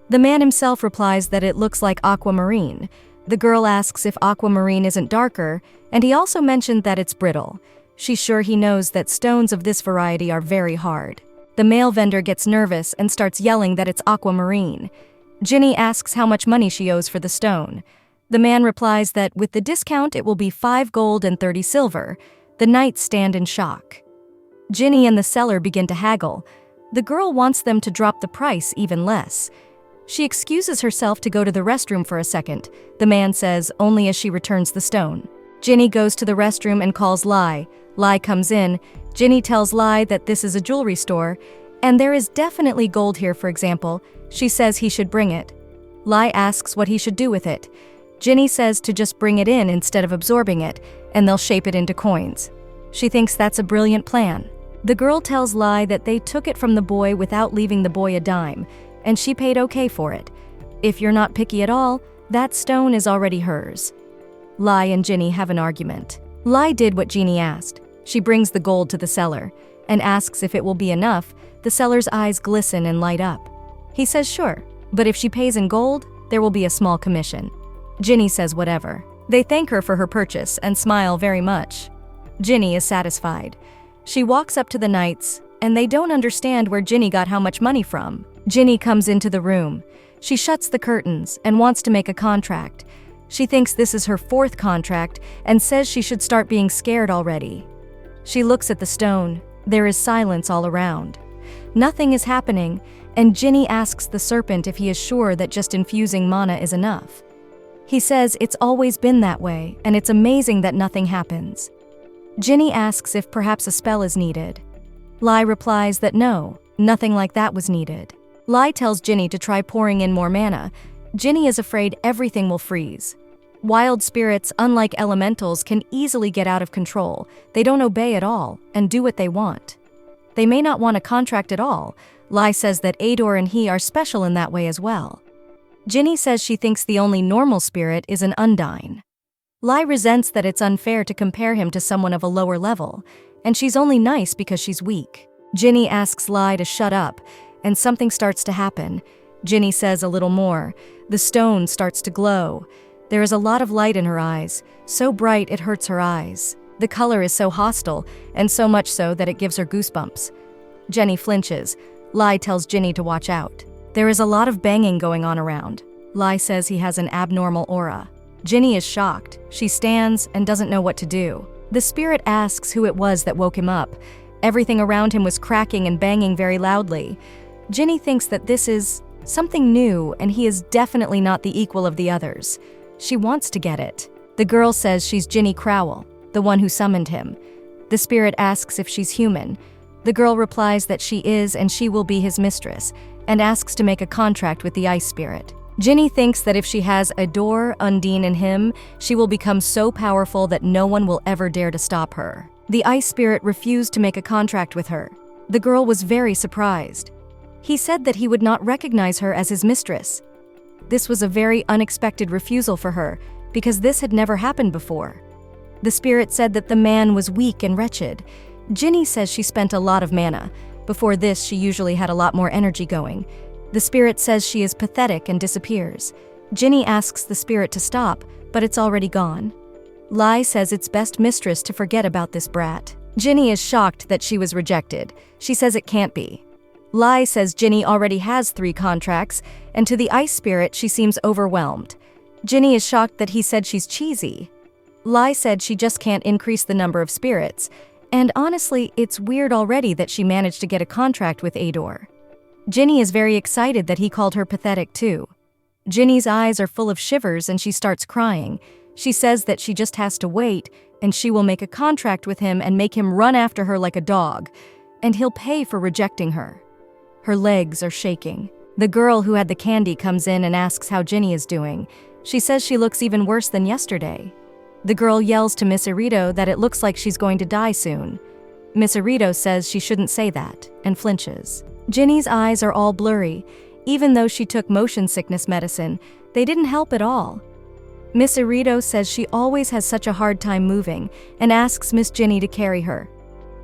The man himself replies that it looks like aquamarine. The girl asks if aquamarine isn't darker, and he also mentioned that it's brittle. She's sure he knows that stones of this variety are very hard. The male vendor gets nervous and starts yelling that it's aquamarine. Ginny asks how much money she owes for the stone. The man replies that with the discount it will be 5 gold and 30 silver. The knights stand in shock. Ginny and the seller begin to haggle. The girl wants them to drop the price even less. She excuses herself to go to the restroom for a second. The man says only as she returns the stone. Ginny goes to the restroom and calls Lai. Lai comes in. Ginny tells Lai that this is a jewelry store, and there is definitely gold here, for example. She says he should bring it. Lai asks what he should do with it. Ginny says to just bring it in instead of absorbing it, and they'll shape it into coins. She thinks that's a brilliant plan. The girl tells Lai that they took it from the boy without leaving the boy a dime, and she paid okay for it. If you're not picky at all, that stone is already hers. Lai and Ginny have an argument. Lai did what Ginny asked. She brings the gold to the seller and asks if it will be enough. The seller's eyes glisten and light up. He says sure, but if she pays in gold, there will be a small commission. Ginny says whatever. They thank her for her purchase and smile very much. Ginny is satisfied. She walks up to the knights, and they don't understand where Ginny got how much money from. Ginny comes into the room. She shuts the curtains and wants to make a contract. She thinks this is her 4th contract and says she should start being scared already. She looks at the stone. There is silence all around. Nothing is happening, and Ginny asks the serpent if he is sure that just infusing mana is enough. He says it's always been that way, and it's amazing that nothing happens. Ginny asks if perhaps a spell is needed. Lai replies that no, nothing like that was needed. Lai tells Ginny to try pouring in more mana. Ginny is afraid everything will freeze. Wild spirits, unlike elementals, can easily get out of control. They don't obey at all and do what they want. They may not want a contract at all. Lai says that Ador and he are special in that way as well. Ginny says she thinks the only normal spirit is an Undine. Lai resents that it's unfair to compare him to someone of a lower level, and she's only nice because she's weak. Ginny asks Lai to shut up, and something starts to happen. Ginny says a little more. The stone starts to glow. There is a lot of light in her eyes, so bright it hurts her eyes. The color is so hostile, and so much so that it gives her goosebumps. Jenny flinches. Lai tells Ginny to watch out. There is a lot of banging going on around. Lai says he has an abnormal aura. Ginny is shocked. She stands and doesn't know what to do. The spirit asks who it was that woke him up. Everything around him was cracking and banging very loudly. Ginny thinks that this is something new, and he is definitely not the equal of the others. She wants to get it. The girl says she's Ginny Crowell, the one who summoned him. The spirit asks if she's human. The girl replies that she is and she will be his mistress, and asks to make a contract with the ice spirit. Ginny thinks that if she has Ador, Undine, and him, she will become so powerful that no one will ever dare to stop her. The ice spirit refused to make a contract with her. The girl was very surprised. He said that he would not recognize her as his mistress. This was a very unexpected refusal for her, because this had never happened before. The spirit said that the man was weak and wretched. Ginny says she spent a lot of mana. Before this, she usually had a lot more energy going. The spirit says she is pathetic and disappears. Ginny asks the spirit to stop, but it's already gone. Lai says it's best mistress to forget about this brat. Ginny is shocked that she was rejected. She says it can't be. Lai says Ginny already has 3 contracts, and to the ice spirit she seems overwhelmed. Ginny is shocked that he said she's cheesy. Lai said she just can't increase the number of spirits, and honestly, it's weird already that she managed to get a contract with Ador. Ginny is very excited that he called her pathetic too. Ginny's eyes are full of shivers and she starts crying. She says that she just has to wait, and she will make a contract with him and make him run after her like a dog, and he'll pay for rejecting her. Her legs are shaking. The girl who had the candy comes in and asks how Ginny is doing. She says she looks even worse than yesterday. The girl yells to Miss Irito that it looks like she's going to die soon. Miss Irito says she shouldn't say that, and flinches. Ginny's eyes are all blurry. Even though she took motion sickness medicine, they didn't help at all. Miss Irito says she always has such a hard time moving, and asks Miss Ginny to carry her.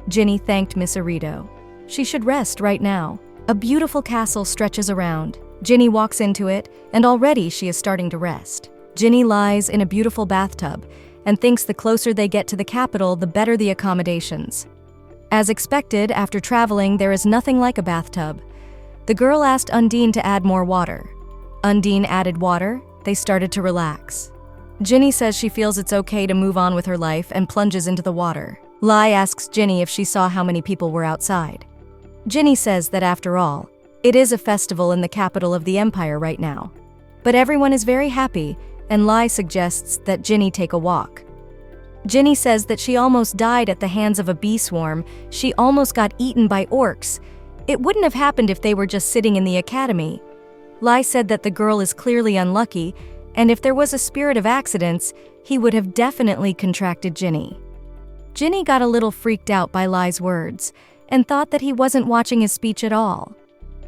Ginny thanked Miss Irito. She should rest right now. A beautiful castle stretches around. Ginny walks into it, and already she is starting to rest. Ginny lies in a beautiful bathtub, and thinks the closer they get to the capital, the better the accommodations. As expected, after traveling, there is nothing like a bathtub. The girl asked Undine to add more water. Undine added water. They started to relax. Ginny says she feels it's okay to move on with her life and plunges into the water. Lai asks Ginny if she saw how many people were outside. Ginny says that after all, it is a festival in the capital of the empire right now. But everyone is very happy, and Lai suggests that Ginny take a walk. Ginny says that she almost died at the hands of a bee swarm. She almost got eaten by orcs. It wouldn't have happened if they were just sitting in the academy. Lai said that the girl is clearly unlucky, and if there was a spirit of accidents, he would have definitely contracted Ginny. Ginny got a little freaked out by Lai's words, and thought that he wasn't watching his speech at all.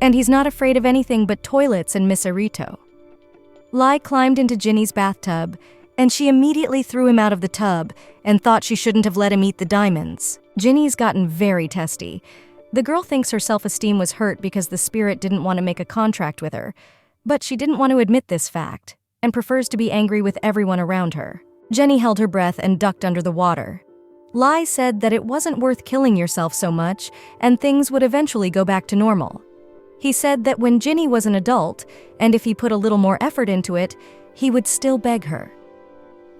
And he's not afraid of anything but toilets and Miss Irito. Lai climbed into Ginny's bathtub, and she immediately threw him out of the tub and thought she shouldn't have let him eat the diamonds. Ginny's gotten very testy. The girl thinks her self-esteem was hurt because the spirit didn't want to make a contract with her, but she didn't want to admit this fact, and prefers to be angry with everyone around her. Ginny held her breath and ducked under the water. Lai said that it wasn't worth killing yourself so much, and things would eventually go back to normal. He said that when Ginny was an adult, and if he put a little more effort into it, he would still beg her.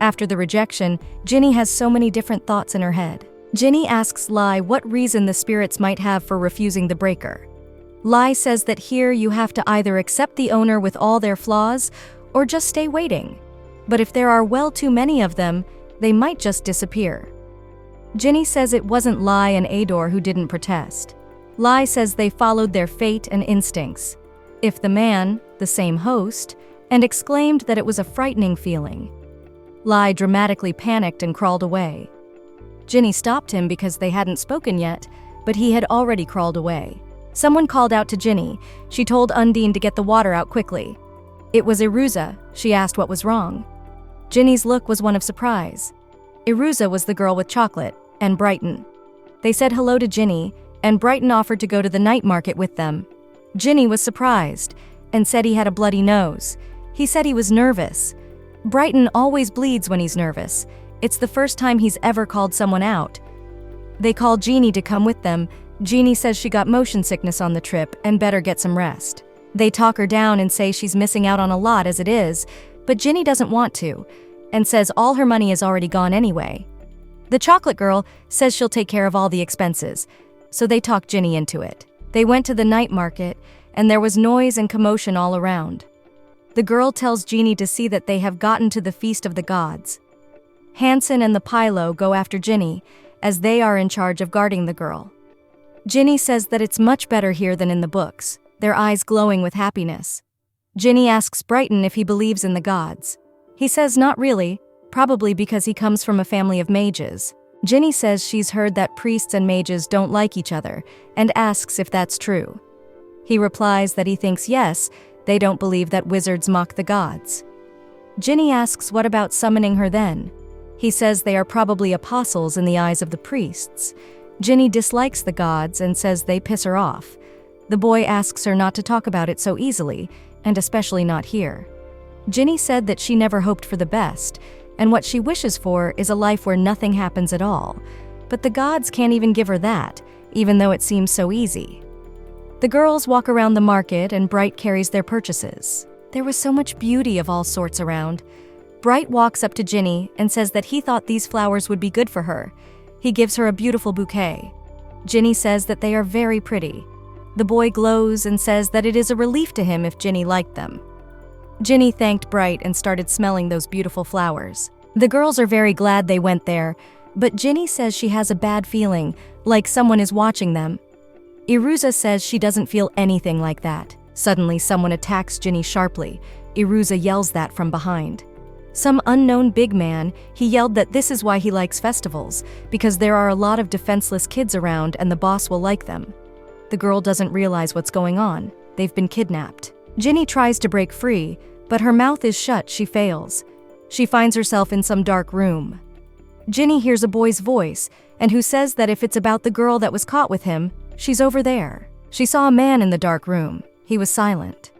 After the rejection, Ginny has so many different thoughts in her head. Ginny asks Lai what reason the spirits might have for refusing the breaker. Lai says that here you have to either accept the owner with all their flaws, or just stay waiting. But if there are well too many of them, they might just disappear. Ginny says it wasn't Lai and Ador who didn't protest. Lai says they followed their fate and instincts. If the man, the same host, and exclaimed that it was a frightening feeling. Lai dramatically panicked and crawled away. Ginny stopped him because they hadn't spoken yet, but he had already crawled away. Someone called out to Ginny. She told Undine to get the water out quickly. It was Iruza. She asked what was wrong. Ginny's look was one of surprise. Iruza was the girl with chocolate, and Brighton. They said hello to Ginny, and Brighton offered to go to the night market with them. Ginny was surprised, and said he had a bloody nose. He said he was nervous. Brighton always bleeds when he's nervous. It's the first time he's ever called someone out. They called Jeannie to come with them. Jeannie says she got motion sickness on the trip and better get some rest. They talk her down and say she's missing out on a lot as it is, but Ginny doesn't want to, and says all her money is already gone anyway. The chocolate girl says she'll take care of all the expenses, so they talk Ginny into it. They went to the night market, and there was noise and commotion all around. The girl tells Jeannie to see that they have gotten to the Feast of the Gods. Hansen and the Pylo go after Ginny, as they are in charge of guarding the girl. Ginny says that it's much better here than in the books, their eyes glowing with happiness. Ginny asks Brighton if he believes in the gods. He says not really, probably because he comes from a family of mages. Ginny says she's heard that priests and mages don't like each other, and asks if that's true. He replies that he thinks yes, they don't believe that wizards mock the gods. Ginny asks what about summoning her then. He says they are probably apostles in the eyes of the priests. Ginny dislikes the gods and says they piss her off. The boy asks her not to talk about it so easily, and especially not here. Ginny said that she never hoped for the best, and what she wishes for is a life where nothing happens at all. But the gods can't even give her that, even though it seems so easy. The girls walk around the market and Bright carries their purchases. There was so much beauty of all sorts around. Bright walks up to Ginny and says that he thought these flowers would be good for her. He gives her a beautiful bouquet. Ginny says that they are very pretty. The boy glows and says that it is a relief to him if Ginny liked them. Ginny thanked Bright and started smelling those beautiful flowers. The girls are very glad they went there, but Ginny says she has a bad feeling, like someone is watching them. Iruza says she doesn't feel anything like that. Suddenly, someone attacks Ginny sharply. Iruza yells that from behind. Some unknown big man, he yelled that this is why he likes festivals, because there are a lot of defenseless kids around and the boss will like them. The girl doesn't realize what's going on. They've been kidnapped. Ginny tries to break free, but her mouth is shut. She fails. She finds herself in some dark room. Ginny hears a boy's voice, and who says that if it's about the girl that was caught with him, she's over there. She saw a man in the dark room. He was silent.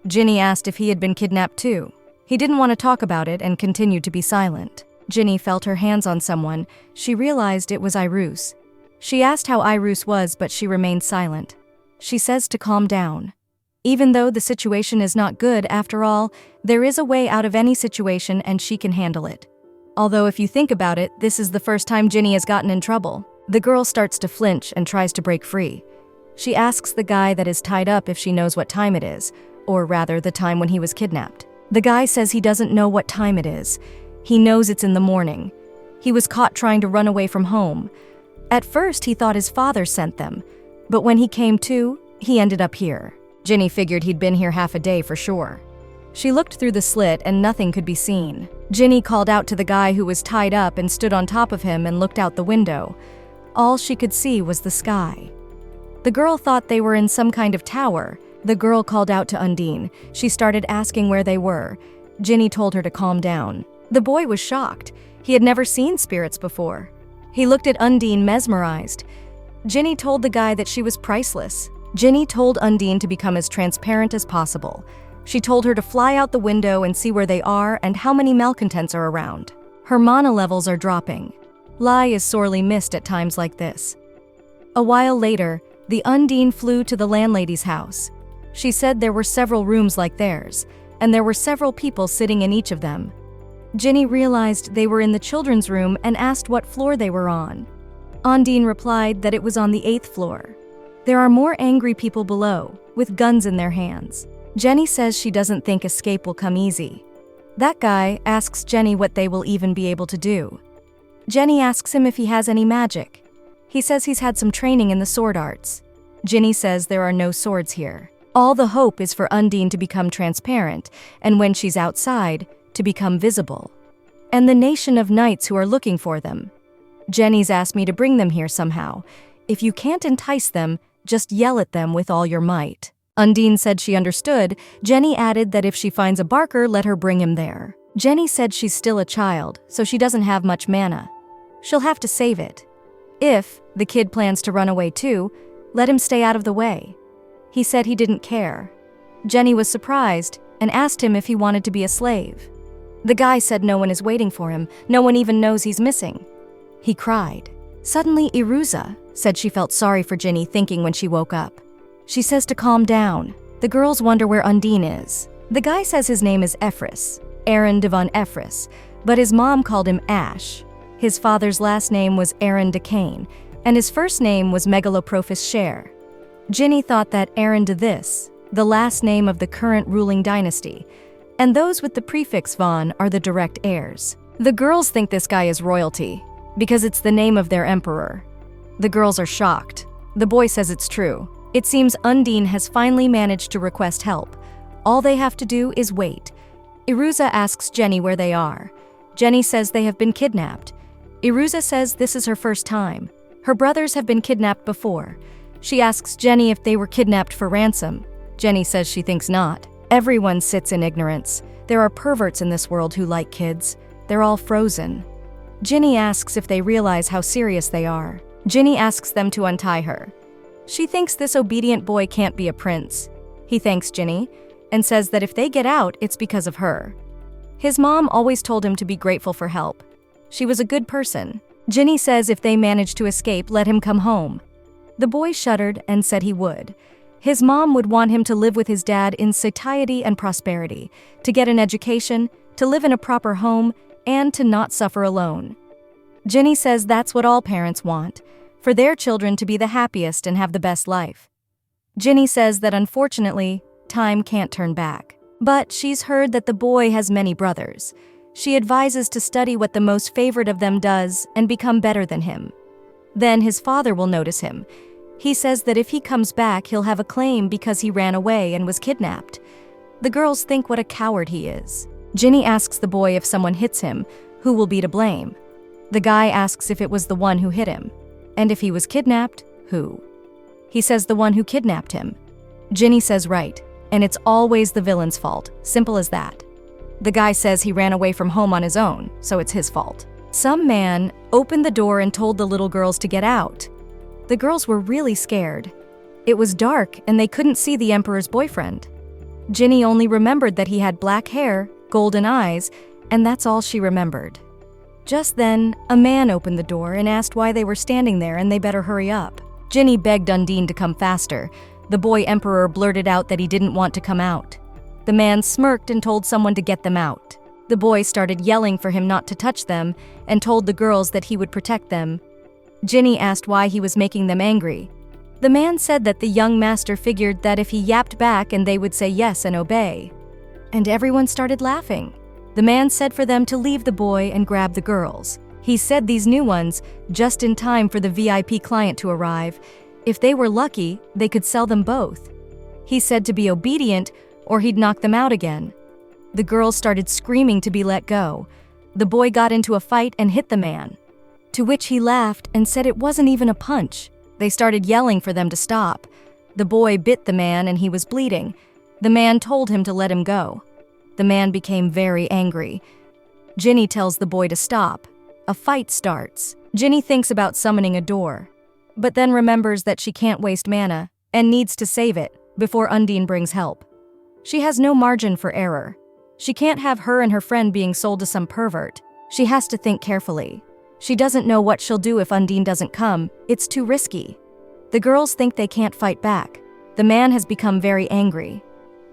Ginny asked if he had been kidnapped too. He didn't want to talk about it and continued to be silent. Ginny felt her hands on someone. She realized it was Irus. She asked how Irus was, but she remained silent. She says to calm down. Even though the situation is not good, after all, there is a way out of any situation and she can handle it. Although if you think about it, this is the first time Ginny has gotten in trouble. The girl starts to flinch and tries to break free. She asks the guy that is tied up if she knows what time it is, or rather the time when he was kidnapped. The guy says he doesn't know what time it is. He knows it's in the morning. He was caught trying to run away from home. At first, he thought his father sent them, but when he came to, he ended up here. Ginny figured he'd been here half a day for sure. She looked through the slit and nothing could be seen. Ginny called out to the guy who was tied up and stood on top of him and looked out the window. All she could see was the sky. The girl thought they were in some kind of tower. The girl called out to Undine. She started asking where they were. Ginny told her to calm down. The boy was shocked. He had never seen spirits before. He looked at Undine mesmerized. Ginny told the guy that she was priceless. Ginny told Undine to become as transparent as possible. She told her to fly out the window and see where they are and how many malcontents are around. Her mana levels are dropping. Lai is sorely missed at times like this. A while later, the Undine flew to the landlady's house. She said there were several rooms like theirs, and there were several people sitting in each of them. Ginny realized they were in the children's room and asked what floor they were on. Undine replied that it was on the 8th floor. There are more angry people below, with guns in their hands. Jenny says she doesn't think escape will come easy. That guy asks Jenny what they will even be able to do. Jenny asks him if he has any magic. He says he's had some training in the sword arts. Ginny says there are no swords here. All the hope is for Undine to become transparent, and when she's outside, to become visible. and the nation of knights who are looking for them. Jenny's asked me to bring them here somehow. If you can't entice them, just yell at them with all your might." Undine said she understood. Jenny added that if she finds a barker, let her bring him there. Jenny said she's still a child, so she doesn't have much mana. She'll have to save it. If the kid plans to run away too, let him stay out of the way. He said he didn't care. Jenny was surprised and asked him if he wanted to be a slave. The guy said no one is waiting for him, no one even knows he's missing. He cried. Suddenly, Iruza said she felt sorry for Jenny, thinking when she woke up. She says to calm down. The girls wonder where Undine is. The guy says his name is Ephris, Aaron de von Ephris, but his mom called him Ash. His father's last name was Aaron de Cain, and his first name was Megaloprophis Cher. Ginny thought that Aaron de this, the last name of the current ruling dynasty, and those with the prefix von are the direct heirs. The girls think this guy is royalty, because it's the name of their emperor. The girls are shocked. The boy says it's true. It seems Undine has finally managed to request help. All they have to do is wait. Iruza asks Jenny where they are. Jenny says they have been kidnapped. Iruza says this is her first time. Her brothers have been kidnapped before. She asks Jenny if they were kidnapped for ransom. Jenny says she thinks not. Everyone sits in ignorance. There are perverts in this world who like kids. They're all frozen. Ginny asks if they realize how serious they are. Ginny asks them to untie her. She thinks this obedient boy can't be a prince. He thanks Ginny and says that if they get out, it's because of her. His mom always told him to be grateful for help. She was a good person. Ginny says if they manage to escape, let him come home. The boy shuddered and said he would. His mom would want him to live with his dad in satiety and prosperity, to get an education, to live in a proper home, and to not suffer alone. Ginny says that's what all parents want, for their children to be the happiest and have the best life. Ginny says that unfortunately, time can't turn back. But she's heard that the boy has many brothers. She advises to study what the most favorite of them does and become better than him. Then his father will notice him. He says that if he comes back, he'll have a claim because he ran away and was kidnapped. The girls think what a coward he is. Ginny asks the boy if someone hits him, who will be to blame. The guy asks if it was the one who hit him. And if he was kidnapped, who? He says the one who kidnapped him. Ginny says right, and it's always the villain's fault, simple as that. The guy says he ran away from home on his own, so it's his fault. Some man opened the door and told the little girls to get out. The girls were really scared. It was dark and they couldn't see the emperor's boyfriend. Ginny only remembered that he had black hair, golden eyes, and that's all she remembered. Just then, a man opened the door and asked why they were standing there and they better hurry up. Ginny begged Undine to come faster. The boy emperor blurted out that he didn't want to come out. The man smirked and told someone to get them out. The boy started yelling for him not to touch them and told the girls that he would protect them. Ginny asked why he was making them angry. The man said that the young master figured that if he yapped back and they would say yes and obey. And everyone started laughing. The man said for them to leave the boy and grab the girls. He said these new ones, just in time for the VIP client to arrive. If they were lucky, they could sell them both. He said to be obedient or he'd knock them out again. The girls started screaming to be let go. The boy got into a fight and hit the man, to which he laughed and said it wasn't even a punch. They started yelling for them to stop. The boy bit the man and he was bleeding. The man told him to let him go. The man became very angry. Ginny tells the boy to stop. A fight starts. Ginny thinks about summoning a door, but then remembers that she can't waste mana and needs to save it before Undine brings help. She has no margin for error. She can't have her and her friend being sold to some pervert. She has to think carefully. She doesn't know what she'll do if Undine doesn't come. It's too risky. The girls think they can't fight back. The man has become very angry.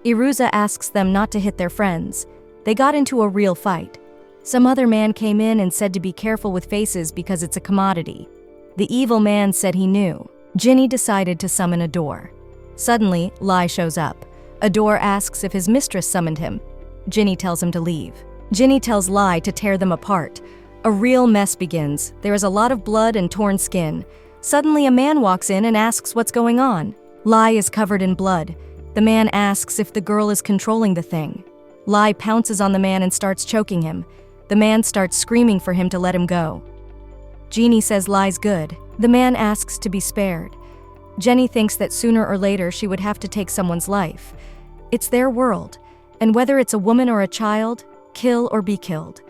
Iruza asks them not to hit their friends. They got into a real fight. Some other man came in and said to be careful with faces because it's a commodity. The evil man said he knew. Ginny decided to summon a door. Suddenly, Lai shows up. Ador asks if his mistress summoned him. Ginny tells him to leave. Ginny tells Lai to tear them apart. A real mess begins. There is a lot of blood and torn skin. Suddenly, a man walks in and asks what's going on. Lai is covered in blood. The man asks if the girl is controlling the thing. Lai pounces on the man and starts choking him. The man starts screaming for him to let him go. Jeannie says Lai's good. The man asks to be spared. Jenny thinks that sooner or later she would have to take someone's life. It's their world, and whether it's a woman or a child, kill or be killed.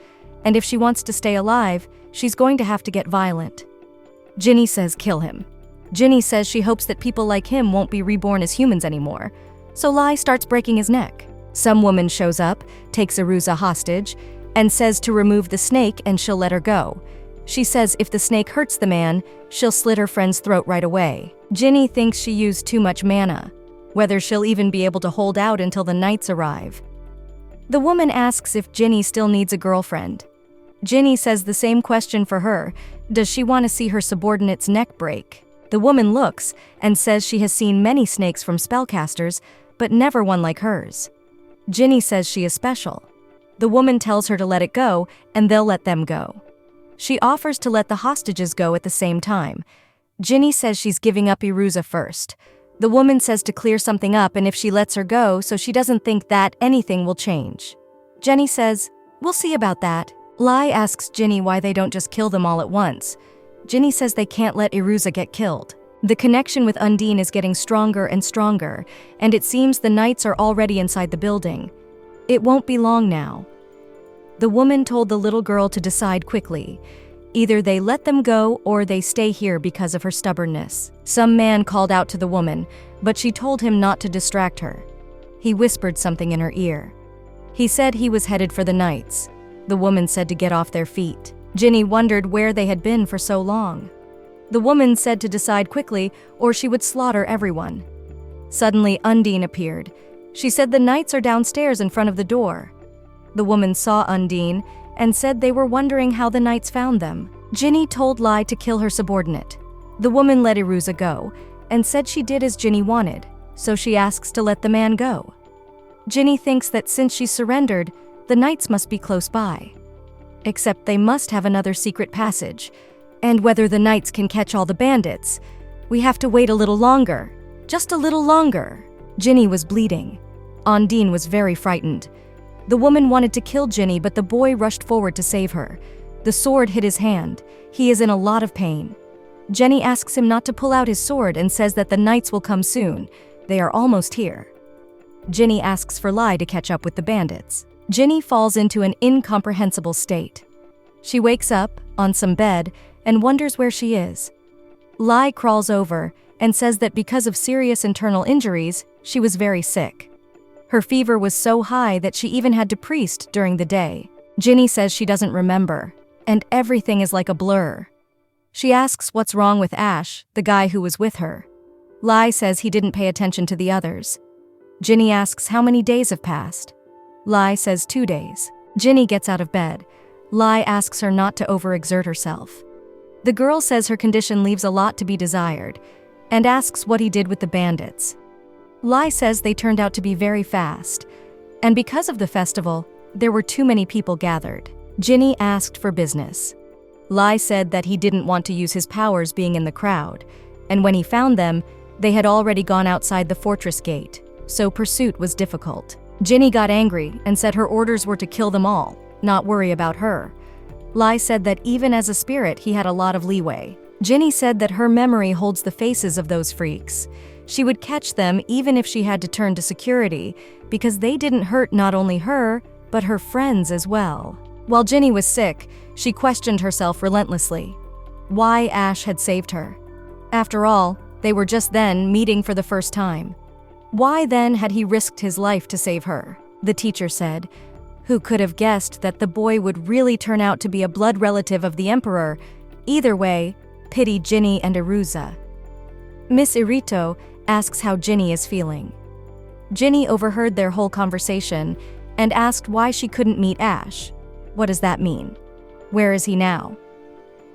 And if she wants to stay alive, she's going to have to get violent. Ginny says kill him. Ginny says she hopes that people like him won't be reborn as humans anymore. So Lai starts breaking his neck. Some woman shows up, takes Iruza hostage, and says to remove the snake and she'll let her go. She says if the snake hurts the man, she'll slit her friend's throat right away. Ginny thinks she used too much mana, whether she'll even be able to hold out until the knights arrive. The woman asks if Ginny still needs a girlfriend. Ginny says the same question for her. Does she want to see her subordinate's neck break? The woman looks and says she has seen many snakes from spellcasters, but never one like hers. Ginny says she is special. The woman tells her to let it go, and they'll let them go. She offers to let the hostages go at the same time. Ginny says she's giving up Iruza first. The woman says to clear something up and if she lets her go, so she doesn't think that anything will change. Jenny says, we'll see about that. Lai asks Ginny why they don't just kill them all at once. Ginny says they can't let Iruza get killed. The connection with Undine is getting stronger and stronger, and it seems the knights are already inside the building. It won't be long now. The woman told the little girl to decide quickly. Either they let them go or they stay here because of her stubbornness. Some man called out to the woman, but she told him not to distract her. He whispered something in her ear. He said he was headed for the knights. The woman said to get off their feet. Ginny wondered where they had been for so long. The woman said to decide quickly or she would slaughter everyone. Suddenly Undine appeared. She said the knights are downstairs in front of the door. The woman saw Undine and said they were wondering how the knights found them. Ginny told Lai to kill her subordinate. The woman let Iruza go and said she did as Ginny wanted, so she asks to let the man go. Ginny thinks that since she surrendered, the knights must be close by. Except they must have another secret passage, and whether the knights can catch all the bandits, we have to wait a little longer, just a little longer. Ginny was bleeding. Undine was very frightened. The woman wanted to kill Ginny, but the boy rushed forward to save her. The sword hit his hand. He is in a lot of pain. Jenny asks him not to pull out his sword and says that the knights will come soon. They are almost here. Ginny asks for Lai to catch up with the bandits. Ginny falls into an incomprehensible state. She wakes up on some bed and wonders where she is. Lai crawls over and says that because of serious internal injuries, she was very sick. Her fever was so high that she even had to priest during the day. Ginny says she doesn't remember, and everything is like a blur. She asks what's wrong with Ash, the guy who was with her. Lai says he didn't pay attention to the others. Ginny asks how many days have passed. Lai says 2 days. Ginny gets out of bed. Lai asks her not to overexert herself. The girl says her condition leaves a lot to be desired, and asks what he did with the bandits. Lai says they turned out to be very fast, and because of the festival, there were too many people gathered. Ginny asked for business. Lai said that he didn't want to use his powers being in the crowd, and when he found them, they had already gone outside the fortress gate, so pursuit was difficult. Ginny got angry and said her orders were to kill them all, not worry about her. Lai said that even as a spirit, he had a lot of leeway. Ginny said that her memory holds the faces of those freaks. She would catch them even if she had to turn to security, because they didn't hurt not only her, but her friends as well. While Ginny was sick, she questioned herself relentlessly. Why Ash had saved her? After all, they were just then meeting for the first time. Why then had he risked his life to save her? The teacher said. Who could have guessed that the boy would really turn out to be a blood relative of the Emperor? Either way, pity Ginny and Iruza. Miss Irito asks how Ginny is feeling. Ginny overheard their whole conversation and asked why she couldn't meet Ash. What does that mean? Where is he now?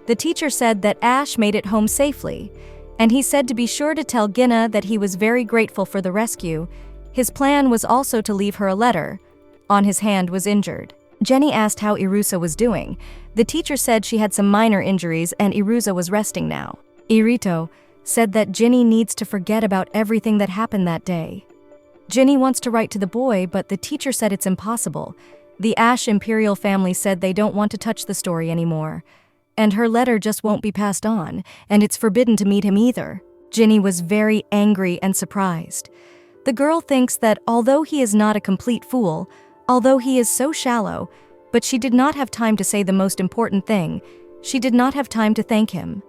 The teacher said that Ash made it home safely, and he said to be sure to tell Ginna that he was very grateful for the rescue. His plan was also to leave her a letter. On his hand was injured. Jenny asked how Irusa was doing. The teacher said she had some minor injuries and Irusa was resting now. Irito said that Ginny needs to forget about everything that happened that day. Ginny wants to write to the boy, but the teacher said it's impossible. The Ash imperial family said they don't want to touch the story anymore, and her letter just won't be passed on, and it's forbidden to meet him either. Ginny was very angry and surprised. The girl thinks that although he is not a complete fool, although he is so shallow, but she did not have time to say the most important thing. She did not have time to thank him.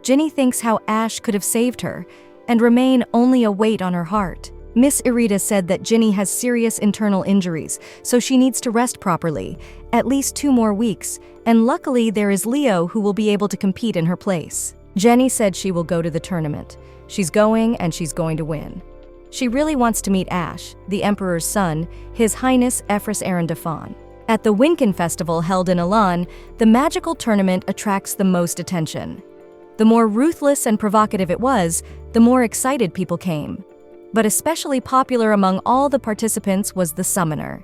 Ginny thinks how Ash could have saved her and remain only a weight on her heart. Miss Irita said that Ginny has serious internal injuries, so she needs to rest properly, at least 2 more weeks, and luckily there is Leo who will be able to compete in her place. Jenny said she will go to the tournament. She's going and she's going to win. She really wants to meet Ash, the Emperor's son, His Highness Ephraim Aaron Defon. At the Winkin Festival held in Elan, the magical tournament attracts the most attention. The more ruthless and provocative it was, the more excited people came. But especially popular among all the participants was the summoner.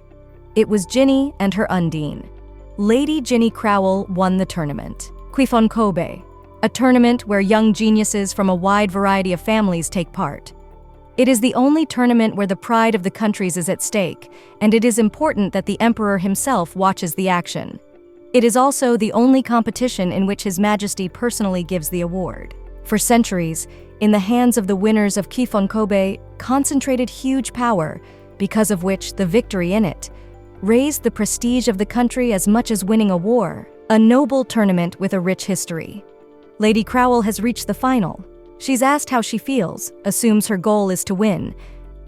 It was Ginny and her Undine. Lady Ginny Crowell won the tournament. Quifon Kobe, a tournament where young geniuses from a wide variety of families take part. It is the only tournament where the pride of the countries is at stake, and it is important that the Emperor himself watches the action. It is also the only competition in which His Majesty personally gives the award. For centuries, in the hands of the winners of Quifon Kobe, concentrated huge power, because of which the victory in it raised the prestige of the country as much as winning a war, a noble tournament with a rich history. Lady Crowell has reached the final. She's asked how she feels, assumes her goal is to win.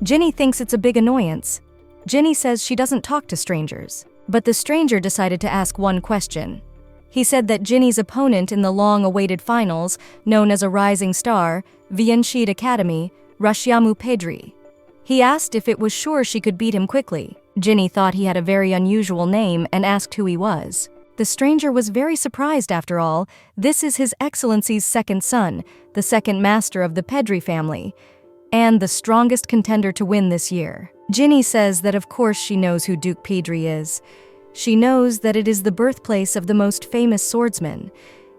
Ginny thinks it's a big annoyance. Ginny says she doesn't talk to strangers. But the stranger decided to ask one question. He said that Ginny's opponent in the long-awaited finals, known as a rising star, Vienshid Academy, Rashiamu Pedri. He asked if it was sure she could beat him quickly. Ginny thought he had a very unusual name and asked who he was. The stranger was very surprised after all. This is His Excellency's second son, the second master of the Pedri family, and the strongest contender to win this year. Ginny says that of course she knows who Duke Pedri is. She knows that it is the birthplace of the most famous swordsman,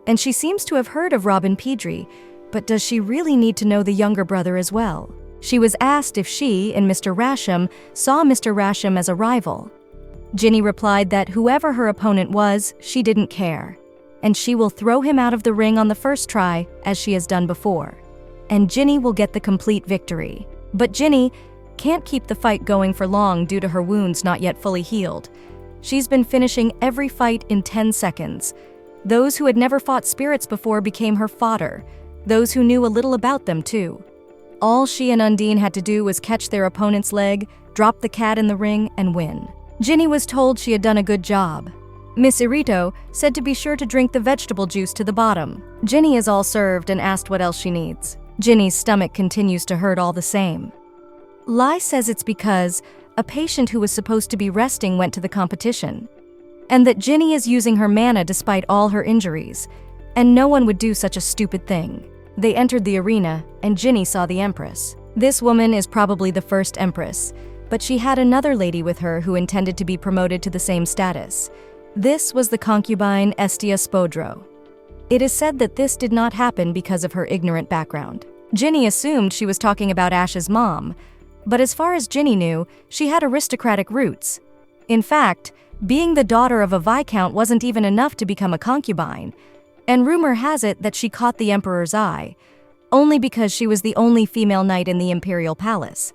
and she seems to have heard of Robin Pedri, but does she really need to know the younger brother as well? She was asked if she and Mr. Rasham saw Mr. Rasham as a rival. Ginny replied that whoever her opponent was, she didn't care, and she will throw him out of the ring on the first try, as she has done before. And Ginny will get the complete victory. But Ginny can't keep the fight going for long due to her wounds not yet fully healed. She's been finishing every fight in 10 seconds. Those who had never fought spirits before became her fodder, those who knew a little about them too. All she and Undine had to do was catch their opponent's leg, drop the cat in the ring, and win. Ginny was told she had done a good job. Miss Irito said to be sure to drink the vegetable juice to the bottom. Ginny is all served and asked what else she needs. Ginny's stomach continues to hurt all the same. Lai says it's because a patient who was supposed to be resting went to the competition, and that Ginny is using her mana despite all her injuries, and no one would do such a stupid thing. They entered the arena, and Ginny saw the Empress. This woman is probably the first Empress, but she had another lady with her who intended to be promoted to the same status. This was the concubine Estia Spodro. It is said that this did not happen because of her ignorant background. Ginny assumed she was talking about Ash's mom, but as far as Ginny knew, she had aristocratic roots. In fact, being the daughter of a viscount wasn't even enough to become a concubine, and rumor has it that she caught the Emperor's eye, only because she was the only female knight in the imperial palace.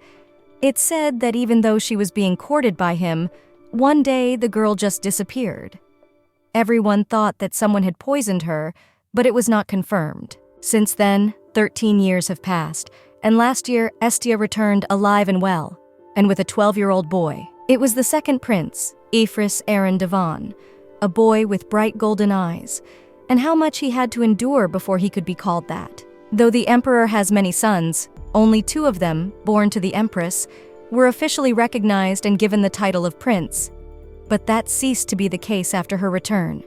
It's said that even though she was being courted by him, one day the girl just disappeared. Everyone thought that someone had poisoned her, but it was not confirmed. Since then, 13 years have passed, and last year Estia returned alive and well, and with a 12-year-old boy. It was the second prince, Ephraim Aaron Devon, a boy with bright golden eyes, and how much he had to endure before he could be called that. Though the emperor has many sons, only 2 of them, born to the empress, were officially recognized and given the title of prince, but that ceased to be the case after her return.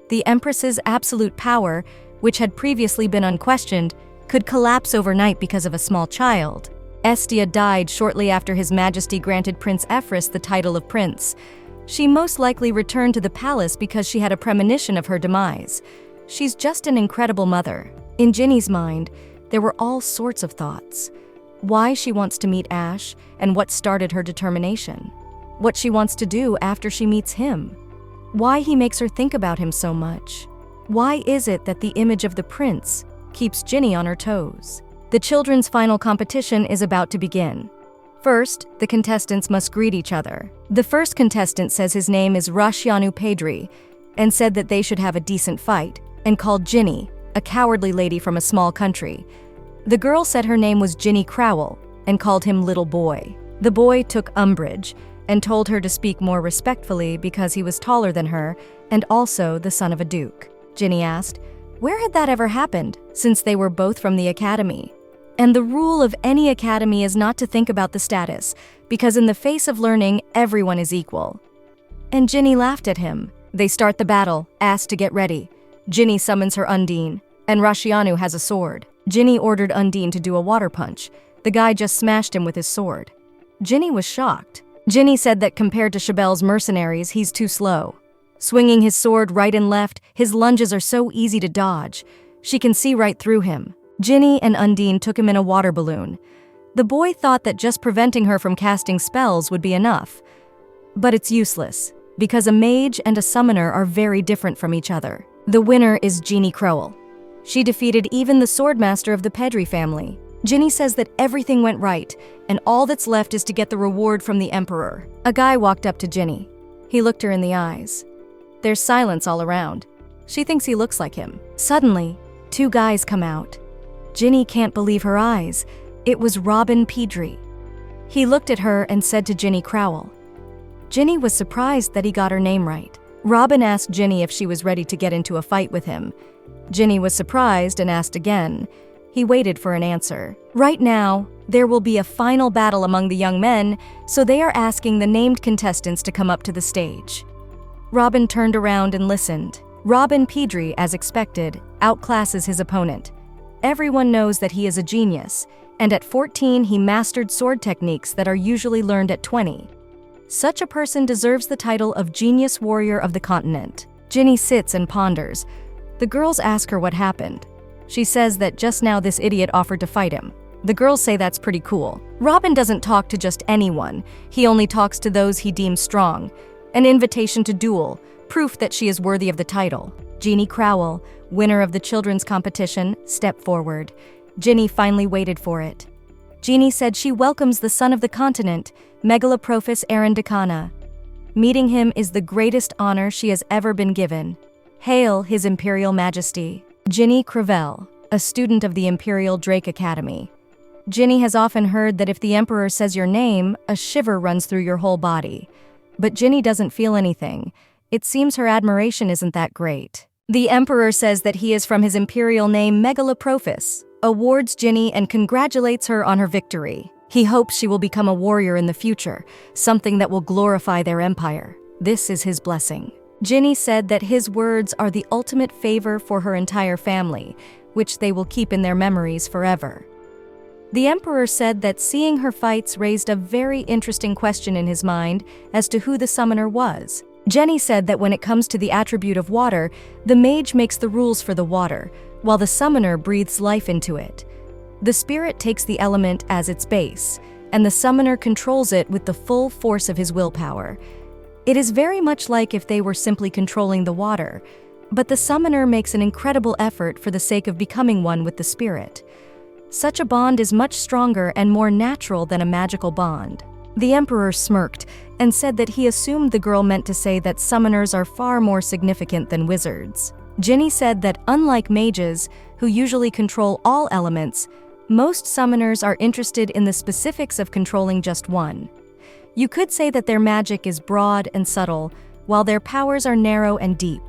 The empress's absolute power, which had previously been unquestioned, could collapse overnight because of a small child. Estia died shortly after His Majesty granted Prince Ephraim the title of prince. She most likely returned to the palace because she had a premonition of her demise. She's just an incredible mother. In Ginny's mind, there were all sorts of thoughts. Why she wants to meet Ash, and what started her determination. what she wants to do after she meets him, why he makes her think about him so much. Why is it that the image of the prince keeps Ginny on her toes? The children's final competition is about to begin. First, the contestants must greet each other. The first contestant says his name is Rashianu Pedri and said that they should have a decent fight, and called Ginny a cowardly lady from a small country. The girl said her name was Ginny Crowell and called him little boy. The boy took umbrage and told her to speak more respectfully because he was taller than her and also the son of a duke. Ginny asked, where had that ever happened, since they were both from the academy? And the rule of any academy is not to think about the status, because in the face of learning, everyone is equal. And Ginny laughed at him. They start the battle, asked to get ready. Ginny summons her Undine, and Rashianu has a sword. Ginny ordered Undine to do a water punch. The guy just smashed him with his sword. Ginny was shocked. Ginny said that compared to Chabelle's mercenaries, he's too slow. Swinging his sword right and left, his lunges are so easy to dodge. She can see right through him. Ginny and Undine took him in a water balloon. The boy thought that just preventing her from casting spells would be enough. But it's useless, because a mage and a summoner are very different from each other. The winner is Ginny Crowell. She defeated even the swordmaster of the Pedri family. Ginny says that everything went right, and all that's left is to get the reward from the Emperor. A guy walked up to Ginny. He looked her in the eyes. There's silence all around. She thinks he looks like him. Suddenly, two guys come out. Ginny can't believe her eyes. It was Robin Pedri. He looked at her and said to Ginny Crowell. Ginny was surprised that he got her name right. Robin asked Ginny if she was ready to get into a fight with him. Ginny was surprised and asked again. He waited for an answer. Right now, there will be a final battle among the young men, so they are asking the named contestants to come up to the stage. Robin turned around and listened. Robin Pedri, as expected, outclasses his opponent. Everyone knows that he is a genius, and at 14 he mastered sword techniques that are usually learned at 20. Such a person deserves the title of Genius Warrior of the Continent. Ginny sits and ponders. The girls ask her what happened. She says that just now this idiot offered to fight him. The girls say that's pretty cool. Robin doesn't talk to just anyone. He only talks to those he deems strong. An invitation to duel, proof that she is worthy of the title. Ginny Crowell, winner of the children's competition, stepped forward. Ginny finally waited for it. Ginny said she welcomes the son of the continent, Megaloprophus Arendicana. Meeting him is the greatest honor she has ever been given. Hail, His Imperial Majesty. Ginny Crevelle, a student of the Imperial Drake Academy. Ginny has often heard that if the Emperor says your name, a shiver runs through your whole body. But Ginny doesn't feel anything. It seems her admiration isn't that great. The Emperor says that he is from his imperial name Megaloprophus, awards Ginny and congratulates her on her victory. He hopes she will become a warrior in the future, something that will glorify their empire. This is his blessing. Ginny said that his words are the ultimate favor for her entire family, which they will keep in their memories forever. The Emperor said that seeing her fights raised a very interesting question in his mind as to who the summoner was. Ginny said that when it comes to the attribute of water, the mage makes the rules for the water, while the summoner breathes life into it. The spirit takes the element as its base, and the summoner controls it with the full force of his willpower. It is very much like if they were simply controlling the water, but the summoner makes an incredible effort for the sake of becoming one with the spirit. Such a bond is much stronger and more natural than a magical bond. The Emperor smirked and said that he assumed the girl meant to say that summoners are far more significant than wizards. Ginny said that unlike mages, who usually control all elements, most summoners are interested in the specifics of controlling just one. You could say that their magic is broad and subtle, while their powers are narrow and deep.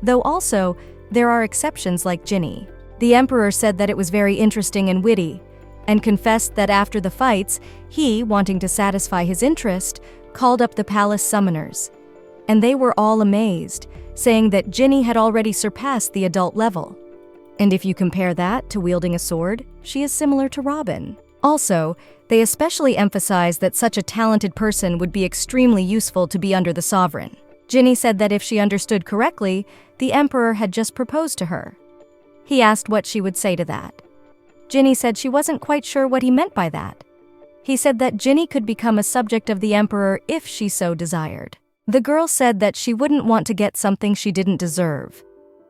Though also, there are exceptions like Ginny. The Emperor said that it was very interesting and witty, and confessed that after the fights, he, wanting to satisfy his interest, called up the palace summoners. And they were all amazed, saying that Ginny had already surpassed the adult level. And if you compare that to wielding a sword, she is similar to Robin. Also, they especially emphasized that such a talented person would be extremely useful to be under the sovereign. Ginny said that if she understood correctly, the Emperor had just proposed to her. He asked what she would say to that. Ginny said she wasn't quite sure what he meant by that. He said that Ginny could become a subject of the emperor if she so desired. The girl said that she wouldn't want to get something she didn't deserve.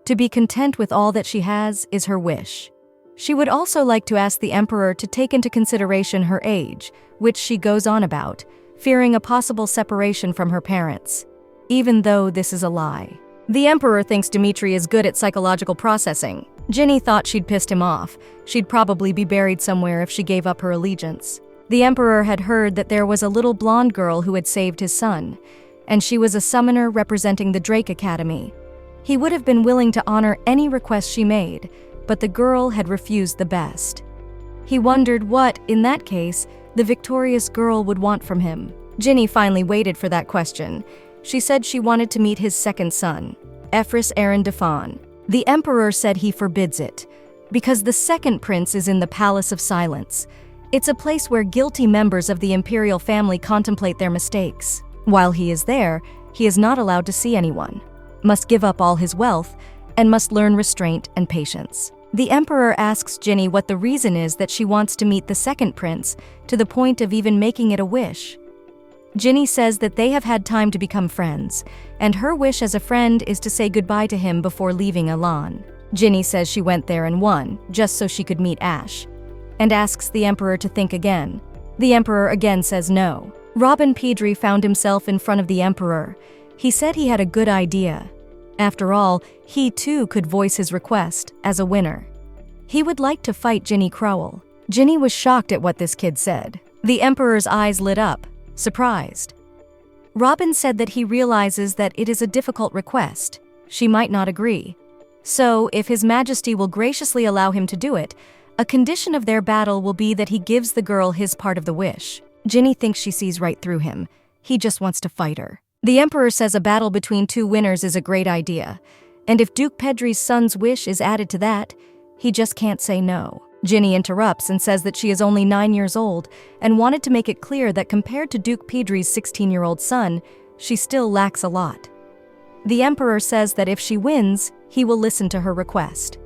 To be content with all that she has is her wish. She would also like to ask the emperor to take into consideration her age, which she goes on about, fearing a possible separation from her parents, even though this is a lie. The emperor thinks Dmitri is good at psychological processing. Ginny thought she'd pissed him off. She'd probably be buried somewhere if she gave up her allegiance. The emperor had heard that there was a little blonde girl who had saved his son, and she was a summoner representing the Drake Academy. He would have been willing to honor any request she made, but the girl had refused the best. He wondered what, in that case, the victorious girl would want from him. Ginny finally waited for that question. She said she wanted to meet his second son, Ephraim Aaron Defon. The emperor said he forbids it, because the second prince is in the Palace of Silence. It's a place where guilty members of the imperial family contemplate their mistakes. While he is there, he is not allowed to see anyone, must give up all his wealth, and must learn restraint and patience. The emperor asks Ginny what the reason is that she wants to meet the second prince, to the point of even making it a wish. Ginny says that they have had time to become friends, and her wish as a friend is to say goodbye to him before leaving Elan. Ginny says she went there and won, just so she could meet Ash, and asks the emperor to think again. The emperor again says no. Robin Pedri found himself in front of the emperor. He said he had a good idea. After all, he too could voice his request as a winner. He would like to fight Ginny Crowell. Ginny was shocked at what this kid said. The emperor's eyes lit up, surprised. Robin said that he realizes that it is a difficult request. She might not agree. So, if His Majesty will graciously allow him to do it, a condition of their battle will be that he gives the girl his part of the wish. Ginny thinks she sees right through him. He just wants to fight her. The emperor says a battle between two winners is a great idea, and if Duke Pedri's son's wish is added to that, he just can't say no. Ginny interrupts and says that she is only 9 years old and wanted to make it clear that compared to Duke Pedri's 16-year-old son, she still lacks a lot. The emperor says that if she wins, he will listen to her request.